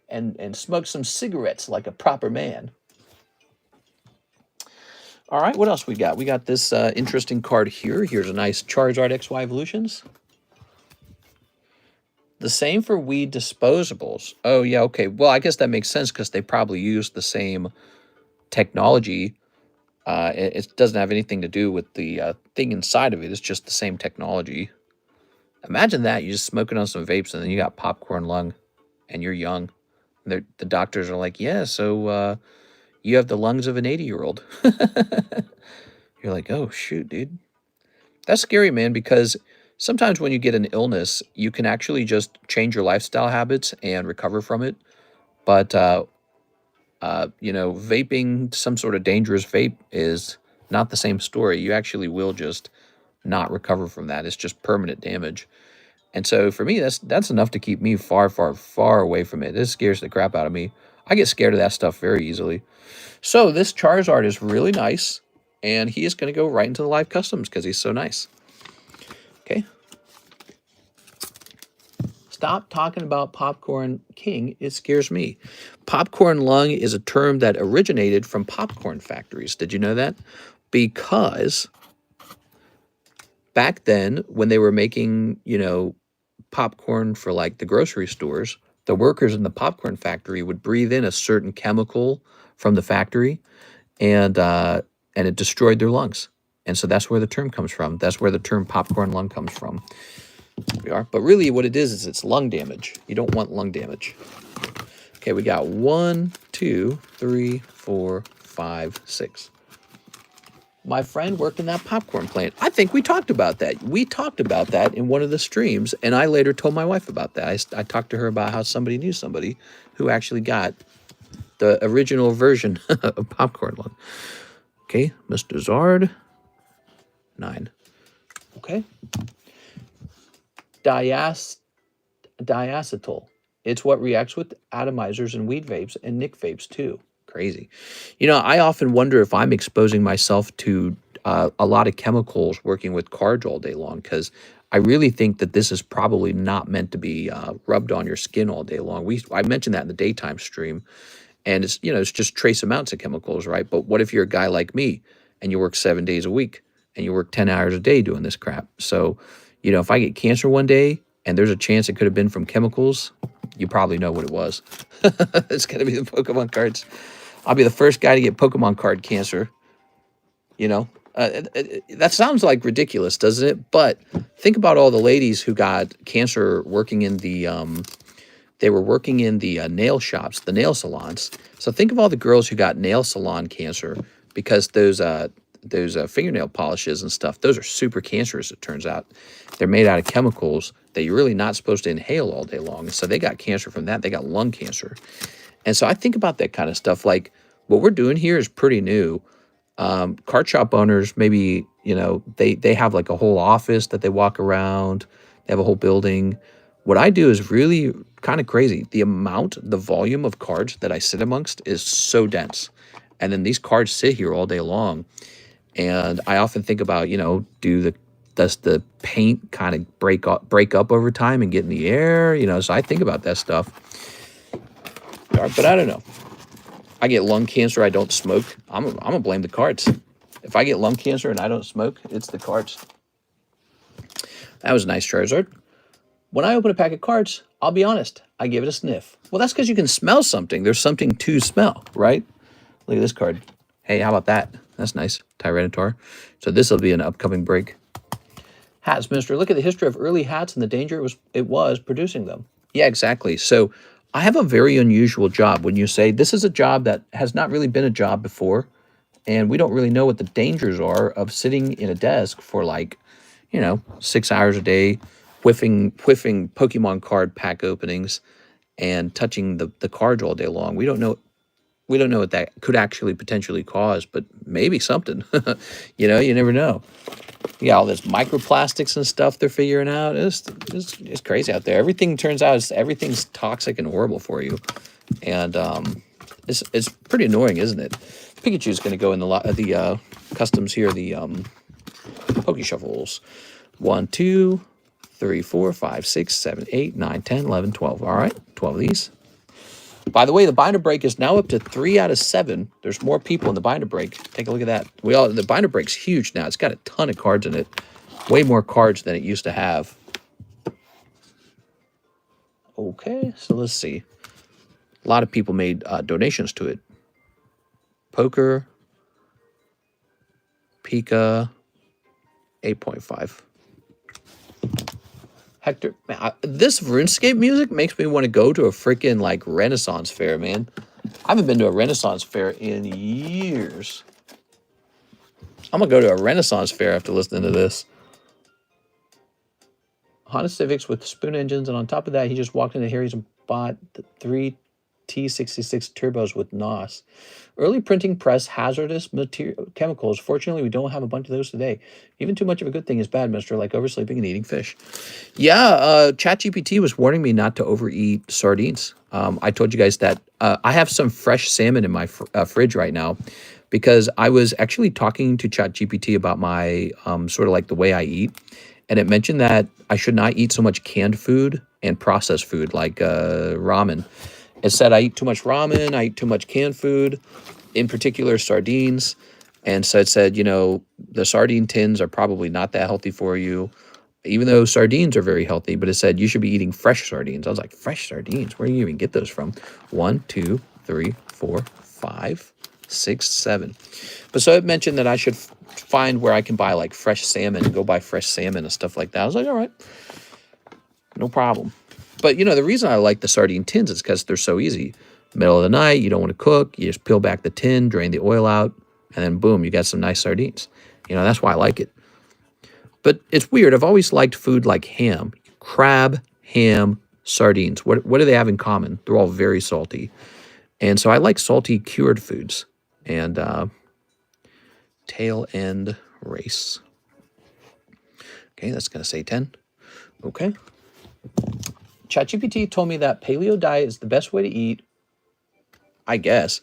and smoke some cigarettes like a proper man. All right, what else we got? We got this interesting card here. Here's a nice Charizard XY Evolutions. The same for Wii disposables. Oh, yeah, okay. Well, I guess that makes sense because they probably use the same technology. It doesn't have anything to do with the thing inside of it. It's just the same technology. Imagine that. You're just smoking on some vapes and then you got popcorn lung and you're young. And the doctors are like, yeah, so you have the lungs of an 80-year-old. You're like, oh, shoot, dude. That's scary, man, because sometimes when you get an illness, you can actually just change your lifestyle habits and recover from it. But, you know, vaping some sort of dangerous vape is not the same story. You actually will just not recover from that. It's just permanent damage. And so for me, that's enough to keep me far, far, far away from it. This scares the crap out of me. I get scared of that stuff very easily. So this Charizard is really nice, and he is going to go right into the live customs because he's so nice. Okay. Stop talking about Popcorn King. It scares me. Popcorn lung is a term that originated from popcorn factories. Did you know that? Because back then, when they were making, you know, popcorn for like the grocery stores, the workers in the popcorn factory would breathe in a certain chemical from the factory, and it destroyed their lungs. And so that's where the term comes from. That's where the term popcorn lung comes from. We are, but really what it is it's lung damage. You don't want lung damage. Okay, we got 1, 2, 3, 4, 5, 6. My friend worked in that popcorn plant. I think we talked about that. We talked about that in one of the streams, and I later told my wife about that. I talked to her about how somebody knew somebody who actually got the original version of popcorn lung. Okay, Mr. Zard. 9. Okay. Diacetyl. It's what reacts with atomizers and weed vapes and Nick vapes too. Crazy. You know, I often wonder if I'm exposing myself to a lot of chemicals working with cards all day long, because I really think that this is probably not meant to be rubbed on your skin all day long. I mentioned that in the daytime stream, and it's, you know, it's just trace amounts of chemicals, right? But what if you're a guy like me and you work 7 days a week and you work 10 hours a day doing this crap? So, you know, if I get cancer one day and there's a chance it could have been from chemicals, you probably know what it was. It's going to be the Pokemon cards. I'll be the first guy to get Pokemon card cancer. You know, that sounds like ridiculous, doesn't it? But think about all the ladies who got cancer working in the, they were working in the nail shops, the nail salons. So think of all the girls who got nail salon cancer because those fingernail polishes and stuff, those are super cancerous, it turns out. They're made out of chemicals that you're really not supposed to inhale all day long. So they got cancer from that. They got lung cancer. And so I think about that kind of stuff. Like, what we're doing here is pretty new. Card shop owners, maybe, you know, they have like a whole office that they walk around. They have a whole building. What I do is really kind of crazy. The volume of cards that I sit amongst is so dense. And then these cards sit here all day long. And I often think about, you know, does the paint kind of break up over time and get in the air? You know, so I think about that stuff. But I don't know. I get lung cancer, I don't smoke. I'm gonna blame the cards. If I get lung cancer and I don't smoke, it's the cards. That was a nice Charizard. When I open a pack of cards, I'll be honest, I give it a sniff. Well, that's because you can smell something. There's something to smell, right? Look at this card. Hey, how about that? That's nice. Tyranitar. So this will be an upcoming break. Hats, Mister. Look at the history of early hats and the danger it was producing them. Yeah, exactly. So I have a very unusual job. When you say this is a job that has not really been a job before, and we don't really know what the dangers are of sitting in a desk for like, you know, 6 hours a day, whiffing Pokemon card pack openings and touching the cards all day long. We don't know what that could actually potentially cause, but maybe something. You know, you never know. Yeah, all this microplastics and stuff they're figuring out. It's crazy out there. Everything turns out everything's toxic and horrible for you. And it's pretty annoying, isn't it? Pikachu's going to go in the customs here, the Poke Shuffles. 1, 2, 3, 4, 5, 6, 7, 8, 9, 10, 11, 12. All right, 12 of these. By the way, the binder break is now up to 3 out of 7. There's more people in the binder break. Take a look at that. The binder break's huge now. It's got a ton of cards in it. Way more cards than it used to have. Okay, so let's see. A lot of people made donations to it. Poker, Pika, 8.5. Hector, man, this RuneScape music makes me want to go to a freaking like Renaissance fair, man. I haven't been to a Renaissance fair in years. I'm gonna go to a Renaissance fair after listening to this. Honda Civics with spoon engines, and on top of that, he just walked into Harry's and bought the 3 T66 turbos with NOS. Early printing press hazardous chemicals. Fortunately, we don't have a bunch of those today. Even too much of a good thing is bad, mister, like oversleeping and eating fish. Yeah, ChatGPT was warning me not to overeat sardines. I told you guys that I have some fresh salmon in my fridge right now because I was actually talking to ChatGPT about my sort of like the way I eat. And it mentioned that I should not eat so much canned food and processed food like ramen. It said I eat too much ramen, I eat too much canned food, in particular sardines. And so it said, you know, the sardine tins are probably not that healthy for you, even though sardines are very healthy. But it said you should be eating fresh sardines. I was like, fresh sardines? Where do you even get those from? 1, 2, 3, 4, 5, 6, 7. But so it mentioned that I should find where I can buy like fresh salmon and go buy fresh salmon and stuff like that. I was like, all right, no problem. But, you know, the reason I like the sardine tins is because they're so easy. Middle of the night, you don't want to cook. You just peel back the tin, drain the oil out, and then boom, you got some nice sardines. You know, that's why I like it. But it's weird. I've always liked food like ham. Crab, ham, sardines. What do they have in common? They're all very salty. And so I like salty cured foods. And tail end race. Okay, that's going to say 10. Okay. ChatGPT told me that paleo diet is the best way to eat. I guess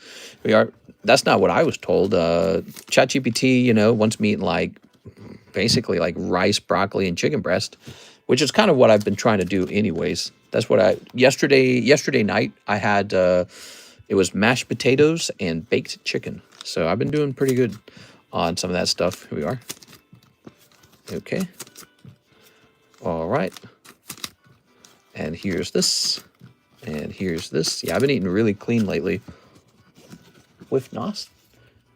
that's not what I was told. ChatGPT, you know, wants me eating like basically like rice, broccoli, and chicken breast, which is kind of what I've been trying to do anyways. That's what yesterday night I had, it was mashed potatoes and baked chicken. So I've been doing pretty good on some of that stuff. Here we are. Okay. All right. And here's this. And here's this. Yeah, I've been eating really clean lately. With NOS?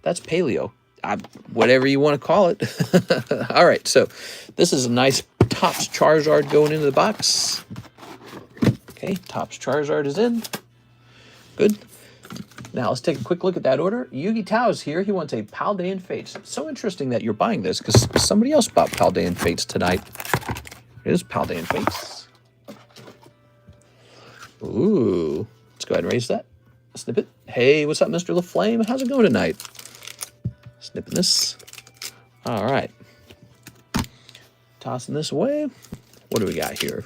That's paleo. Whatever you want to call it. All right, so this is a nice Topps Charizard going into the box. Okay, Topps Charizard is in. Good. Now let's take a quick look at that order. Yugi Tao is here. He wants a Paldean Fates. It's so interesting that you're buying this because somebody else bought Paldean Fates tonight. Here's Paldean Fates. Ooh, let's go ahead and raise that. Snip it. Hey, what's up, Mr. LaFlame? How's it going tonight? Snipping this. All right. Tossing this away. What do we got here?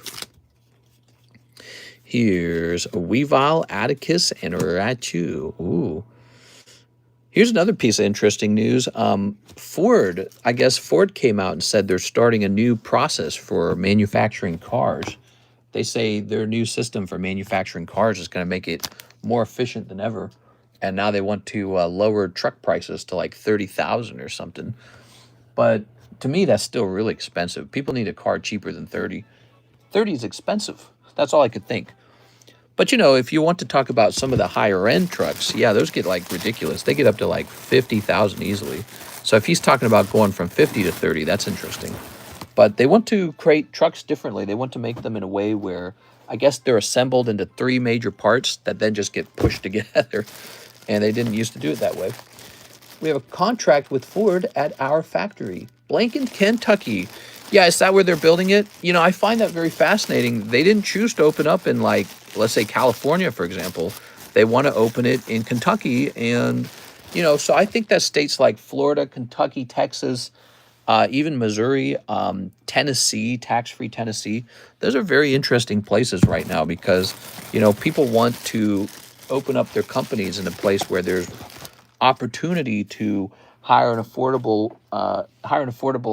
Here's a Weavile, Atticus, and Raichu. Ooh. Here's another piece of interesting news. Ford, I guess Ford came out and said they're starting a new process for manufacturing cars. They say their new system for manufacturing cars is going to make it more efficient than ever. And now they want to lower truck prices to like $30,000 or something. But to me, that's still really expensive. People need a car cheaper than $30,000. $30,000 is expensive. That's all I could think. But, you know, if you want to talk about some of the higher-end trucks, yeah, those get, like, ridiculous. They get up to, like, $50,000 easily. So if he's talking about going from 50 to 30, that's interesting. But they want to create trucks differently. They want to make them in a way where I guess they're assembled into 3 major parts that then just get pushed together. And they didn't used to do it that way. We have a contract with Ford at our factory. Blanken, Kentucky. Yeah, is that where they're building it? You know, I find that very fascinating. They didn't choose to open up in, like, let's say California, for example. They want to open it in Kentucky. And, you know, so I think that states like Florida, Kentucky, Texas, even Missouri, Tennessee, tax-free Tennessee, those are very interesting places right now because, you know, people want to open up their companies in a place where there's opportunity to hire an affordable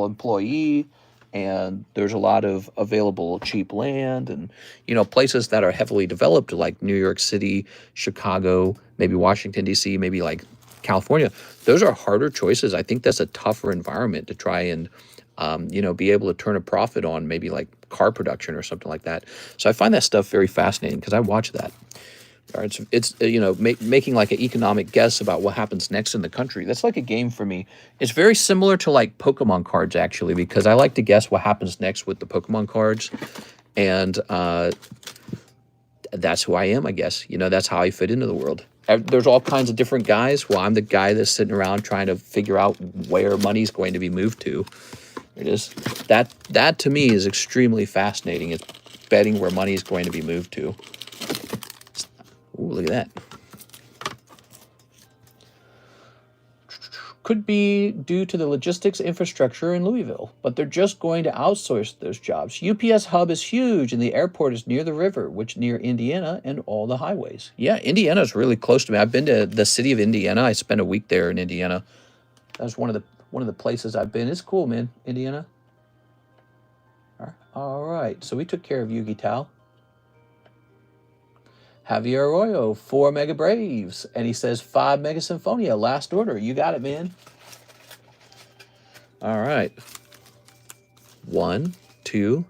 employee, and there's a lot of available cheap land, and, you know, places that are heavily developed like New York City, Chicago, maybe Washington, D.C., maybe like California. Those are harder choices. I think that's a tougher environment to try and, you know, be able to turn a profit on, maybe like car production or something like that. So I find that stuff very fascinating because I watch that. Or it's you know, making like an economic guess about what happens next in the country. That's like a game for me. It's very similar to like Pokemon cards actually, because I like to guess what happens next with the Pokemon cards, and that's who I am, I guess. You know, that's how I fit into the world. There's all kinds of different guys. Well, I'm the guy that's sitting around trying to figure out where money's going to be moved to. It is that to me is extremely fascinating. It's betting where money is going to be moved to. Ooh, look at that. Could be due to the logistics infrastructure in Louisville, but they're just going to outsource those jobs. UPS hub is huge, and the airport is near the river, which near Indiana and all the highways. Yeah, Indiana is really close to me. I've been to the city of Indiana. I spent a week there in Indiana. That was one of the places I've been. It's cool, man, Indiana. All right, so we took care of Yugi Tao. Javier Arroyo, 4 Mega Braves. And he says 5 Mega Symphonia, last order. You got it, man. All right. 1, 2.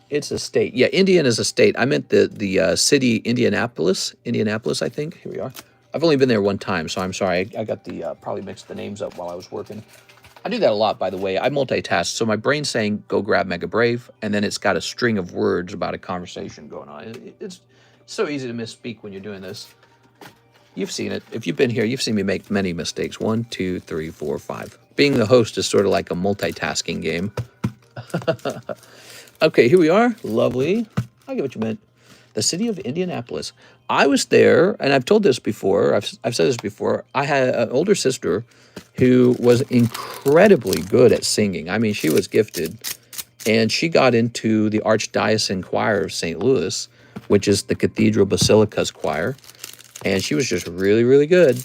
It's a state. Yeah, Indiana is a state. I meant the city, Indianapolis. Indianapolis, I think. Here we are. I've only been there one time, so I'm sorry. I got the probably mixed the names up while I was working. I do that a lot, by the way. I multitask. So my brain's saying, go grab Mega Brave, and then it's got a string of words about a conversation going on. It's so easy to misspeak when you're doing this. You've seen it. If you've been here, you've seen me make many mistakes. 1, 2, 3, 4, 5. Being the host is sort of like a multitasking game. Okay, here we are. Lovely. I get what you meant. The city of Indianapolis. I was there, and I've told this before. I've said this before. I had an older sister who was incredibly good at singing. I mean, she was gifted. And she got into the Archdiocesan Choir of St. Louis, which is the Cathedral Basilica's choir. And she was just really, really good.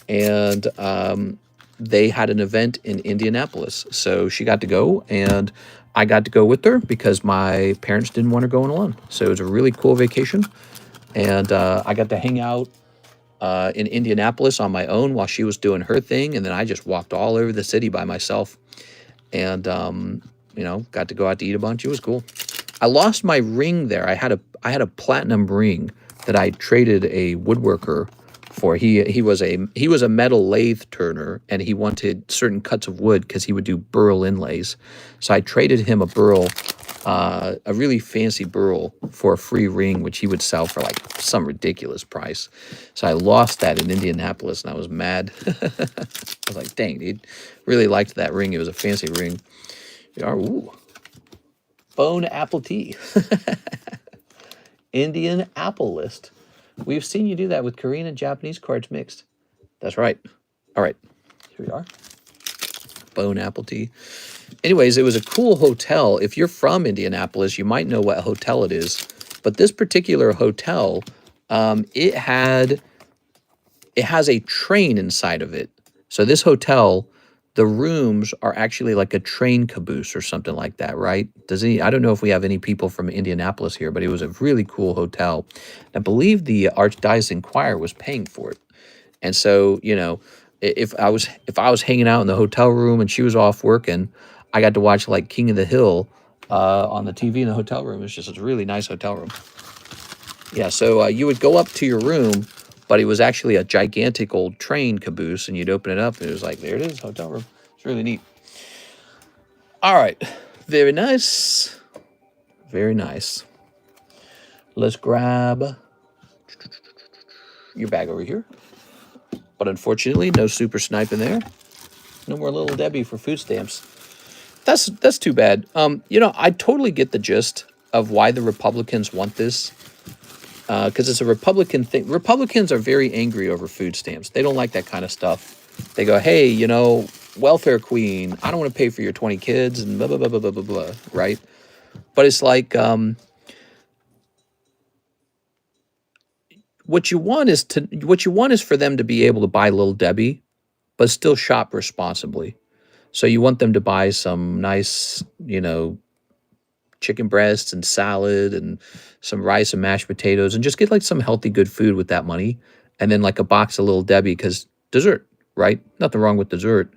And they had an event in Indianapolis. So she got to go, and I got to go with her because my parents didn't want her going alone. So it was a really cool vacation. And I got to hang out in Indianapolis on my own while she was doing her thing. And then I just walked all over the city by myself. And, you know, got to go out to eat a bunch. It was cool. I lost my ring there. I had a platinum ring that I traded a woodworker for. He was a metal lathe turner, and he wanted certain cuts of wood because he would do burl inlays. So I traded him a burl, a really fancy burl, for a free ring, which he would sell for like some ridiculous price. So I lost that in Indianapolis, and I was mad. I was like, dang, dude, really liked that ring. It was a fancy ring. Ooh. Bone apple tea. Indian apple list. We've seen you do that with Korean and Japanese cards mixed. That's right. All right. Here we are. Bone apple tea. Anyways, it was a cool hotel. If you're from Indianapolis, you might know what hotel it is. But this particular hotel, it has a train inside of it. So this hotel, the rooms are actually like a train caboose or something like that, right? I don't know if we have any people from Indianapolis here, but it was a really cool hotel. I believe the Archdiocesan Choir was paying for it. And so, you know, if I was hanging out in the hotel room and she was off working, I got to watch like King of the Hill on the TV in the hotel room. It's just a really nice hotel room. Yeah, so you would go up to your room, but it was actually a gigantic old train caboose, and you'd open it up, and it was like, there it is, hotel room. It's really neat. All right. Very nice. Very nice. Let's grab your bag over here. But unfortunately, no Super Snipe in there. No more Little Debbie for food stamps. That's too bad. You know, I totally get the gist of why the Republicans want this. Because it's a Republican thing. Republicans are very angry over food stamps. They don't like that kind of stuff. They go, hey, you know, welfare queen, I don't want to pay for your 20 kids and blah, blah, blah, blah, blah, blah, blah, right? But it's like, what you want is for them to be able to buy Little Debbie, but still shop responsibly. So you want them to buy some nice, you know, chicken breasts and salad and some rice and mashed potatoes, and just get like some healthy, good food with that money. And then like a box of Little Debbie, because dessert, right? Nothing wrong with dessert.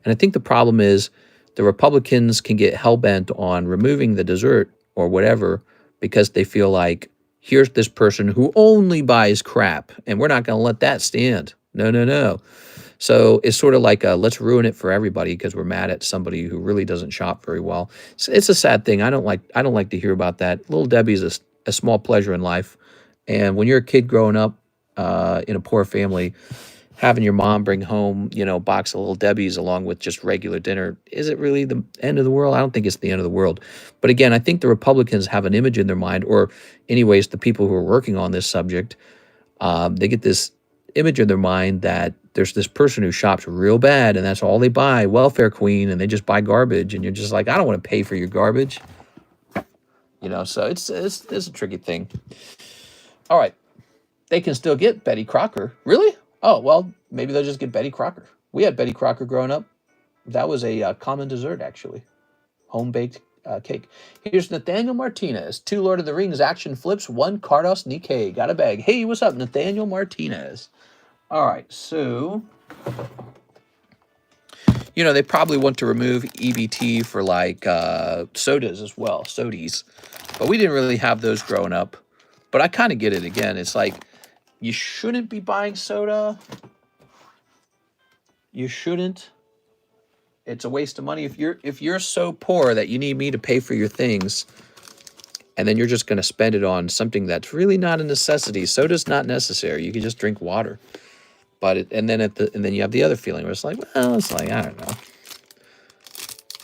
And I think the problem is the Republicans can get hell-bent on removing the dessert or whatever because they feel like, here's this person who only buys crap, and we're not going to let that stand. No, no, no. So it's sort of like let's ruin it for everybody because we're mad at somebody who really doesn't shop very well. It's a sad thing. I don't like to hear about that. Little Debbie's a small pleasure in life, and when you're a kid growing up in a poor family, having your mom bring home, a box of Little Debbie's along with just regular dinner, is it really the end of the world? I don't think it's the end of the world. But again, I think the Republicans have an image in their mind, or anyways, the people who are working on this subject, they get this image in their mind that there's this person who shops real bad and that's all they buy, welfare queen, and they just buy garbage. And you're just like, I don't want to pay for your garbage. So it's a tricky thing. All right. They can still get Betty Crocker. Really? Oh, well, maybe they'll just get Betty Crocker. We had Betty Crocker growing up. That was a common dessert, actually. Home-baked cake. Here's Nathaniel Martinez. 2 Lord of the Rings action flips, 1 Carddass Nikke. Got a bag. Hey, what's up, Nathaniel Martinez? All right, so... they probably want to remove EBT for, like, sodas as well. Sodies. But we didn't really have those growing up. But I kind of get it again. It's like... You shouldn't be buying soda. You shouldn't. It's a waste of money. If you're so poor that you need me to pay for your things, and then you're just going to spend it on something that's really not a necessity. Soda's not necessary. You can just drink water. But and then you have the other feeling where it's like, well, I don't know.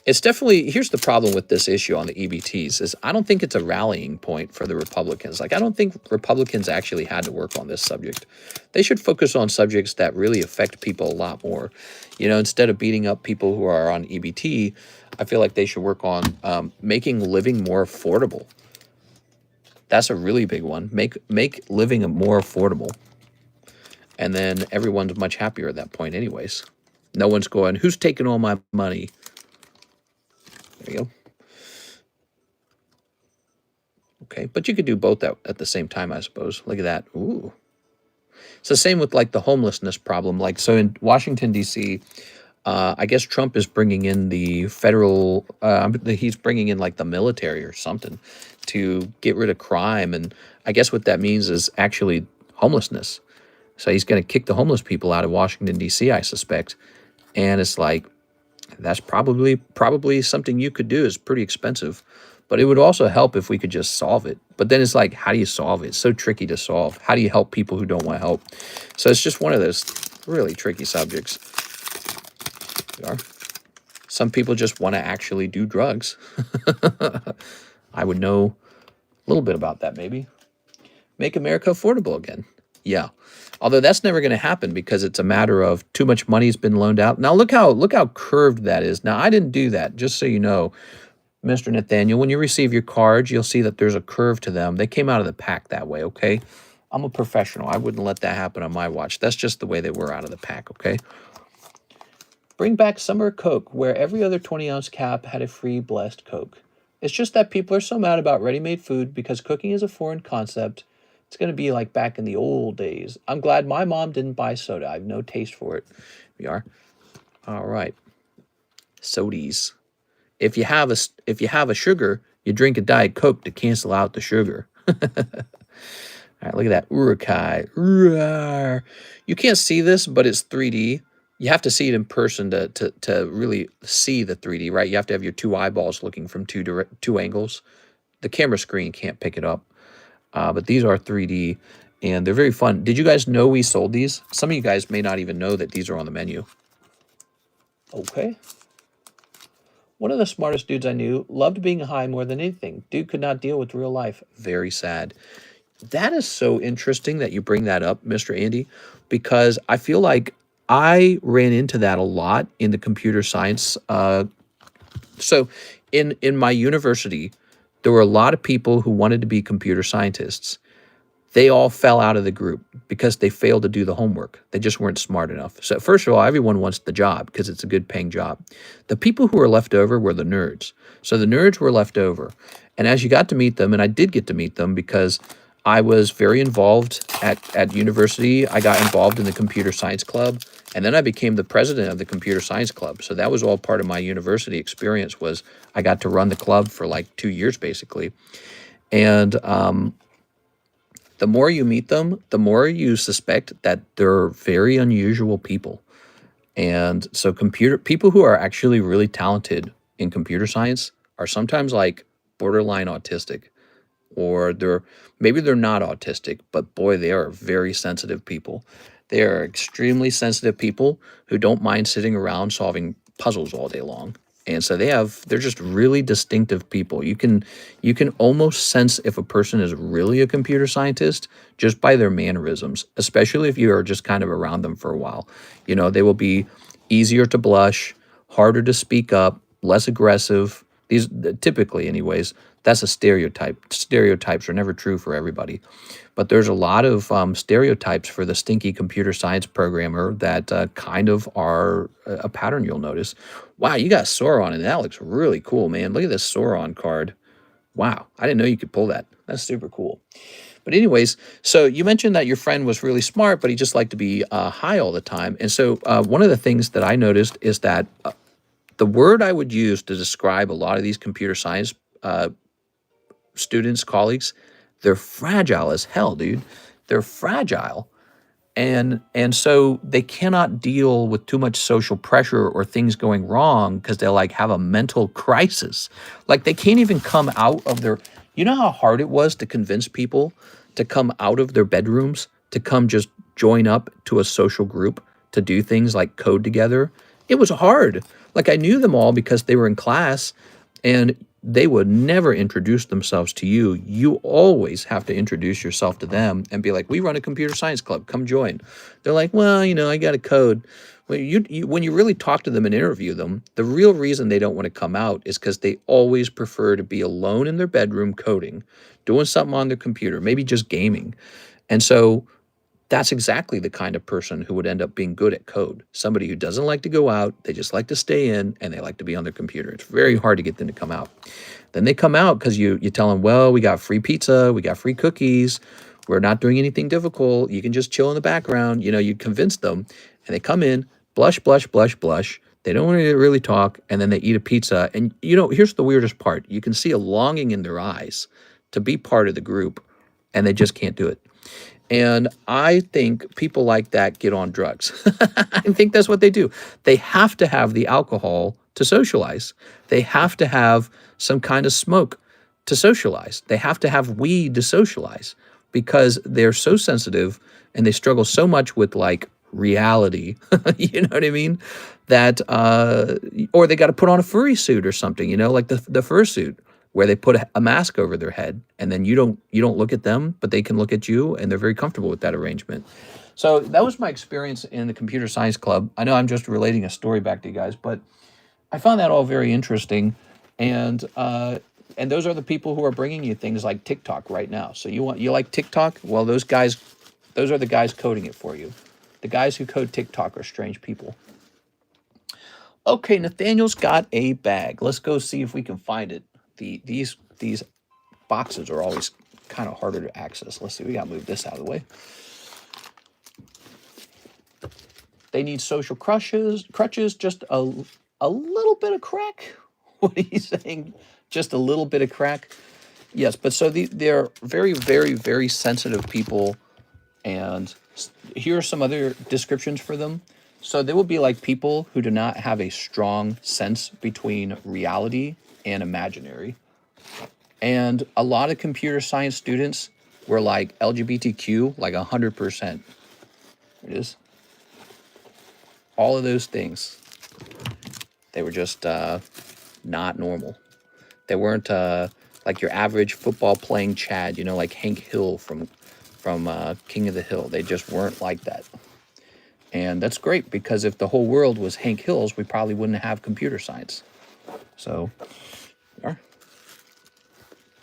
It's definitely, here's the problem with this issue on the EBTs is I don't think it's a rallying point for the Republicans. Like, I don't think Republicans actually had to work on this subject. They should focus on subjects that really affect people a lot more. Instead of beating up people who are on EBT, I feel like they should work on making living more affordable. That's a really big one. Make living more affordable. And then everyone's much happier at that point anyways. No one's going, who's taking all my money? There you go. Okay, but you could do both at the same time, I suppose. Look at that. Ooh. It's the same with, like, the homelessness problem. Like, so in Washington, D.C., I guess Trump is bringing in the federal, he's bringing in, like, the military or something to get rid of crime. And I guess what that means is actually homelessness. So he's going to kick the homeless people out of Washington, D.C., I suspect. And it's like, that's probably something you could do. Is pretty expensive, but it would also help if we could just solve it. But then it's like, how do you solve it? It's so tricky to solve. How do you help people who don't want to help? So it's just one of those really tricky subjects. Some people just want to actually do drugs. I would know a little bit about that, maybe. Make America affordable again. Yeah. Although that's never going to happen because it's a matter of too much money's been loaned out. Now look how curved that is. Now I didn't do that, just so you know, Mr. Nathaniel. When you receive your cards, you'll see that there's a curve to them. They came out of the pack that way, okay? I'm a professional. I wouldn't let that happen on my watch. That's just the way they were out of the pack, okay? Bring back Summer Coke, where every other 20-ounce cap had a free blessed Coke. It's just that people are so mad about ready-made food because cooking is a foreign concept. It's going to be like back in the old days. I'm glad my mom didn't buy soda. I have no taste for it. We are. All right. Sodies. If you have a sugar, you drink a Diet Coke to cancel out the sugar. All right, look at that. Urukai. You can't see this, but it's 3D. You have to see it in person to really see the 3D, right? You have to have your 2 eyeballs looking from two angles. The camera screen can't pick it up. But these are 3D, and they're very fun. Did you guys know we sold these? Some of you guys may not even know that these are on the menu. Okay. One of the smartest dudes I knew loved being high more than anything. Dude could not deal with real life. Very sad. That is so interesting that you bring that up, Mr. Andy, because I feel like I ran into that a lot in the computer science. So in my university, there were a lot of people who wanted to be computer scientists. They all fell out of the group because they failed to do the homework. They just weren't smart enough. So first of all, everyone wants the job because it's a good paying job. The people who were left over were the nerds. So the nerds were left over. And as you got to meet them, and I did get to meet them because I was very involved at university. I got involved in the computer science club, and then I became the president of the computer science club. So that was all part of my university experience. Was I got to run the club for like 2 years basically. And the more you meet them, the more you suspect that they're very unusual people. And so people who are actually really talented in computer science are sometimes like borderline autistic, or maybe they're not autistic, but boy, they are very sensitive people. They are extremely sensitive people who don't mind sitting around solving puzzles all day long. And so they're just really distinctive people. You can almost sense if a person is really a computer scientist just by their mannerisms, especially if you are just kind of around them for a while. You know, they will be easier to blush, harder to speak up, less aggressive. These typically, anyways, that's a stereotype. Stereotypes are never true for everybody. But there's a lot of stereotypes for the stinky computer science programmer that kind of are a pattern you'll notice. Wow, you got Sauron, and that looks really cool, man. Look at this Sauron card. Wow, I didn't know you could pull that. That's super cool. But anyways, so you mentioned that your friend was really smart, but he just liked to be high all the time. And so one of the things that I noticed is that the word I would use to describe a lot of these computer science students, colleagues, they're fragile as hell, dude. They're fragile. And so they cannot deal with too much social pressure or things going wrong because they'll like have a mental crisis. Like they can't even come out of their, you know how hard it was to convince people to come out of their bedrooms, to come just join up to a social group, to do things like code together? It was hard. Like I knew them all because they were in class, and they would never introduce themselves to you. You always have to introduce yourself to them and be like, we run a computer science club, come join. They're like, well, you know, I got a code. When you really talk to them and interview them, the real reason they don't want to come out is because they always prefer to be alone in their bedroom coding, doing something on their computer, maybe just gaming. And so that's exactly the kind of person who would end up being good at code. Somebody who doesn't like to go out, they just like to stay in, and they like to be on their computer. It's very hard to get them to come out. Then they come out because you tell them, well, we got free pizza, we got free cookies, we're not doing anything difficult, you can just chill in the background. You know, you convince them, and they come in, blush, blush, blush, blush. They don't want to really talk, and then they eat a pizza. And, you know, here's the weirdest part. You can see a longing in their eyes to be part of the group, and they just can't do it. And I think people like that get on drugs. I think that's what they do. They have to have the alcohol to socialize. They have to have some kind of smoke to socialize. They have to have weed to socialize because they're so sensitive and they struggle so much with like reality, you know what I mean? That, or they got to put on a furry suit or something, you know, like the fursuit, where they put a mask over their head, and then you don't look at them, but they can look at you, and they're very comfortable with that arrangement. So that was my experience in the computer science club. I know I'm just relating a story back to you guys, but I found that all very interesting. And those are the people who are bringing you things like TikTok right now. So you like TikTok? Well, those are the guys coding it for you. The guys who code TikTok are strange people. Okay, Nathaniel's got a bag. Let's go see if we can find it. These boxes are always kind of harder to access. Let's see. We got to move this out of the way. They need social crutches, just a little bit of crack. What are you saying? Just a little bit of crack? Yes, but so they're very, very, very sensitive people. And here are some other descriptions for them. So they will be like people who do not have a strong sense between reality and imaginary. And a lot of computer science students were like LGBTQ, like 100%. There it is. All of those things. They were just not normal. They weren't like your average football playing Chad, you know, like Hank Hill from King of the Hill. They just weren't like that. And that's great, because if the whole world was Hank Hills, we probably wouldn't have computer science. So,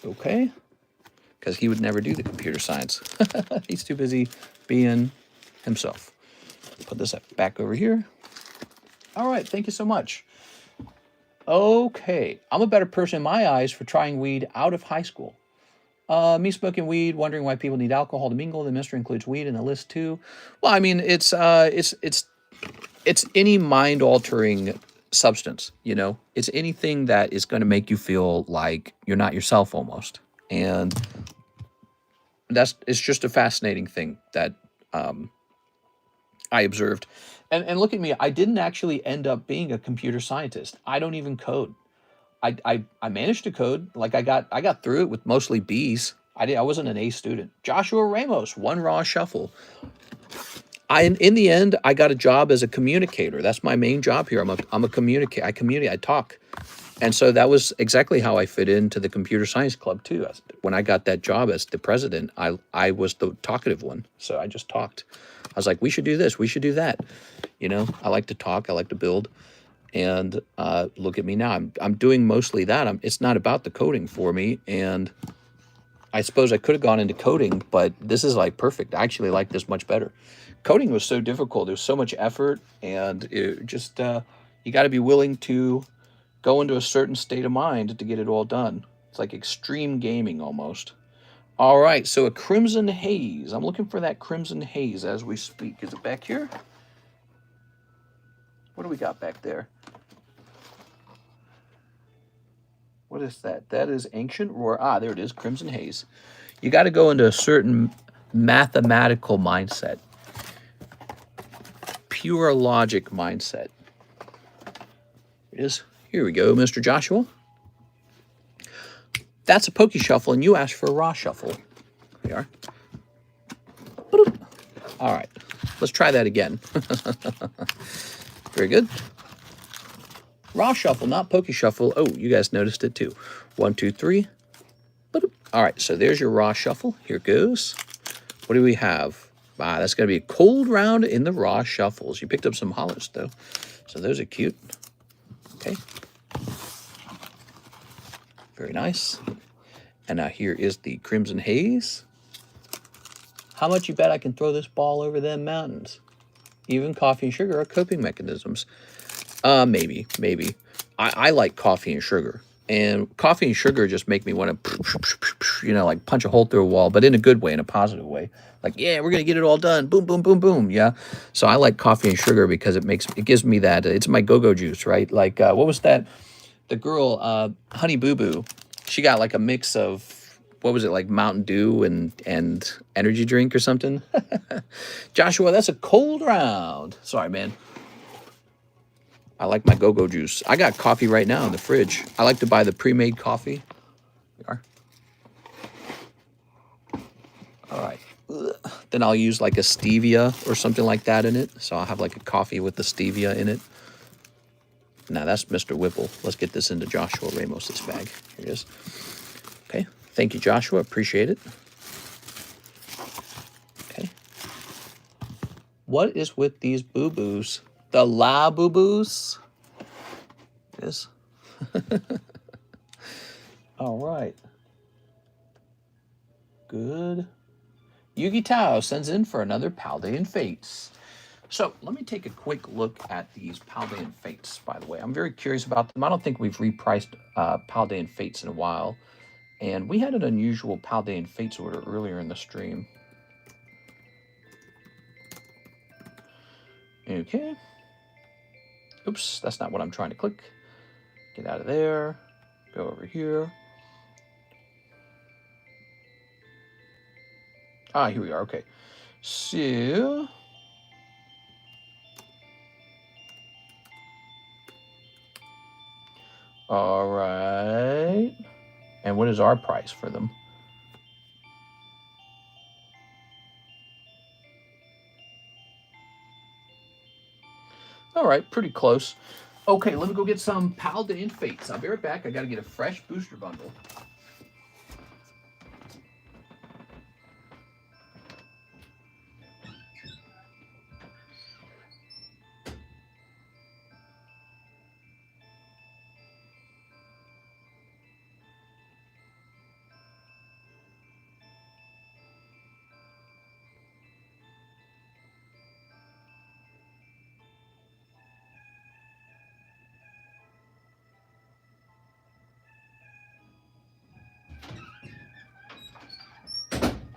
okay. Because he would never do the computer science. He's too busy being himself. Put this back over here. All right, thank you so much. Okay, I'm a better person in my eyes for trying weed out of high school. Me smoking weed, wondering why people need alcohol to mingle. The mystery includes weed in the list too. Well, I mean, it's any mind-altering substance, you know? It's anything that is going to make you feel like you're not yourself almost. And it's just a fascinating thing that I observed. And look at me, I didn't actually end up being a computer scientist. I don't even code. I managed to code. Like I got through it with mostly B's. I wasn't an A student. Joshua Ramos, one raw shuffle. In the end, I got a job as a communicator. That's my main job here. I'm a communicator. I communicate. I talk. And so that was exactly how I fit into the computer science club too. When I got that job as the president, I was the talkative one. So I just talked. I was like, we should do this. We should do that. You know, I like to talk. I like to build. And look at me now. I'm doing mostly that. It's not about the coding for me. And I suppose I could have gone into coding, but this is like perfect. I actually like this much better. Coding was so difficult. There was so much effort, and it just you got to be willing to go into a certain state of mind to get it all done. It's like extreme gaming almost. All right, so a Crimson Haze. I'm looking for that Crimson Haze as we speak. Is it back here? What do we got back there? What is that? That is Ancient Roar. Ah, there it is, Crimson Haze. You got to go into a certain mathematical mindset. Pure logic mindset. It is. Here we go, Mr. Joshua. That's a Poke Shuffle, and you asked for a Raw Shuffle. Here we are. All right, let's try that again. Very good. Raw Shuffle, not Poke Shuffle. Oh, you guys noticed it too. 1, 2, 3. All right, so there's your Raw Shuffle. Here goes. What do we have? Ah, that's going to be a cold round in the Raw Shuffles. You picked up some hollows, though. So those are cute. Okay. Very nice. And now here is the Crimson Haze. How much you bet I can throw this ball over them mountains? Even coffee and sugar are coping mechanisms. Maybe. I like coffee and sugar. And coffee and sugar just make me want to, you know, like punch a hole through a wall, but in a good way, in a positive way. Like, yeah, we're going to get it all done. Boom, boom, boom, boom. Yeah. So I like coffee and sugar because it gives me that. It's my go-go juice, right? Like, what was that? The girl, Honey Boo Boo, she got like a mix of, what was it, like Mountain Dew and energy drink or something? Joshua, that's a cold round. Sorry, man. I like my go-go juice. I got coffee right now in the fridge. I like to buy the pre-made coffee. Here we are. All right. Ugh. Then I'll use like a stevia or something like that in it. So I'll have like a coffee with the stevia in it. Now that's Mr. Whipple. Let's get this into Joshua Ramos' bag. Here it is. Okay. Thank you, Joshua. Appreciate it. Okay. What is with these boo-boos? The La Boo Boos. Yes. All right. Good. Yugi Tao sends in for another Paldean Fates. So let me take a quick look at these Paldean Fates, by the way. I'm very curious about them. I don't think we've repriced Paldean Fates in a while. And we had an unusual Paldean Fates order earlier in the stream. Okay. Oops, that's not what I'm trying to click. Get out of there. Go over here. Ah, here we are. Okay. So... all right. And what is our price for them? All right, pretty close. Okay, let me go get some Paldean Fates. I'll be right back. I got to get a fresh booster bundle.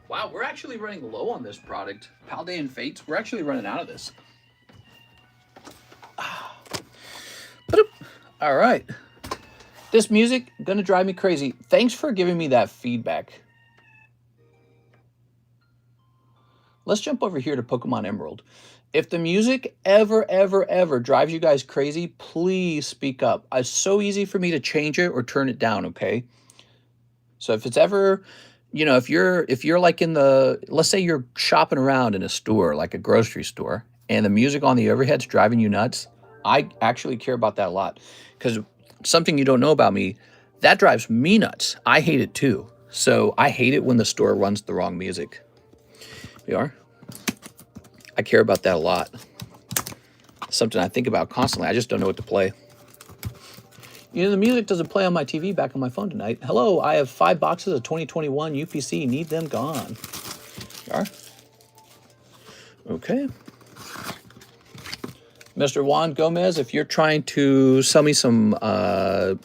Wow, we're actually running low on this product. Paldean Fates, we're actually running out of this. All right. This music, gonna drive me crazy. Thanks for giving me that feedback. let's jump over here to Pokemon Emerald. If the music ever drives you guys crazy, please speak up. It's so easy for me to change it or turn it down, okay? So if it's ever, you know, if you're like in the, let's say you're shopping around in a store, like a grocery store, and the music on the overhead's driving you nuts, I actually care about that a lot. Because something you don't know about me, that drives me nuts. I hate it too. So I hate it when the store runs the wrong music. You are? I care about that a lot. Something I think about constantly. I just don't know what to play. You know, the music doesn't play on my TV back on my phone tonight. Hello, I have 5 boxes of 2021 UPC. Need them gone. You are? Okay. Mr. Juan Gomez, if you're trying to sell me some,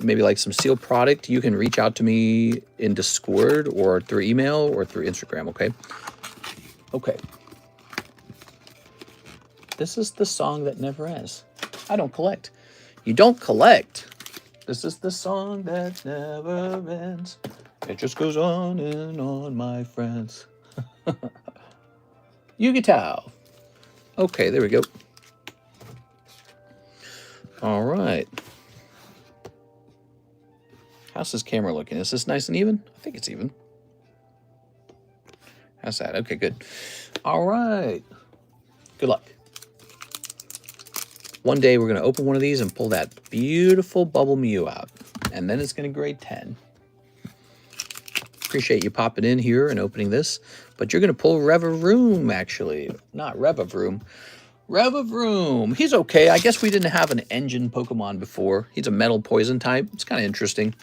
maybe like some sealed product, you can reach out to me in Discord or through email or through Instagram, okay? Okay. This is the song that never ends. I don't collect. You don't collect. This is the song that never ends. It just goes on and on, my friends. Yugitao. Okay, there we go. All right. How's this camera looking? Is this nice and even? I think it's even. How's that? Okay, good. All right. Good luck. One day we're going to open one of these and pull that beautiful Bubble Mew out. And then it's going to grade 10. Appreciate you popping in here and opening this. But you're going to pull Revavroom, actually. Not Revavroom. Revavroom. He's okay. I guess we didn't have an engine Pokemon before. He's a metal poison type. It's kind of interesting.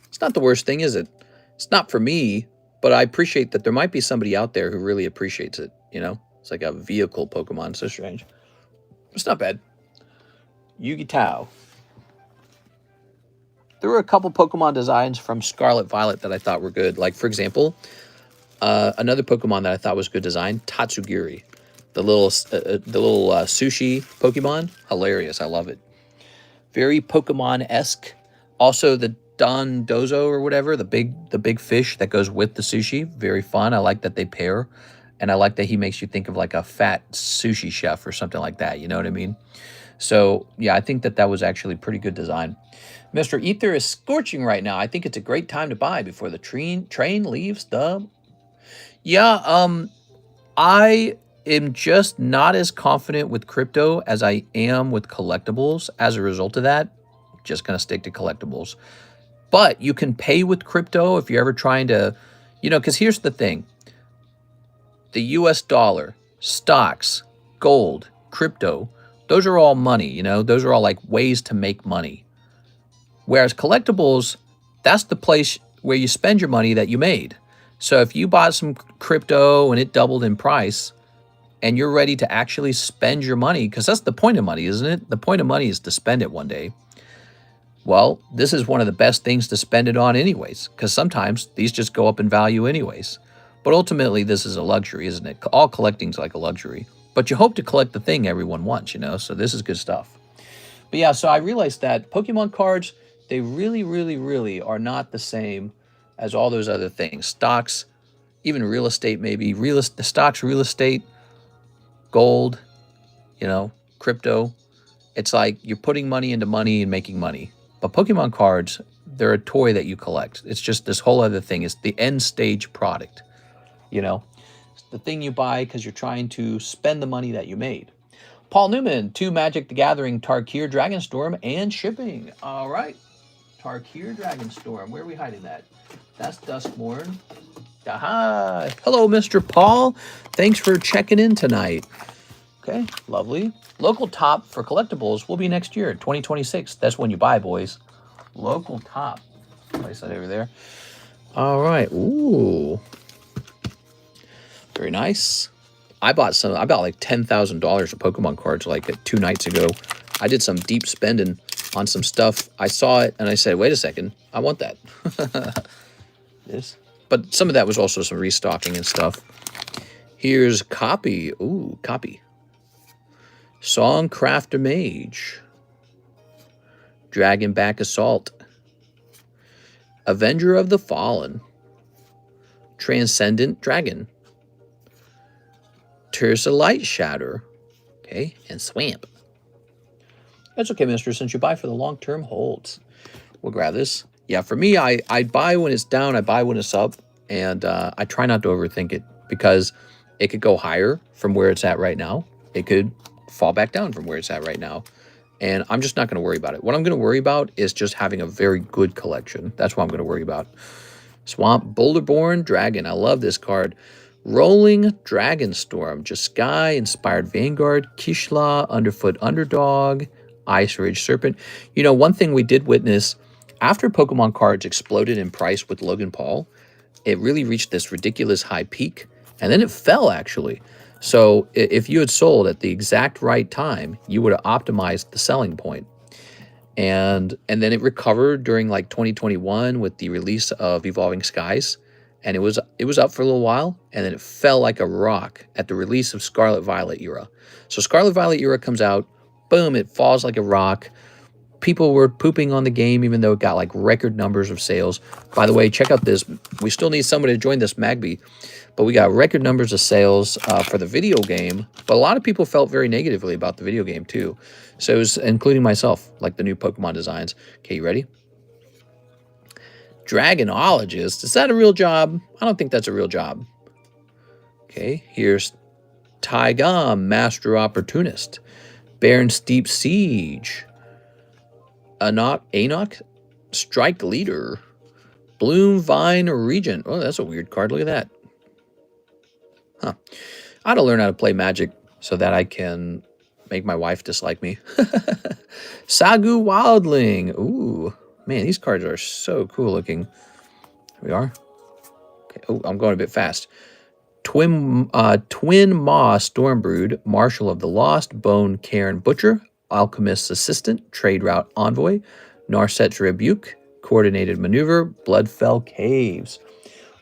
It's not the worst thing, is it? It's not for me, but I appreciate that there might be somebody out there who really appreciates it, you know? It's like a vehicle Pokemon. So strange. It's not bad. Yugitao. There were a couple Pokemon designs from Scarlet Violet that I thought were good. Like, for example, another Pokemon that I thought was good design, Tatsugiri. The little sushi Pokemon. Hilarious. I love it. Very Pokemon-esque. Also, the Don Dozo or whatever, the big fish that goes with the sushi. Very fun. I like that they pair. And I like that he makes you think of like a fat sushi chef or something like that. You know what I mean? So, yeah, I think that was actually pretty good design. Mr. Ether is scorching right now. I think it's a great time to buy before the train leaves the... Yeah, I am just not as confident with crypto as I am with collectibles. As a result of that, just going to stick to collectibles. But you can pay with crypto if you're ever trying to... You know, because here's the thing. The US dollar, stocks, gold, crypto... Those are all money, you know? Those are all like ways to make money. Whereas collectibles, that's the place where you spend your money that you made. So if you bought some crypto and it doubled in price and you're ready to actually spend your money, because that's the point of money, isn't it? The point of money is to spend it one day. Well, this is one of the best things to spend it on anyways, because sometimes these just go up in value anyways. But ultimately, this is a luxury, isn't it? All collecting's like a luxury. But you hope to collect the thing everyone wants, you know? So this is good stuff. But yeah, so I realized that Pokemon cards, they really are not the same as all those other things. Stocks, even real estate maybe. Stocks, real estate, gold, you know, crypto. It's like you're putting money into money and making money. But Pokemon cards, they're a toy that you collect. It's just this whole other thing. It's the end stage product, you know? The thing you buy because you're trying to spend the money that you made. Paul Newman, 2 Magic the Gathering, Tarkir, Dragonstorm, and shipping. All right. Tarkir, Dragonstorm. Where are we hiding that? That's Duskmorn. Aha. Hello, Mr. Paul. Thanks for checking in tonight. Okay, lovely. Local top for collectibles will be next year, 2026. That's when you buy, boys. Local top. Place that over there. All right. Ooh. Very nice. I bought like $10,000 of Pokemon cards like 2 nights ago. I did some deep spending on some stuff. I saw it and I said, wait a second, I want that. This. But some of that was also some restocking and stuff. Here's Copy. Ooh, Copy. Songcrafter Mage. Dragonback Assault. Avenger of the Fallen. Transcendent Dragon. Tersa Light Shatter. Okay, and Swamp. That's okay, mister, since you buy for the long-term holds. We'll grab this. Yeah, for me, I buy when it's down, I buy when it's up, and I try not to overthink it because it could go higher from where it's at right now. It could fall back down from where it's at right now. And I'm just not going to worry about it. What I'm going to worry about is just having a very good collection. That's what I'm going to worry about. Swamp Boulderborn Dragon. I love this card. Rolling Dragonstorm. Jeskai, Inspired Vanguard, Kishla, Underfoot Underdog, Ice Ridge Serpent. You know, one thing we did witness, after Pokemon cards exploded in price with Logan Paul, it really reached this ridiculous high peak, and then it fell, actually. So if you had sold at the exact right time, you would have optimized the selling point. And then it recovered during like 2021 with the release of Evolving Skies. And it was up for a little while, and then it fell like a rock at the release of Scarlet Violet era. So Scarlet Violet era comes out, boom, it falls like a rock. People were pooping on the game, even though it got like record numbers of sales. By the way, check out this. We still need somebody to join this Magby, but we got record numbers of sales for the video game. But a lot of people felt very negatively about the video game too. So it was, including myself, like the new Pokemon designs. Okay, you ready? Dragonologist. Is that a real job? I don't think that's a real job. Okay, here's Taigam, Master Opportunist. Baron Steep Siege. Anok, Strike Leader. Bloom Vine Regent. Oh, that's a weird card. Look at that. Huh. I ought to learn how to play Magic so that I can make my wife dislike me. Sagu Wildling. Ooh. Man, these cards are so cool looking. Here we are. Okay. Oh, I'm going a bit fast. Twin Maw Stormbrood, Marshal of the Lost, Bone Cairn Butcher, Alchemist's Assistant, Trade Route Envoy, Narset's Rebuke, Coordinated Maneuver, Bloodfell Caves.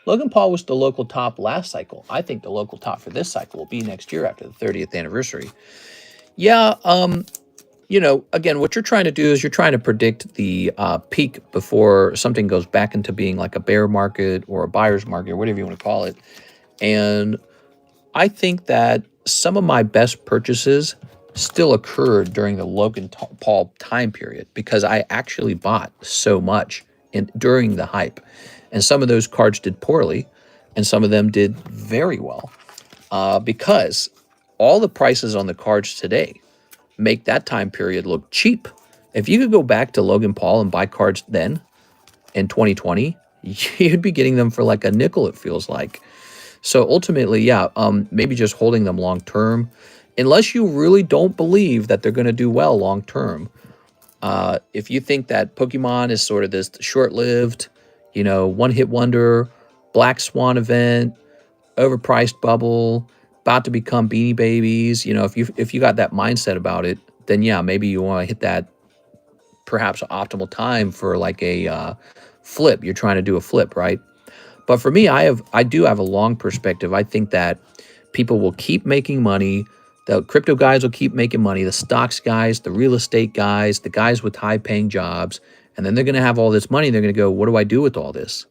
Logan Paul was the local top last cycle. I think the local top for this cycle will be next year after the 30th anniversary. Yeah, you know, again, what you're trying to do is you're trying to predict the peak before something goes back into being like a bear market or a buyer's market or whatever you want to call it. And I think that some of my best purchases still occurred during the Logan Paul time period because I actually bought so much during the hype. And some of those cards did poorly, and some of them did very well because all the prices on the cards today make that time period look cheap. If you could go back to Logan Paul and buy cards then in 2020, you'd be getting them for like a nickel, it feels like. So ultimately, yeah, maybe just holding them long term, unless you really don't believe that they're going to do well long term. If you think that Pokemon is sort of this short-lived, you know, one-hit wonder, Black Swan event, overpriced bubble, about to become Beanie Babies, you know, if you got that mindset about it, then yeah, maybe you want to hit that perhaps optimal time for like a flip. You're trying to do a flip, right? But for me, I do have a long perspective. I think that people will keep making money. The crypto guys will keep making money. The stocks guys, the real estate guys, the guys with high-paying jobs, and then they're going to have all this money. They're going to go, what do I do with all this?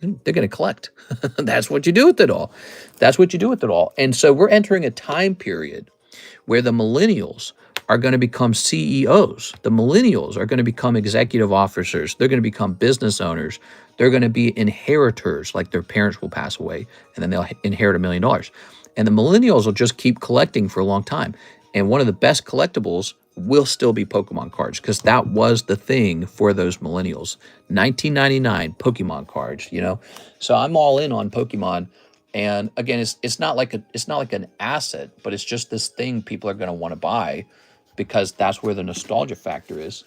They're going to collect. That's what you do with it all. That's what you do with it all. And so we're entering a time period where the millennials are going to become CEOs. The millennials are going to become executive officers. They're going to become business owners. They're going to be inheritors, like their parents will pass away, and then they'll inherit $1 million. And the millennials will just keep collecting for a long time. And one of the best collectibles will still be Pokemon cards, because that was the thing for those millennials. 1999 Pokemon cards, you know. So I'm all in on Pokemon. And again, it's not like an asset, but it's just this thing people are going to want to buy because that's where the nostalgia factor is.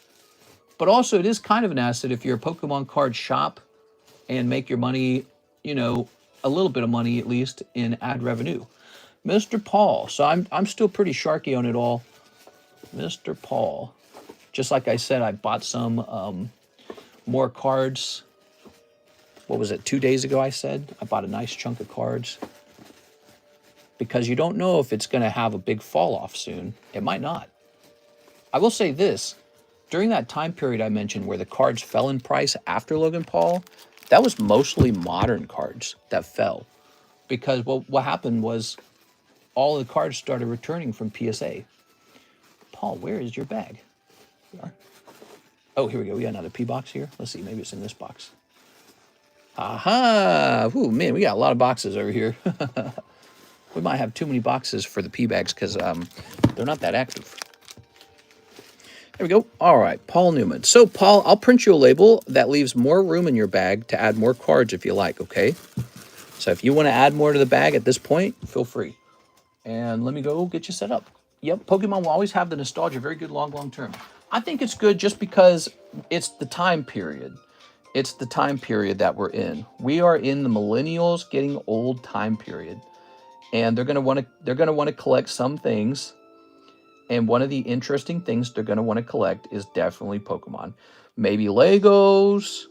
But also, it is kind of an asset if you're a Pokemon card shop and make your money, you know, a little bit of money at least in ad revenue. Mr. Paul. So I'm still pretty sharky on it all. Mr. Paul. Just like I said, I bought some more cards. What was it, 2 days ago I said? I bought a nice chunk of cards. Because you don't know if it's going to have a big fall off soon. It might not. I will say this. During that time period I mentioned where the cards fell in price after Logan Paul, that was mostly modern cards that fell. Because what happened was all the cards started returning from PSA. Paul, where is your bag? Here we are. Oh, here we go. We got another P box here. Let's see. Maybe it's in this box. Aha! Ooh, man, we got a lot of boxes over here. We might have too many boxes for the P bags because they're not that active. There we go. All right, Paul Newman. So, Paul, I'll print you a label that leaves more room in your bag to add more cards if you like, okay? So if you want to add more to the bag at this point, feel free. And let me go get you set up. Yep, Pokemon will always have the nostalgia, very good long term. I think it's good just because it's the time period. It's the time period that we're in. We are in the millennials getting old time period. And they're going to want to collect some things. And one of the interesting things they're going to want to collect is definitely Pokemon. Maybe Legos,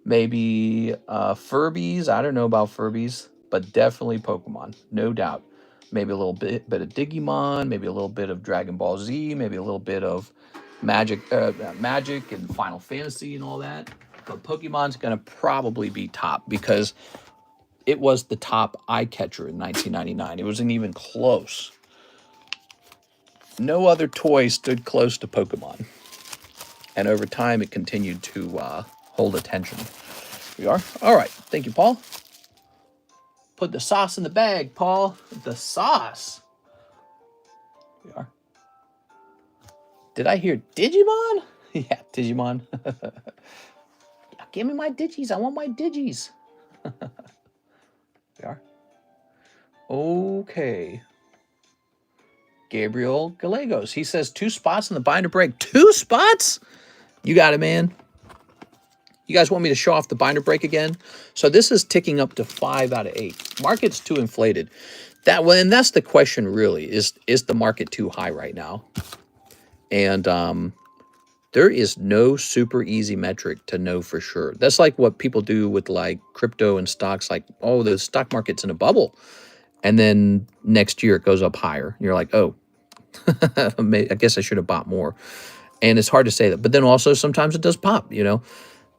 maybe Furbies. I don't know about Furbies, but definitely Pokemon, no doubt. Maybe a little bit of Digimon, maybe a little bit of Dragon Ball Z, maybe a little bit of Magic and Final Fantasy and all that. But Pokemon's going to probably be top because it was the top eye catcher in 1999. It wasn't even close. No other toy stood close to Pokemon. And over time, it continued to hold attention. Here we are. All right. Thank you, Paul. Put the sauce in the bag, Paul. The sauce. Here we are. Did I hear Digimon? Yeah, Digimon. Give me my Digis. I want my Digis. There we are. Okay. Gabriel Gallegos. He says 2 spots in the binder break. 2 spots? You got it, man. You guys want me to show off the binder break again? So this is ticking up to 5 out of 8. Market's too inflated. And that's the question really. Is the market too high right now? And there is no super easy metric to know for sure. That's like what people do with like crypto and stocks. Like, oh, the stock market's in a bubble. And then next year it goes up higher. And you're like, oh, I guess I should have bought more. And it's hard to say that. But then also sometimes it does pop, you know.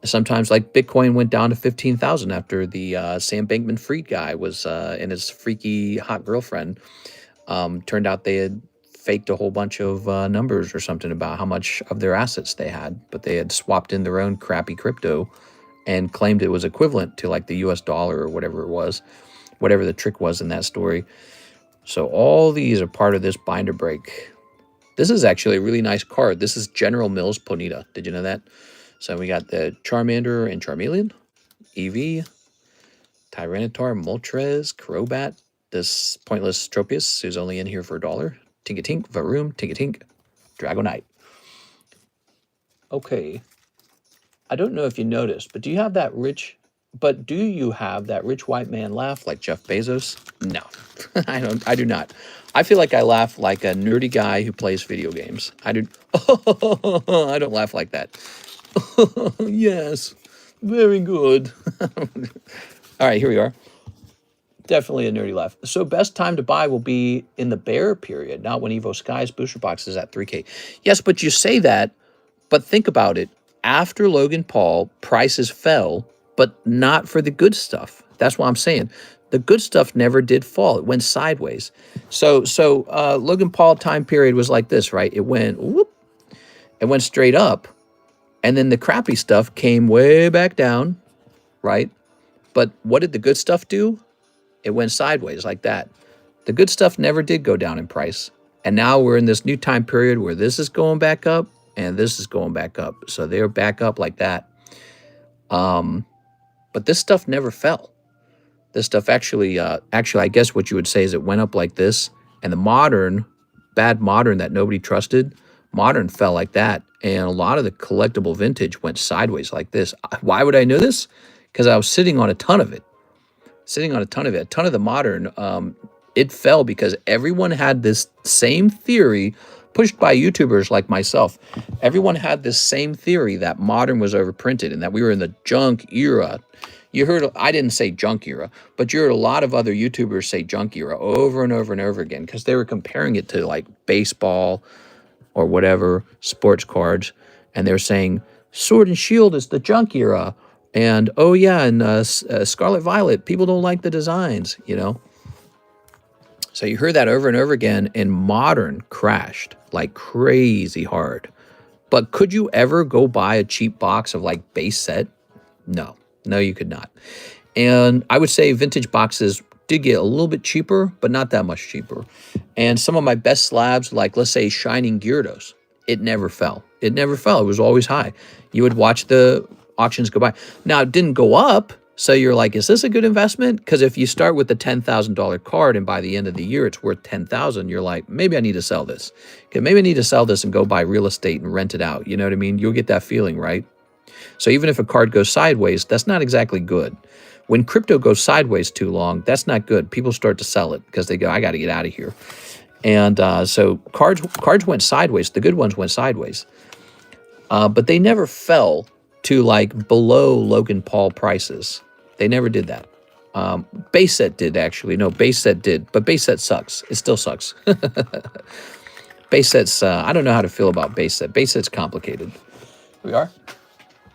Sometimes like Bitcoin went down to 15,000 after the Sam Bankman-Fried guy was and his freaky hot girlfriend. Turned out they had faked a whole bunch of numbers or something about how much of their assets they had. But they had swapped in their own crappy crypto and claimed it was equivalent to like the US dollar or whatever it was. Whatever the trick was in that story. So all these are part of this binder break. This is actually a really nice card. This is General Mills Ponyta. Did you know that? So we got the Charmander and Charmeleon, Eevee, Tyranitar, Moltres, Crobat, this pointless Tropius, who's only in here for $1, Tinkatink, Varoom, Tinkatink, Dragonite. Okay. I don't know if you noticed, but do you have that rich white man laugh like Jeff Bezos? No, I do not. I feel like I laugh like a nerdy guy who plays video games. I don't laugh like that. Yes, very good. All right, here we are. Definitely a nerdy laugh. So best time to buy will be in the bear period, not when Evo Sky's booster box is at 3K. Yes, but you say that, but think about it. After Logan Paul, prices fell, but not for the good stuff. That's what I'm saying. The good stuff never did fall. It went sideways. So Logan Paul time period was like this, right? It went whoop, it went straight up, and then the crappy stuff came way back down, right? But what did the good stuff do? It went sideways like that. The good stuff never did go down in price. And now we're in this new time period where this is going back up and this is going back up. So they're back up like that. But this stuff never fell. This stuff actually, I guess what you would say is it went up like this. And the bad modern that nobody trusted, modern fell like that. And a lot of the collectible vintage went sideways like this. Why would I know this? Because I was sitting on a ton of it. A ton of the modern, it fell because everyone had this same theory pushed by YouTubers like myself. Everyone had this same theory that modern was overprinted and that we were in the junk era. You heard, I didn't say junk era, but you heard a lot of other YouTubers say junk era over and over and over again because they were comparing it to like baseball or whatever, sports cards. And they were saying Sword and Shield is the junk era. And, oh, yeah, and Scarlet Violet, people don't like the designs, you know. So you heard that over and over again, and Modern crashed like crazy hard. But could you ever go buy a cheap box of like base set? No, you could not. And I would say vintage boxes did get a little bit cheaper, but not that much cheaper. And some of my best slabs, like let's say Shining Gyarados, it never fell. It never fell. It was always high. You would watch the auctions go by. Now, it didn't go up. So you're like, is this a good investment? Because if you start with the $10,000 card and by the end of the year it's worth $10,000, you're like, maybe I need to sell this. Okay, maybe I need to sell this and go buy real estate and rent it out. You know what I mean? You'll get that feeling, right? So even if a card goes sideways, that's not exactly good. When crypto goes sideways too long, that's not good. People start to sell it because they go, I got to get out of here. And so cards went sideways. The good ones went sideways. But they never fell to like below Logan Paul prices. They never did that. Base set did, actually. No, base set did. But base set sucks. It still sucks. Base set's, I don't know how to feel about base set. Base set's complicated. We are?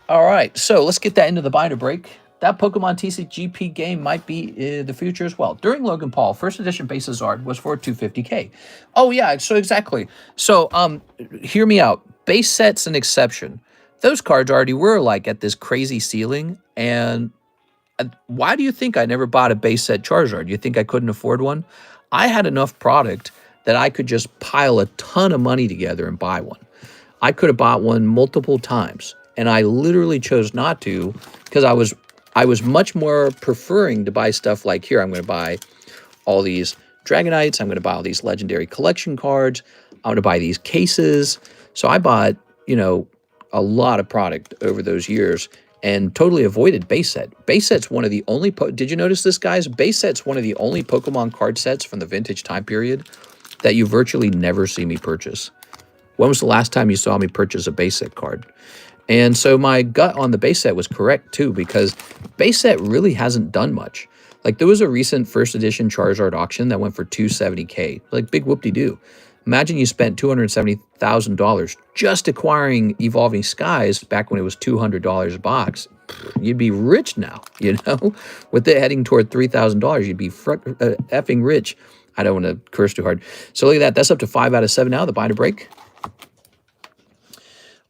All right. So let's get that into the binder break. That Pokemon TCGP game might be the future as well. During Logan Paul, first edition base Zard was for $250K. Oh, yeah. So exactly. So hear me out. Base set's an exception. Those cards already were like at this crazy ceiling, and why do you think I never bought a base set Charizard? You think I couldn't afford one? I had enough product that I could just pile a ton of money together and buy one. I could have bought one multiple times, and I literally chose not to because I was much more preferring to buy stuff like here. I'm going to buy all these Dragonites. I'm going to buy all these legendary collection cards. I'm going to buy these cases. So I bought, you know, a lot of product over those years and totally avoided base set. Base set's one of the only, did you notice this, guys? Base set's one of the only Pokemon card sets from the vintage time period that you virtually never see me purchase. When was the last time you saw me purchase a base set card? And so my gut on the base set was correct too, because base set really hasn't done much. Like there was a recent first edition Charizard auction that went for $270K, like big whoop-de-doo. Imagine you spent $270,000 just acquiring Evolving Skies back when it was $200 a box. You'd be rich now, you know? With it heading toward $3,000, you'd be effing rich. I don't want to curse too hard. So look at that. That's up to 5 out of 7 now, the binder break.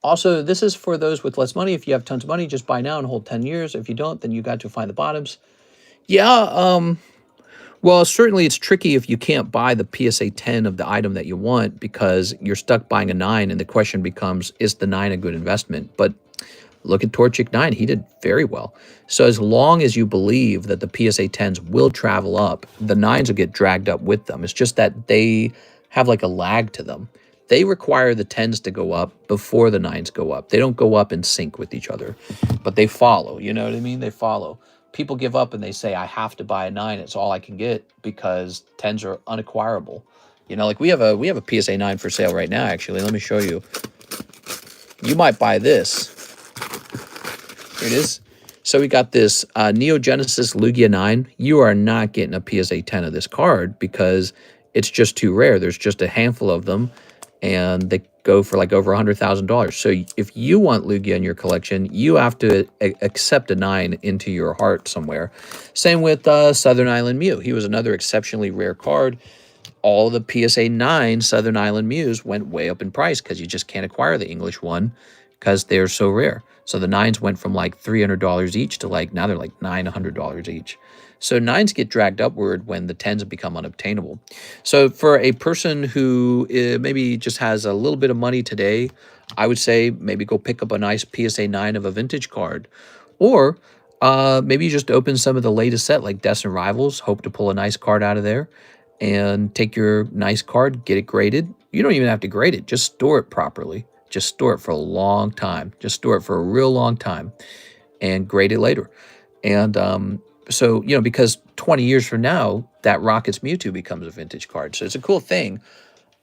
Also, this is for those with less money. If you have tons of money, just buy now and hold 10 years. If you don't, then you got to find the bottoms. Yeah, well, certainly it's tricky if you can't buy the PSA 10 of the item that you want because you're stuck buying a 9, and the question becomes, is the 9 a good investment? But look at Torchic 9. He did very well. So as long as you believe that the PSA 10s will travel up, the 9s will get dragged up with them. It's just that they have like a lag to them. They require the 10s to go up before the 9s go up. They don't go up in sync with each other, but they follow. You know what I mean? They follow. People give up and they say, I have to buy a 9. It's all I can get because 10s are unacquirable. You know, like we have a PSA 9 for sale right now, actually. Let me show you. You might buy this. Here it is. So we got this Neo Genesis Lugia 9. You are not getting a PSA 10 of this card because it's just too rare. There's just a handful of them, and they go for like over $100,000. So if you want Lugia in your collection, you have to accept a 9 into your heart somewhere. Same with Southern Island Mew. He was another exceptionally rare card. All the PSA 9 Southern Island Mews went way up in price because you just can't acquire the English one because they're so rare. So the 9s went from like $300 each to like, now they're like $900 each. So 9s get dragged upward when the 10s have become unobtainable. So for a person who maybe just has a little bit of money today, I would say maybe go pick up a nice PSA 9 of a vintage card. Or maybe you just open some of the latest set like Destined Rivals, hope to pull a nice card out of there, and take your nice card, get it graded. You don't even have to grade it. Just store it properly. Just store it for a long time. Just store it for a real long time and grade it later. And so, you know, because 20 years from now, that Rockets Mewtwo becomes a vintage card. So it's a cool thing.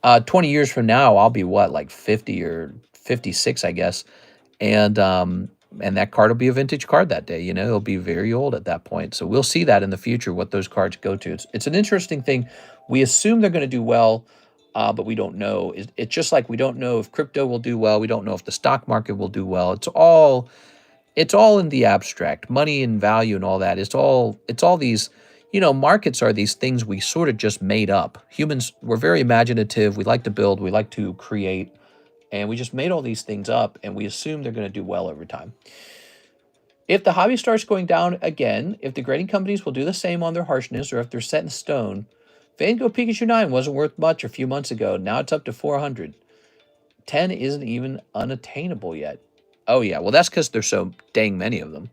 20 years from now, I'll be what, like 50 or 56, I guess. And that card will be a vintage card that day. You know, it'll be very old at that point. So we'll see that in the future, what those cards go to. It's an interesting thing. We assume they're going to do well, but we don't know. It's just like we don't know if crypto will do well. We don't know if the stock market will do well. It's all in the abstract. Money and value and all that. It's all these, you know, markets are these things we sort of just made up. Humans, we're very imaginative. We like to build, we like to create, and we just made all these things up, and we assume they're going to do well over time. If the hobby starts going down again, if the grading companies will do the same on their harshness, or if they're set in stone, VanGo Pikachu 9 wasn't worth much a few months ago. Now it's up to 400. 10 isn't even unattainable yet. Oh, yeah. Well, that's because there's so dang many of them.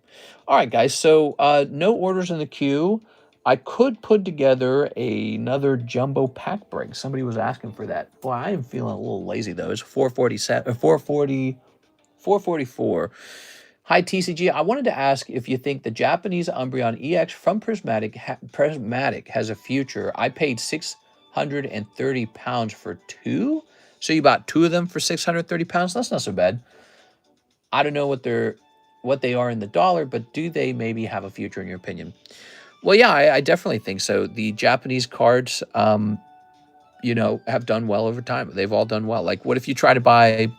All right, guys. So no orders in the queue. I could put together another jumbo pack break. Somebody was asking for that. Boy, I am feeling a little lazy, though. It's 447, 444. Hi, TCG. I wanted to ask if you think the Japanese Umbreon EX from Prismatic has a future. I paid 630 pounds for two. So you bought two of them for 630 pounds? That's not so bad. I don't know what they are in the dollar, but do they maybe have a future in your opinion? Well, yeah, I definitely think so. The Japanese cards, you know, have done well over time. They've all done well. Like, what if you try to buy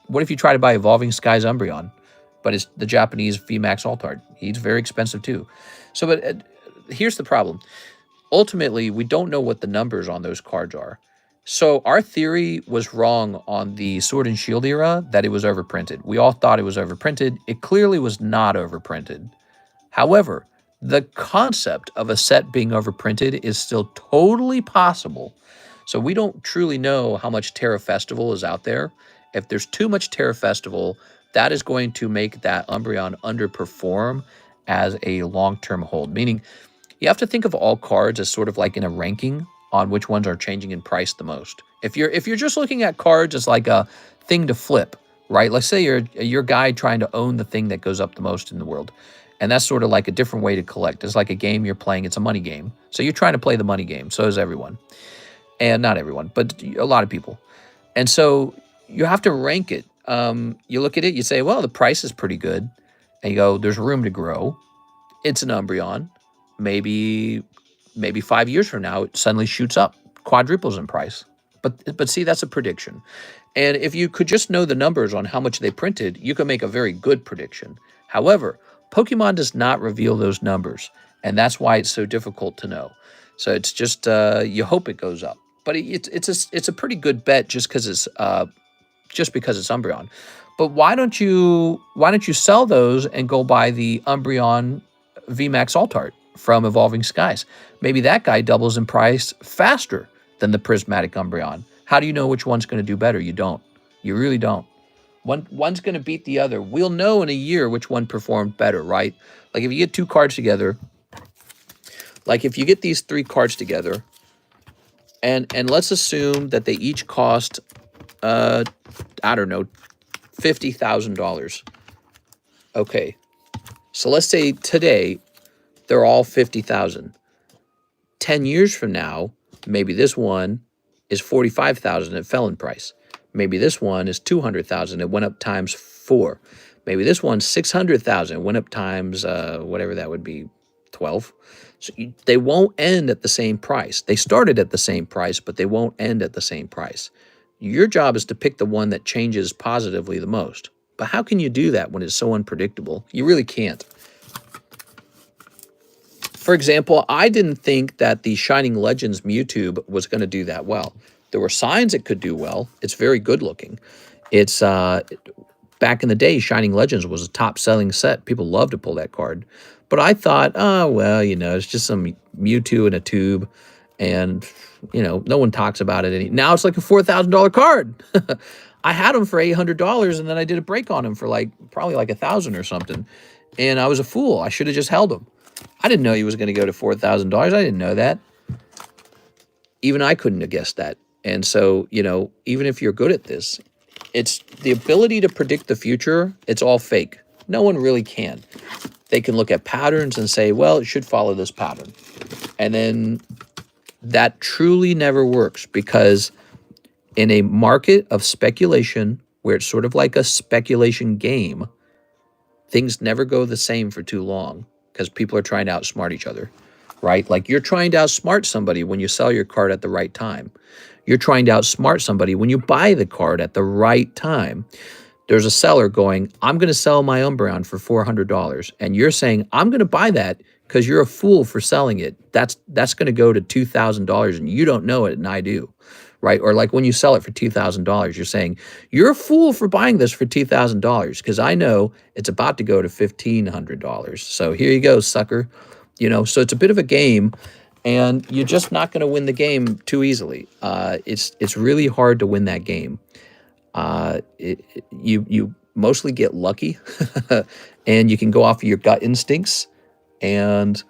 Evolving Skies Umbreon, but it's the Japanese Vmax Altart? He's very expensive too. So, but here's the problem. Ultimately, we don't know what the numbers on those cards are. So our theory was wrong on the Sword and Shield era that it was overprinted. We all thought it was overprinted. It clearly was not overprinted. However, the concept of a set being overprinted is still totally possible. So we don't truly know how much Terra Festival is out there. If there's too much Terra Festival, that is going to make that Umbreon underperform as a long-term hold. Meaning, you have to think of all cards as sort of like in a ranking on which ones are changing in price the most. If you're just looking at cards as like a thing to flip, right? Let's say you're a guy trying to own the thing that goes up the most in the world. And that's sort of like a different way to collect. It's like a game you're playing. It's a money game. So you're trying to play the money game. So is everyone. And not everyone, but a lot of people. And so you have to rank it. You look at it, you say, well, the price is pretty good. And you go, there's room to grow. It's an Umbreon. Maybe 5 years from now, it suddenly shoots up, quadruples in price. But see, that's a prediction. And if you could just know the numbers on how much they printed, you can make a very good prediction. However, Pokemon does not reveal those numbers, and that's why it's so difficult to know. So it's just you hope it goes up, but it's a pretty good bet just because it's Umbreon. But why don't you sell those and go buy the Umbreon VMAX Altart from Evolving Skies? Maybe that guy doubles in price faster than the Prismatic Umbreon. How do you know which one's going to do better? You don't. You really don't. One's going to beat the other. We'll know in a year which one performed better, right? Like if you get two cards together, like if you get these three cards together, and let's assume that they each cost, I don't know, $50,000. Okay, so let's say today they're all $50,000. 10 years from now, maybe this one is $45,000. It fell in price. Maybe this one is $200,000. It went up times 4. Maybe this one's $600,000. It went up times whatever that would be, 12. So they won't end at the same price. They started at the same price, but they won't end at the same price. Your job is to pick the one that changes positively the most. But how can you do that when it's so unpredictable? You really can't. For example, I didn't think that the Shining Legends Mewtwo was going to do that well. There were signs it could do well. It's very good looking. It's back in the day, Shining Legends was a top-selling set. People loved to pull that card. But I thought, oh, well, you know, it's just some Mewtwo in a tube. And, you know, no one talks about it. Now it's like a $4,000 card. I had them for $800, and then I did a break on them for probably like $1,000 or something. And I was a fool. I should have just held them. I didn't know he was going to go to $4,000. I didn't know that. Even I couldn't have guessed that. And so, you know, even if you're good at this, it's the ability to predict the future. It's all fake. No one really can. They can look at patterns and say, well, it should follow this pattern. And then that truly never works, because in a market of speculation, where it's sort of like a speculation game, things never go the same for too long, because people are trying to outsmart each other, right? Like you're trying to outsmart somebody when you sell your card at the right time. You're trying to outsmart somebody when you buy the card at the right time. There's a seller going, I'm going to sell my Umbreon for $400. And you're saying, I'm going to buy that because you're a fool for selling it. That's going to go to $2,000 and you don't know it, and I do, right? Or like when you sell it for $2,000, you're saying, you're a fool for buying this for $2,000 because I know it's about to go to $1,500. So here you go, sucker. You know, so it's a bit of a game, and you're just not going to win the game too easily. It's really hard to win that game. You mostly get lucky, and you can go off of your gut instincts. And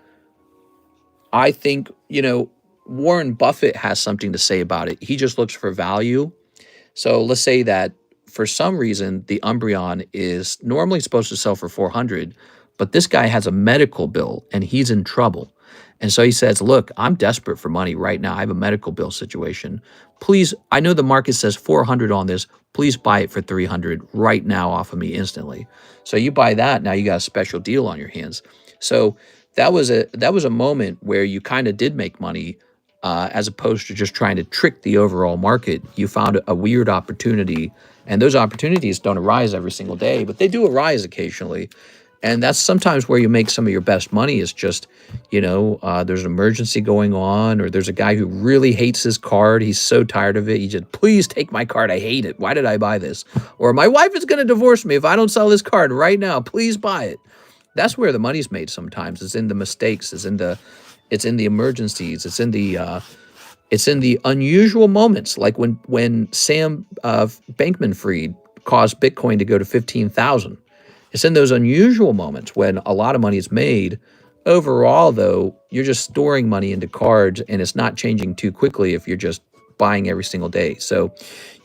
I think, you know, Warren Buffett has something to say about it. He just looks for value. So let's say that for some reason, the Umbreon is normally supposed to sell for 400, but this guy has a medical bill and he's in trouble. And so he says, look, I'm desperate for money right now. I have a medical bill situation. Please, I know the market says 400 on this. Please buy it for 300 right now off of me instantly. So you buy that, now you got a special deal on your hands. So that was a moment where you kind of did make money, as opposed to just trying to trick the overall market. You found a weird opportunity, and those opportunities don't arise every single day, but they do arise occasionally. And that's sometimes where you make some of your best money, is just, you know, there's an emergency going on, or there's a guy who really hates his card. He's so tired of it. He just, please take my card. I hate it. Why did I buy this? Or my wife is going to divorce me if I don't sell this card right now. Please buy it. That's where the money's made sometimes. It's in the mistakes. It's in the emergencies. It's in the unusual moments, like when Sam Bankman-Fried caused Bitcoin to go to 15,000. It's in those unusual moments when a lot of money is made. Overall, though, you're just storing money into cards, and it's not changing too quickly if you're just buying every single day. So,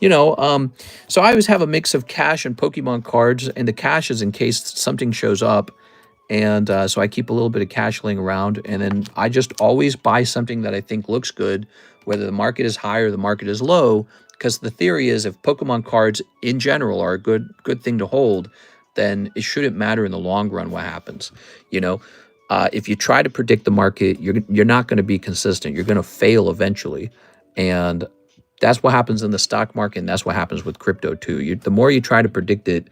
you know, so I always have a mix of cash and Pokemon cards, and the cash is in case something shows up. And so I keep a little bit of cash laying around, and then I just always buy something that I think looks good, whether the market is high or the market is low, because the theory is if Pokemon cards in general are a good thing to hold, then it shouldn't matter in the long run what happens. You know, if you try to predict the market, you're not going to be consistent. You're going to fail eventually, and that's what happens in the stock market, and that's what happens with crypto too. The more you try to predict it,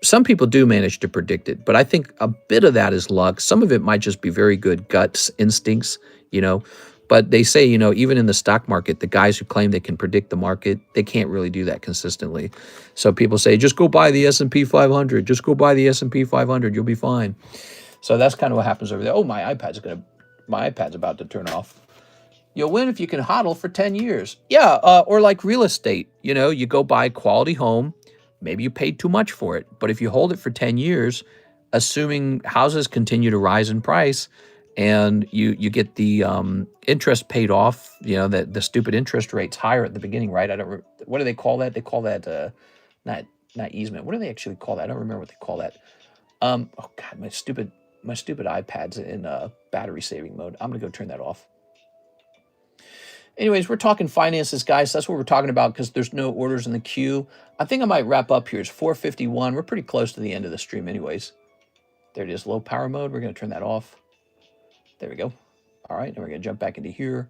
some people do manage to predict it, but I think a bit of that is luck. Some of it might just be very good guts, instincts, you know. But they say, you know, even in the stock market, the guys who claim they can predict the market, they can't really do that consistently. So people say, just go buy the S&P 500. Just go buy the S&P 500. You'll be fine. So that's kind of what happens over there. Oh, my iPad's about to turn off. You'll win if you can hodl for 10 years. Yeah, or like real estate. You know, you go buy a quality home. Maybe you paid too much for it. But if you hold it for 10 years, assuming houses continue to rise in price, and you get the interest paid off, you know, the stupid interest rates higher at the beginning, right? What do they call that? They call that not easement. What do they actually call that? I don't remember what they call that. Oh God, my stupid iPad's in battery saving mode. I'm gonna go turn that off. Anyways, we're talking finances, guys. That's what we're talking about, because there's no orders in the queue. I think I might wrap up here. It's 4:51. We're pretty close to the end of the stream anyways. There it is, low power mode. We're gonna turn that off. There we go. All right, now we're going to jump back into here.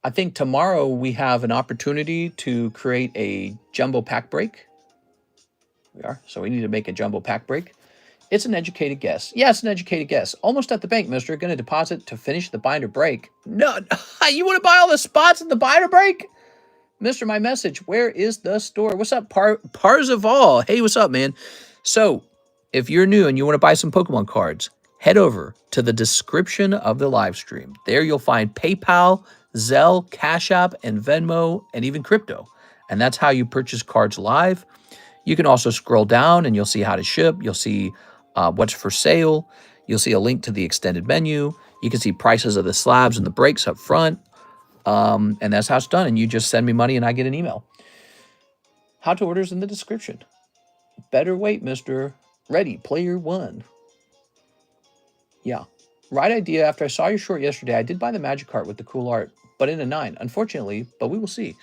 I think tomorrow we have an opportunity to create a jumbo pack break. We are. So we need to make a jumbo pack break. It's an educated guess. Yeah, it's an educated guess. Almost at the bank, mister. Going to deposit to finish the binder break. No, you want to buy all the spots in the binder break? Mister, my message. Where is the store? What's up, Parzival? Hey, what's up, man? So if you're new and you want to buy some Pokemon cards, head over to the description of the live stream. There you'll find PayPal, ZELLE, CASHAPP, and Venmo, and even crypto. And that's how you purchase cards live. You can also scroll down and you'll see how to ship. You'll see what's for sale. You'll see a link to the extended menu. You can see prices of the slabs and the breaks up front. And that's how it's done. And you just send me money and I get an email. How to order is in the description. Better wait, mister. Ready, player one. Yeah, right idea. After I saw your short yesterday, I did buy the Magikarp with the cool art, but in a 9, unfortunately, but we will see.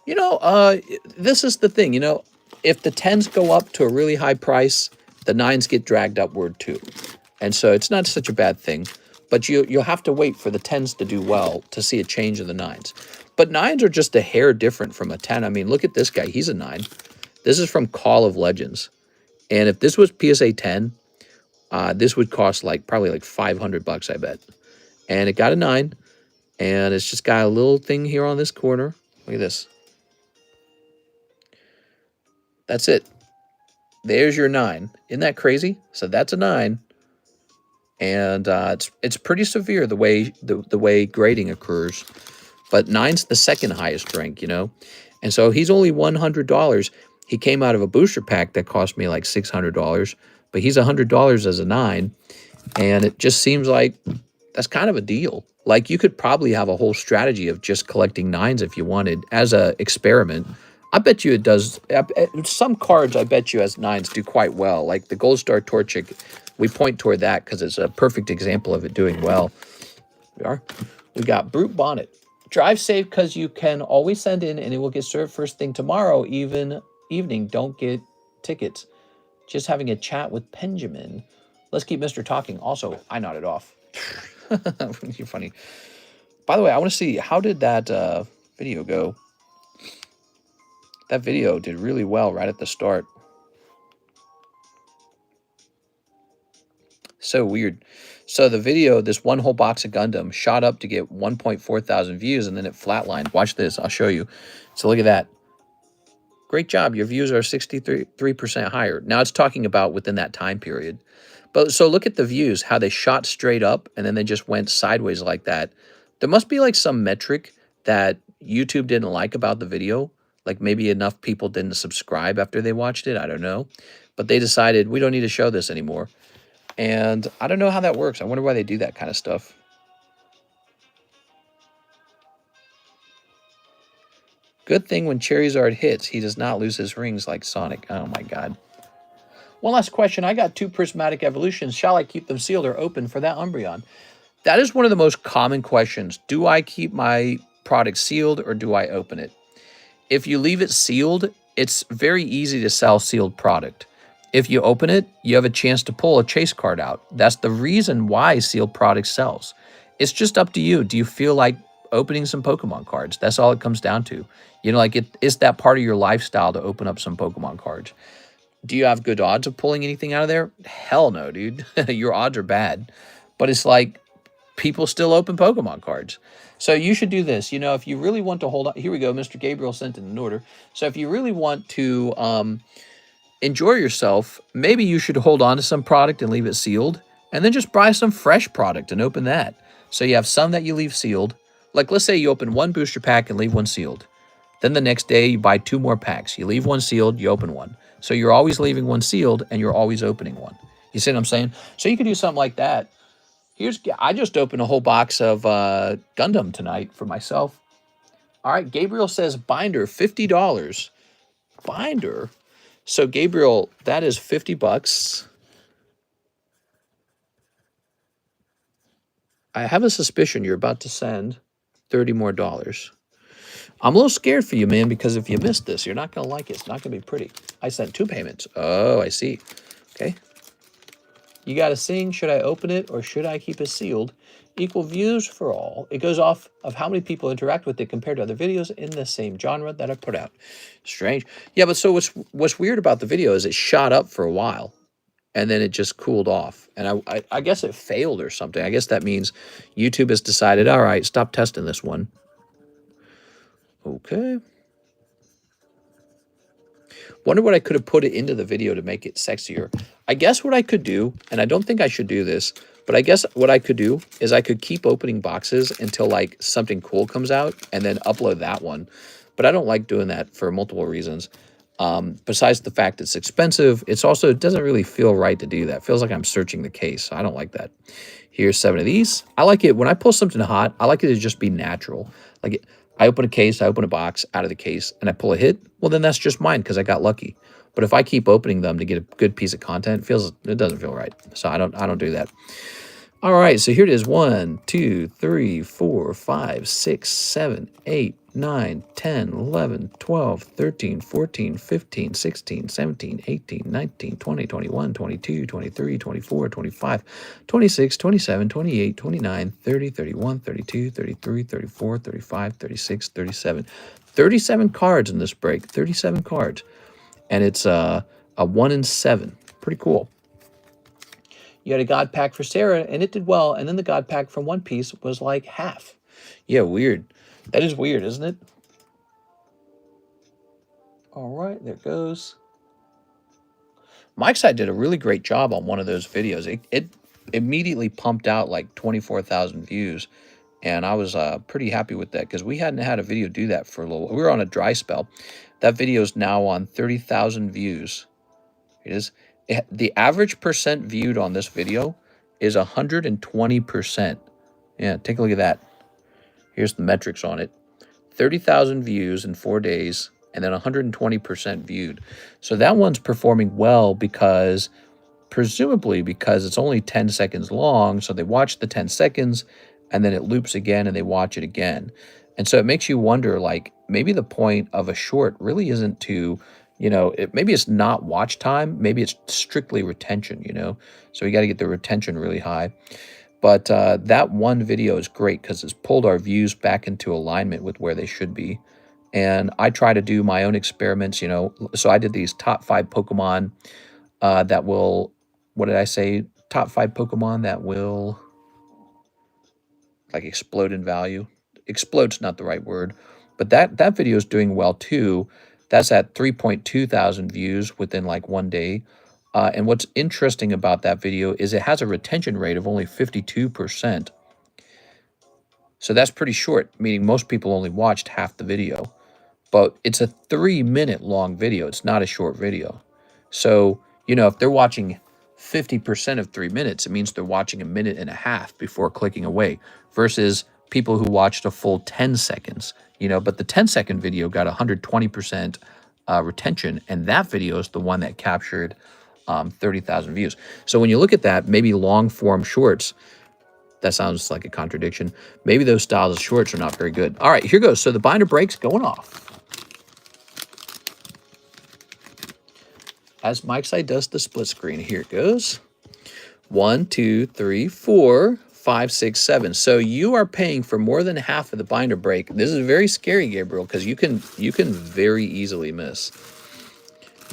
You know, this is the thing, you know, if the 10s go up to a really high price, the 9s get dragged upward too. And so it's not such a bad thing, but you'll have to wait for the 10s to do well to see a change in the 9s. But 9s are just a hair different from a 10. I mean, look at this guy. He's a 9. This is from Call of Legends. And if this was PSA 10, This would cost probably like $500, I bet. And it got a 9, and it's just got a little thing here on this corner. Look at this. That's it. There's your 9. Isn't that crazy? So that's a 9, and it's pretty severe the way grading occurs. But 9's the second highest rank, you know. And so he's only $100. He came out of a booster pack that cost me like $600, but he's $100 as a 9, and it just seems like that's kind of a deal. Like, you could probably have a whole strategy of just collecting 9s if you wanted as a experiment. I bet you it does. Some cards, I bet you, as 9s do quite well. Like the Gold Star Torchic, we point toward that because it's a perfect example of it doing well. We got Brute Bonnet. Drive safe because you can always send in and it will get served first thing tomorrow, evening. Don't get tickets. Just having a chat with Benjamin. Let's keep Mr. talking. Also, I nodded off. You're funny. By the way, I want to see, how did that video go? That video did really well right at the start. So weird. So the video, this one whole box of Gundam, shot up to get 1.4 thousand views, and then it flatlined. Watch this. I'll show you. So look at that. Great job. Your views are 63% higher. Now it's talking about within that time period. But so look at the views, how they shot straight up, and then they just went sideways like that. There must be like some metric that YouTube didn't like about the video. Like maybe enough people didn't subscribe after they watched it. I don't know. But they decided we don't need to show this anymore. And I don't know how that works. I wonder why they do that kind of stuff. Good thing when Charizard hits, he does not lose his rings like Sonic. Oh my God. One last question. I got 2 prismatic evolutions. Shall I keep them sealed or open for that Umbreon? That is one of the most common questions. Do I keep my product sealed or do I open it? If you leave it sealed, it's very easy to sell sealed product. If you open it, you have a chance to pull a chase card out. That's the reason why sealed product sells. It's just up to you. Do you feel like opening some Pokemon cards? That's all it comes down to. You know, like it's that part of your lifestyle to open up some Pokemon cards. Do you have good odds of pulling anything out of there? Hell no, dude. Your odds are bad. But it's like people still open Pokemon cards. So you should do this. You know, if you really want to hold on. Here we go. Mr. Gabriel sent in an order. So if you really want to enjoy yourself, maybe you should hold on to some product and leave it sealed, and then just buy some fresh product and open that. So you have some that you leave sealed. Like let's say you open 1 booster pack and leave 1 sealed. Then the next day you buy 2 more packs. You leave 1 sealed, you open 1. So you're always leaving 1 sealed and you're always opening 1. You see what I'm saying? So you could do something like that. I just opened a whole box of Gundam tonight for myself. All right, Gabriel says binder, $50. Binder? So Gabriel, that is $50. I have a suspicion you're about to send $30 more. I'm a little scared for you, man, because if you miss this, you're not going to like it. It's not going to be pretty. I sent 2 payments. Oh, I see. Okay. You got to sing, should I open it or should I keep it sealed? Equal views for all. It goes off of how many people interact with it compared to other videos in the same genre that I put out. Strange. Yeah, but so what's weird about the video is it shot up for a while and then it just cooled off. And I guess it failed or something. I guess that means YouTube has decided, all right, stop testing this one. Okay. Wonder what I could have put it into the video to make it sexier. I guess what I could do, and I don't think I should do this, but I guess what I could do is I could keep opening boxes until like something cool comes out and then upload that one. But I don't like doing that for multiple reasons. Besides the fact it's expensive, it doesn't really feel right to do that. It feels like I'm searching the case. So I don't like that. Here's 7 of these. I like it when I pull something hot. I like it to just be natural. I open a case, I open a box out of the case, and I pull a hit. Well, then that's just mine because I got lucky. But if I keep opening them to get a good piece of content, it doesn't feel right. So I don't do that. All right, so here it is. 1, 2, 3, 4, 5, 6, 7, 8, 9, 10, 11, 12, 13, 14, 15, 16, 17, 18, 19, 20, 21, 22, 23, 24, 25, 26, 27, 28, 29, 30, 31, 32, 33, 34, 35, 36, 37. 37 cards in this break. 37 cards. And it's a 1 in 7. Pretty cool. You had a God Pack for Sarah, and it did well. And then the God Pack from One Piece was like half. Yeah, weird. That is weird, isn't it? All right, there it goes. Mike's side did a really great job on one of those videos. It immediately pumped out like 24,000 views. And I was pretty happy with that because we hadn't had a video do that for a little while. We were on a dry spell. That video is now on 30,000 views. It is. The average percent viewed on this video is 120%. Yeah, take a look at that. Here's the metrics on it. 30,000 views in 4 days, and then 120% viewed. So that one's performing well because, presumably because it's only 10 seconds long, so they watch the 10 seconds, and then it loops again, and they watch it again. And so it makes you wonder, like, maybe the point of a short really isn't to, you know, maybe it's not watch time, maybe it's strictly retention, you know? So we got to get the retention really high. But that one video is great because it's pulled our views back into alignment with where they should be. And I try to do my own experiments, you know. So I did these top 5 Pokemon that will, what did I say? Top 5 Pokemon that will, like, explode in value. Explode's not the right word. But that video is doing well, too. That's at 3.2 thousand views within, like, 1 day. And what's interesting about that video is it has a retention rate of only 52%. So that's pretty short, meaning most people only watched half the video. But it's a 3-minute long video. It's not a short video. So, you know, if they're watching 50% of 3 minutes, it means they're watching a minute and a half before clicking away versus people who watched a full 10 seconds, you know, but the 10-second video got 120% retention, and that video is the one that captured 30,000 views. So when you look at that, maybe long form shorts, that sounds like a contradiction. Maybe those styles of shorts are not very good. All right, here goes. So the binder break's going off. As Mike's side does the split screen, here it goes. 1, 2, 3, 4, 5, 6, 7. So you are paying for more than half of the binder break. This is very scary, Gabriel, because you can very easily miss.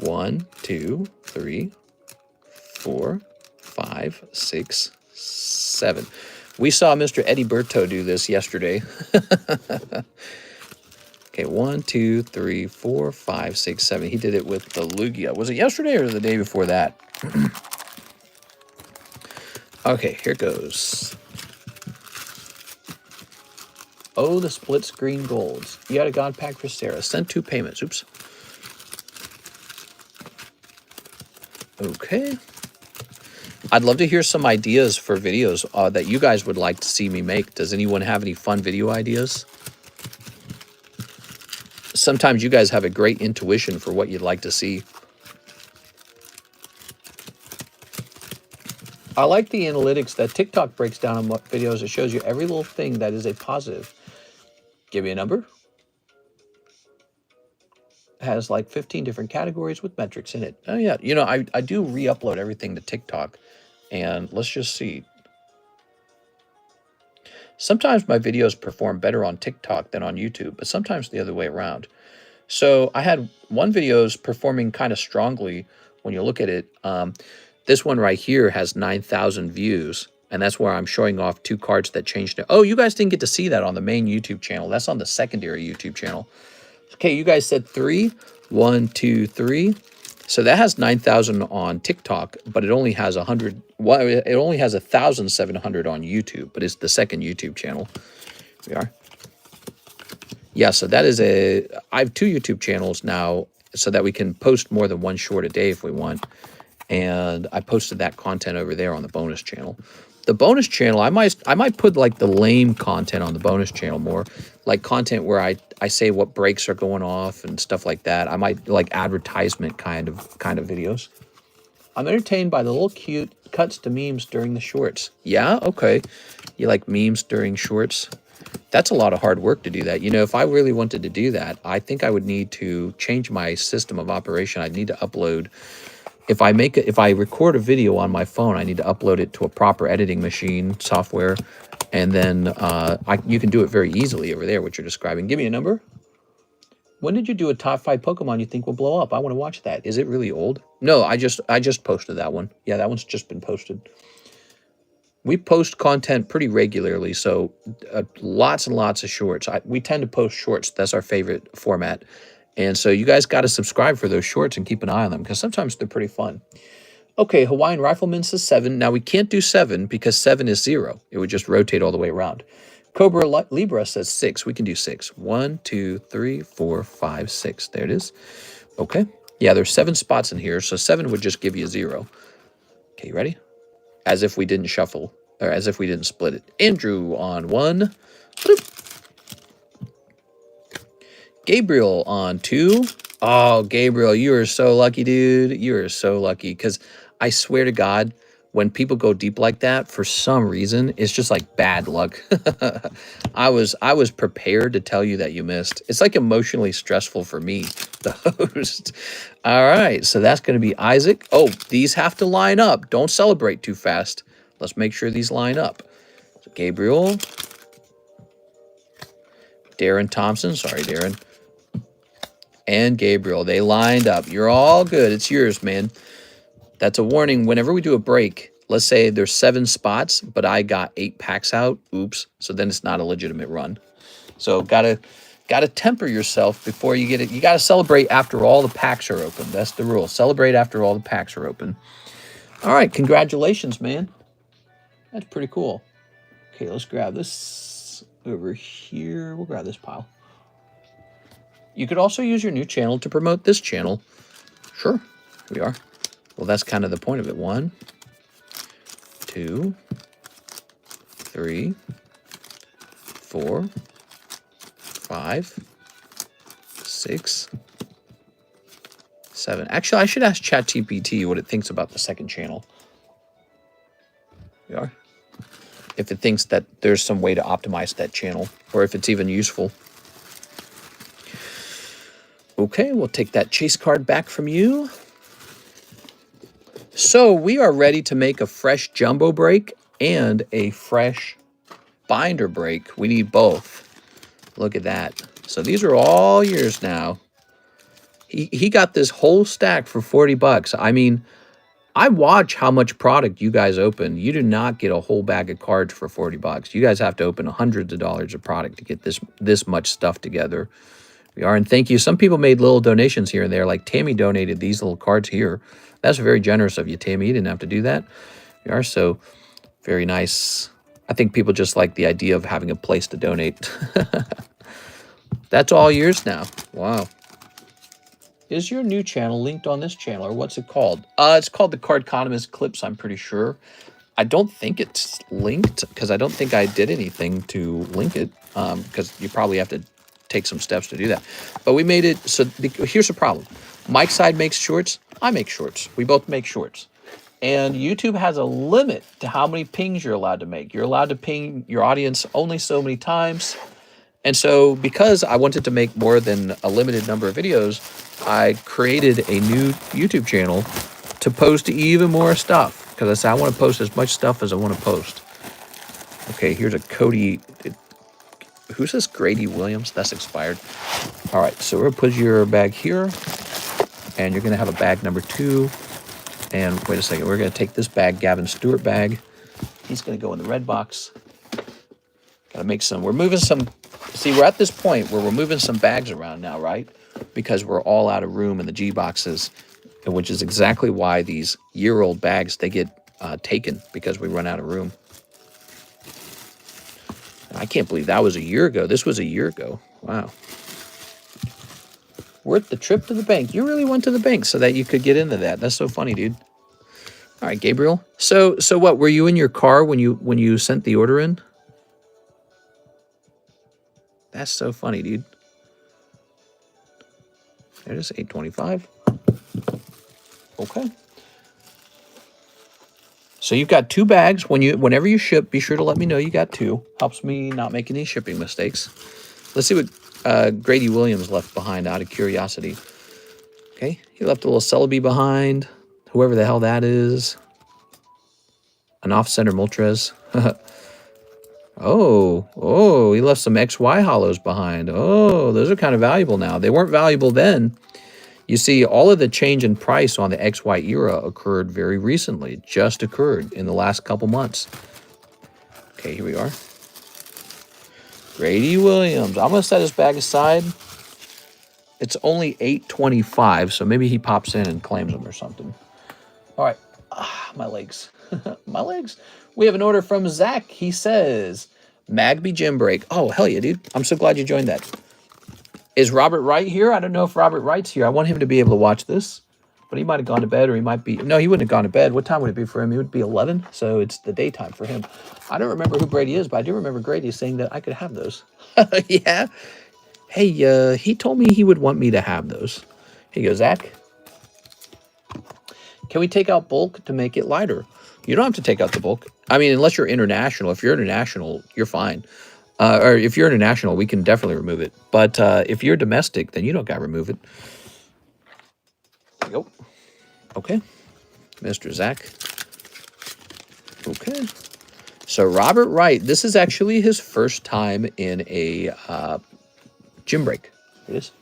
1, 2, 3, 4, 5, 6, 7. We saw Mr. Eddie Berto do this yesterday. Okay, 1, 2, 3, 4, 5, 6, 7. He did it with the Lugia. Was it yesterday or the day before that? Okay, here goes. Oh, the split screen golds. You got a God Pack for Sarah. Sent 2 payments. Oops. Okay. I'd love to hear some ideas for videos that you guys would like to see me make. Does anyone have any fun video ideas? Sometimes you guys have a great intuition for what you'd like to see. I like the analytics that TikTok breaks down on videos. It shows you every little thing that is a positive. Give me a number. It has like 15 different categories with metrics in it. Oh yeah, you know, I do re-upload everything to TikTok. And let's just see. Sometimes my videos perform better on TikTok than on YouTube, but sometimes the other way around. So I had one video's performing kind of strongly when you look at it. This one right here has 9,000 views, and that's where I'm showing off 2 cards that changed it. Oh, you guys didn't get to see that on the main YouTube channel. That's on the secondary YouTube channel. Okay, you guys said 3. 1, 2, 3. So that has 9,000 on TikTok, but it only has 100. Well, it only has 1,700 on YouTube, but it's the second YouTube channel. Here we are. Yeah, so that is I have 2 YouTube channels now, so that we can post more than 1 short a day if we want. And I posted that content over there on the bonus channel. The bonus channel, I might put like the lame content on the bonus channel more, like content where I say what breaks are going off and stuff like that. I might like advertisement kind of videos. I'm entertained by the little cute cuts to memes during the shorts. Yeah, okay. You like memes during shorts? That's a lot of hard work to do that. You know, if I really wanted to do that, I think I would need to change my system of operation. I'd need to upload. If I record a video on my phone, I need to upload it to a proper editing machine software, and then you can do it very easily over there, what you're describing. Give me a number. When did you do a top 5 Pokemon you think will blow up? I want to watch that. Is it really old? No, I just posted that one. Yeah, that one's just been posted. we post content pretty regularly, so lots and lots of shorts. We tend to post shorts. That's our favorite format. And so you guys got to subscribe for those shorts and keep an eye on them because sometimes they're pretty fun. Okay, Hawaiian Rifleman says 7. Now, we can't do 7 because 7 is 0. It would just rotate all the way around. Cobra Libra says 6. We can do 6. 1, 2, 3, 4, 5, 6. There it is. Okay. Yeah, there's 7 spots in here, so 7 would just give you 0. Okay, you ready? As if we didn't shuffle, or as if we didn't split it. Andrew on 1. Bloop. Gabriel on 2. Oh, Gabriel, you are so lucky, dude. You are so lucky, because I swear to God, when people go deep like that, for some reason, it's just like bad luck. I was prepared to tell you that you missed. It's like emotionally stressful for me, the host. All right, so that's going to be Isaac. Oh, these have to line up. Don't celebrate too fast. Let's make sure these line up. So Gabriel. Darren Thompson. Sorry, Darren. And Gabriel. They lined up. You're all good. It's yours, man. That's a warning. Whenever we do a break, let's say there's 7 spots, but I got 8 packs out. Oops. So then it's not a legitimate run. So gotta temper yourself before you get it. You gotta celebrate after all the packs are open. That's the rule. Celebrate after all the packs are open. All right. Congratulations, man. That's pretty cool. Okay, let's grab this over here. We'll grab this pile. You could also use your new channel to promote this channel. Sure, we are. Well, that's kind of the point of it. 1, 2, 3, 4, 5, 6, 7. Actually, I should ask ChatGPT what it thinks about the second channel. We are. If it thinks that there's some way to optimize that channel, or if it's even useful. Okay, we'll take that chase card back from you. So we are ready to make a fresh jumbo break and a fresh binder break. We need both. Look at that. So these are all yours now. He got this whole stack for 40 bucks. I mean, I watch how much product you guys open. You do not get a whole bag of cards for 40 bucks. You guys have to open hundreds of dollars of product to get this much stuff together. We are, and thank you. Some people made little donations here and there, like Tammy donated these little cards here. That's very generous of you, Tammy. You didn't have to do that. We are, so very nice. I think people just like the idea of having a place to donate. That's all yours now. Wow. Is your new channel linked on this channel, or what's it called? It's called the Cardconomist Clips, I'm pretty sure. I don't think it's linked, because I don't think I did anything to link it, because you probably have to take some steps to do that. But we made it, so here's the problem. Mike's side makes shorts, I make shorts. We both make shorts. And YouTube has a limit to how many pings you're allowed to make. You're allowed to ping your audience only so many times. And so because I wanted to make more than a limited number of videos, I created a new YouTube channel to post even more stuff. Because I said I want to post as much stuff as I want to post. Okay, here's a Cody. Who's this? Grady Williams? That's expired. All right, so we're going to put your bag here. And you're going to have a bag number 2. And wait a second, we're going to take this bag, Gavin Stewart bag. He's going to go in the red box. Got to make some, we're moving some, see, we're at this point where we're moving some bags around now, right? Because we're all out of room in the G boxes, which is exactly why these year-old bags, they get taken because we run out of room. I can't believe that was a year ago. This was a year ago. Wow. Worth the trip to the bank. You really went to the bank so that you could get into that. That's so funny, dude. All right, Gabriel. So what? Were you in your car when you sent the order in? That's so funny, dude. There it is, $8.25. Okay. So you've got 2 bags. Whenever you ship, be sure to let me know you got 2. Helps me not make any shipping mistakes. Let's see what Grady Williams left behind out of curiosity. Okay, he left a little Celebi behind. Whoever the hell that is. An off-center Moltres. Oh, he left some XY hollows behind. Oh, those are kind of valuable now. They weren't valuable then. You see, all of the change in price on the XY era occurred very recently. It just occurred in the last couple months. Okay, here we are. Grady Williams. I'm going to set his bag aside. It's only 8:25, so maybe he pops in and claims them or something. All right. My legs. My legs. We have an order from Zach. He says, Magby Gym Break. Oh, hell yeah, dude. I'm so glad you joined that. Is Robert Wright here? I don't know if Robert Wright's here. I want him to be able to watch this. But he might have gone to bed, or he might be... No, he wouldn't have gone to bed. What time would it be for him? It would be 11, so it's the daytime for him. I don't remember who Grady is, but I do remember Grady saying that I could have those. Yeah. Hey, he told me he would want me to have those. Here you go, Zach. Can we take out bulk to make it lighter? You don't have to take out the bulk. I mean, unless you're international. If you're international, you're fine. Or if you're international, we can definitely remove it. But if you're domestic, then you don't got to remove it. There you go. Okay. Mr. Zach. Okay. So Robert Wright, this is actually his first time in a gym break. It is.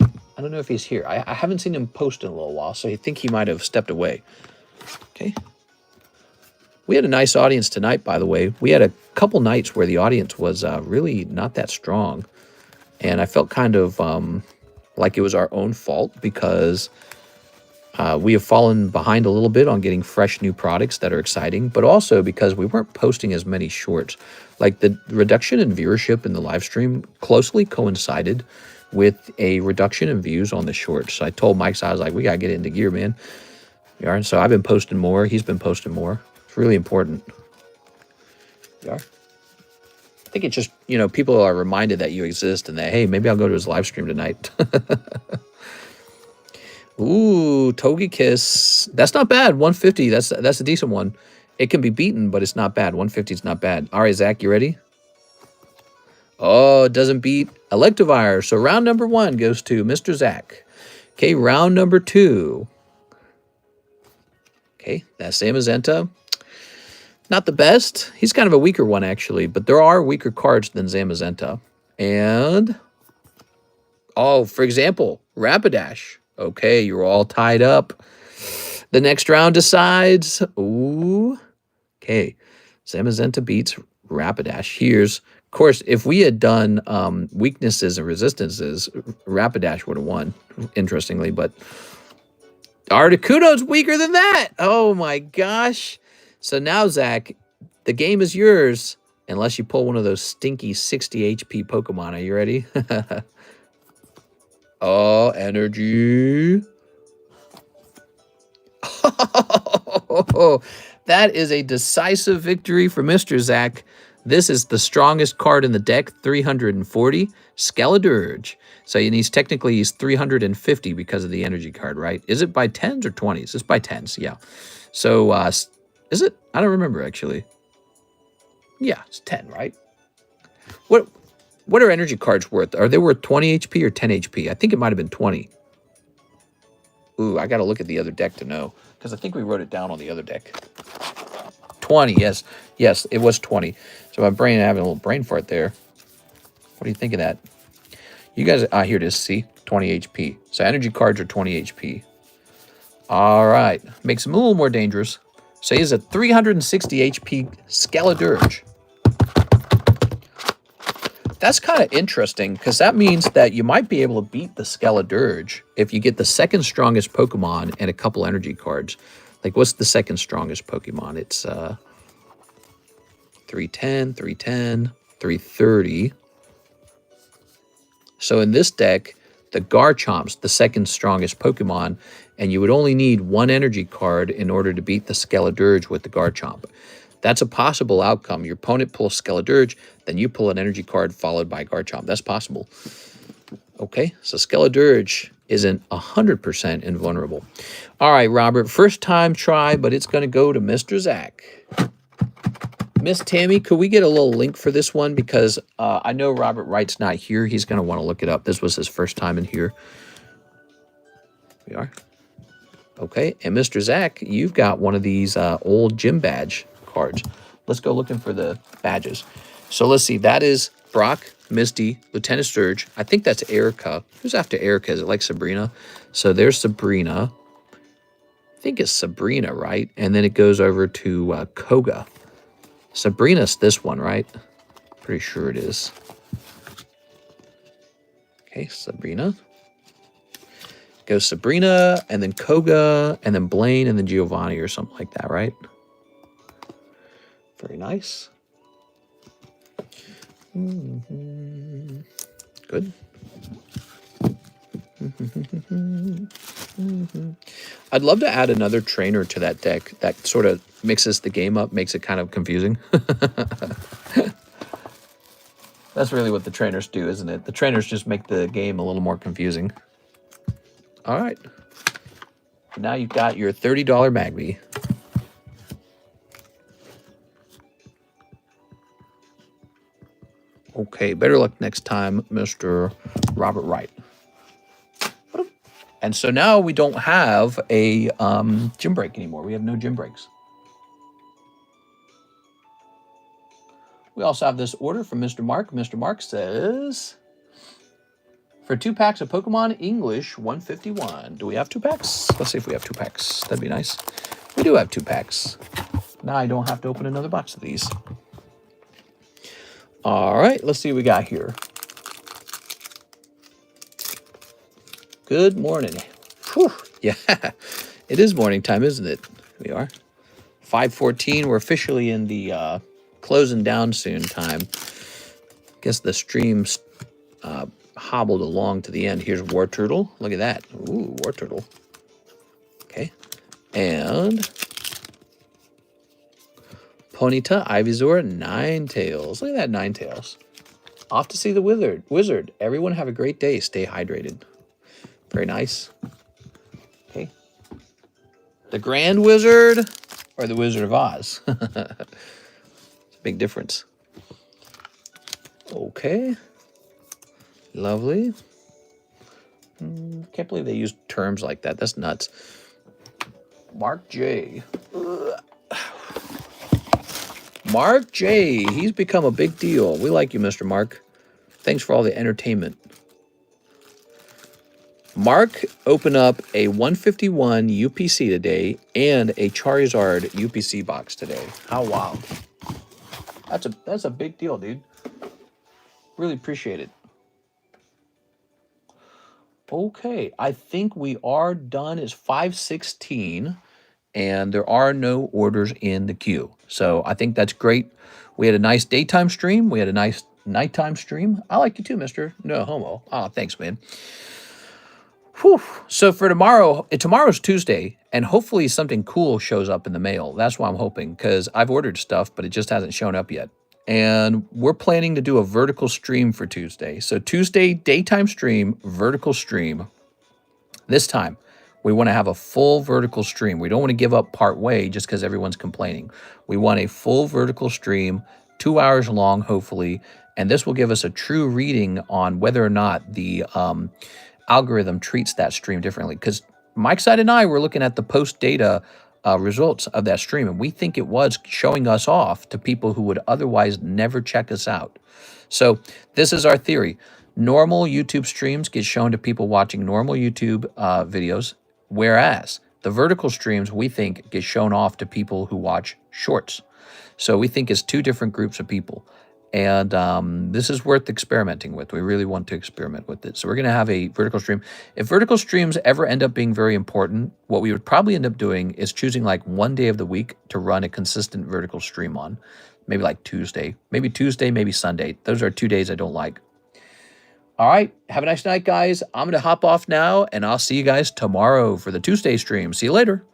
I don't know if he's here. I haven't seen him post in a little while, so I think he might have stepped away. Okay. We had a nice audience tonight, by the way. We had a couple nights where the audience was really not that strong. And I felt kind of like it was our own fault because we have fallen behind a little bit on getting fresh new products that are exciting, but also because we weren't posting as many shorts. Like the reduction in viewership in the live stream closely coincided with a reduction in views on the shorts. So I told Mike, I was like, we got to get into gear, man. Yeah, and so I've been posting more. He's been posting more. It's really important. Yeah. I think it's just, you know, people are reminded that you exist and that, hey, maybe I'll go to his live stream tonight. Ooh, Togekiss. That's not bad. 150. That's a decent one. It can be beaten, but it's not bad. 150 is not bad. All right, Zach, you ready? Oh, it doesn't beat Electivire. So round number 1 goes to Mr. Zach. Okay, round number 2. Okay, that's Zamazenta. Not the best. He's kind of a weaker one, actually, but there are weaker cards than Zamazenta. And, oh, for example, Rapidash. Okay, you're all tied up. The next round decides. Ooh. Okay, Zamazenta beats Rapidash. Here's, of course, if we had done weaknesses and resistances, Rapidash would have won, interestingly, but Articuno's weaker than that. Oh my gosh. So now, Zach, the game is yours unless you pull one of those stinky 60 HP Pokemon. Are you ready? Oh, energy. Oh, that is a decisive victory for Mr. Zach. This is the strongest card in the deck, 340, Skeledirge. So he's 350 because of the energy card, right? Is it by 10s or 20s? It's by 10s, yeah. So, is it? I don't remember, actually. Yeah, it's 10, right? What are energy cards worth? Are they worth 20 HP or 10 HP? I think it might have been 20. Ooh, I got to look at the other deck to know, because I think we wrote it down on the other deck. 20, yes. Yes, it was 20. So my brain having a little brain fart there. What do you think of that? You guys, here it is, see? 20 HP. So energy cards are 20 HP. All right. Makes him a little more dangerous. So he's a 360 HP Skeledirge. That's kind of interesting, because that means that you might be able to beat the Skeledirge if you get the second strongest Pokemon and a couple energy cards. Like, what's the second strongest Pokemon? It's 310, 310, 330. So in this deck, the Garchomp's the second strongest Pokemon, and you would only need one energy card in order to beat the Skeledirge with the Garchomp. That's a possible outcome. Your opponent pulls Skeledirge, then you pull an energy card followed by Garchomp. That's possible. Okay, so Skeledirge isn't 100% invulnerable. All right, Robert, first time try, but it's going to go to Mr. Zach. Miss Tammy, could we get a little link for this one? Because I know Robert Wright's not here. He's going to want to look it up. This was his first time in here. Here we are. Okay, and Mr. Zach, you've got one of these old gym badge cards. Let's go looking for the badges. So let's see. That is Brock, Misty, Lieutenant Surge. I think that's Erica. Who's after Erica? Is it like Sabrina? So there's Sabrina. I think it's Sabrina, right? And then it goes over to Koga. Sabrina's this one, right? Pretty sure it is. Okay, Sabrina. Goes Sabrina, and then Koga, and then Blaine, and then Giovanni, or something like that, right? Very nice. Good. I'd love to add another trainer to that deck that sort of mixes the game up, makes it kind of confusing. That's really what the trainers do, isn't it? The trainers just make the game a little more confusing. All right. Now you've got your $30 Magby. Okay, better luck next time, Mr. Robert Wright. And so now we don't have a gym break anymore. We have no gym breaks. We also have this order from Mr. Mark. Mr. Mark says, for 2 packs of Pokemon English 151. Do we have 2 packs? Let's see if we have 2 packs. That'd be nice. We do have 2 packs. Now I don't have to open another box of these. All right, let's see what we got here. Good morning. Whew, yeah, it is morning time, isn't it? We are. 5:14. We're officially in the closing down soon time. Guess the stream's hobbled along to the end. Here's War Turtle. Look at that. Ooh, War Turtle. Okay. And Ponyta, Ivysaur, Ninetales. Look at that, Ninetales. Off to see the wizard. Everyone have a great day. Stay hydrated. Very nice. Okay. The Grand Wizard or the Wizard of Oz? It's a big difference. Okay. Lovely. Can't believe they use terms like that. That's nuts. Mark J. Mark J. He's become a big deal. We like you, Mr. Mark. Thanks for all the entertainment. Mark opened up a 151 UPC today and a Charizard UPC box today. How wild. That's a big deal, dude. Really appreciate it. Okay, I think we are done. It's 5:16, and there are no orders in the queue. So I think that's great. We had a nice daytime stream. We had a nice nighttime stream. I like you too, Mr. No Homo. Oh, thanks, man. Whew. So for tomorrow, tomorrow's Tuesday, and hopefully something cool shows up in the mail. That's why I'm hoping, because I've ordered stuff, but it just hasn't shown up yet. And we're planning to do a vertical stream for Tuesday. So Tuesday, daytime stream, vertical stream. This time, we want to have a full vertical stream. We don't want to give up part way just because everyone's complaining. We want a full vertical stream, 2 hours long, hopefully. And this will give us a true reading on whether or not the algorithm treats that stream differently, because Mike Side and I were looking at the post data results of that stream, and we think it was showing us off to people who would otherwise never check us out. So this is our theory. Normal YouTube streams get shown to people watching normal YouTube videos, whereas the vertical streams, we think, get shown off to people who watch shorts. So we think it's 2 different groups of people. And this is worth experimenting with. We really want to experiment with it. So we're going to have a vertical stream. If vertical streams ever end up being very important, what we would probably end up doing is choosing like one day of the week to run a consistent vertical stream on. Maybe like Tuesday. Maybe Tuesday, maybe Sunday. Those are 2 days I don't like. All right. Have a nice night, guys. I'm going to hop off now, and I'll see you guys tomorrow for the Tuesday stream. See you later.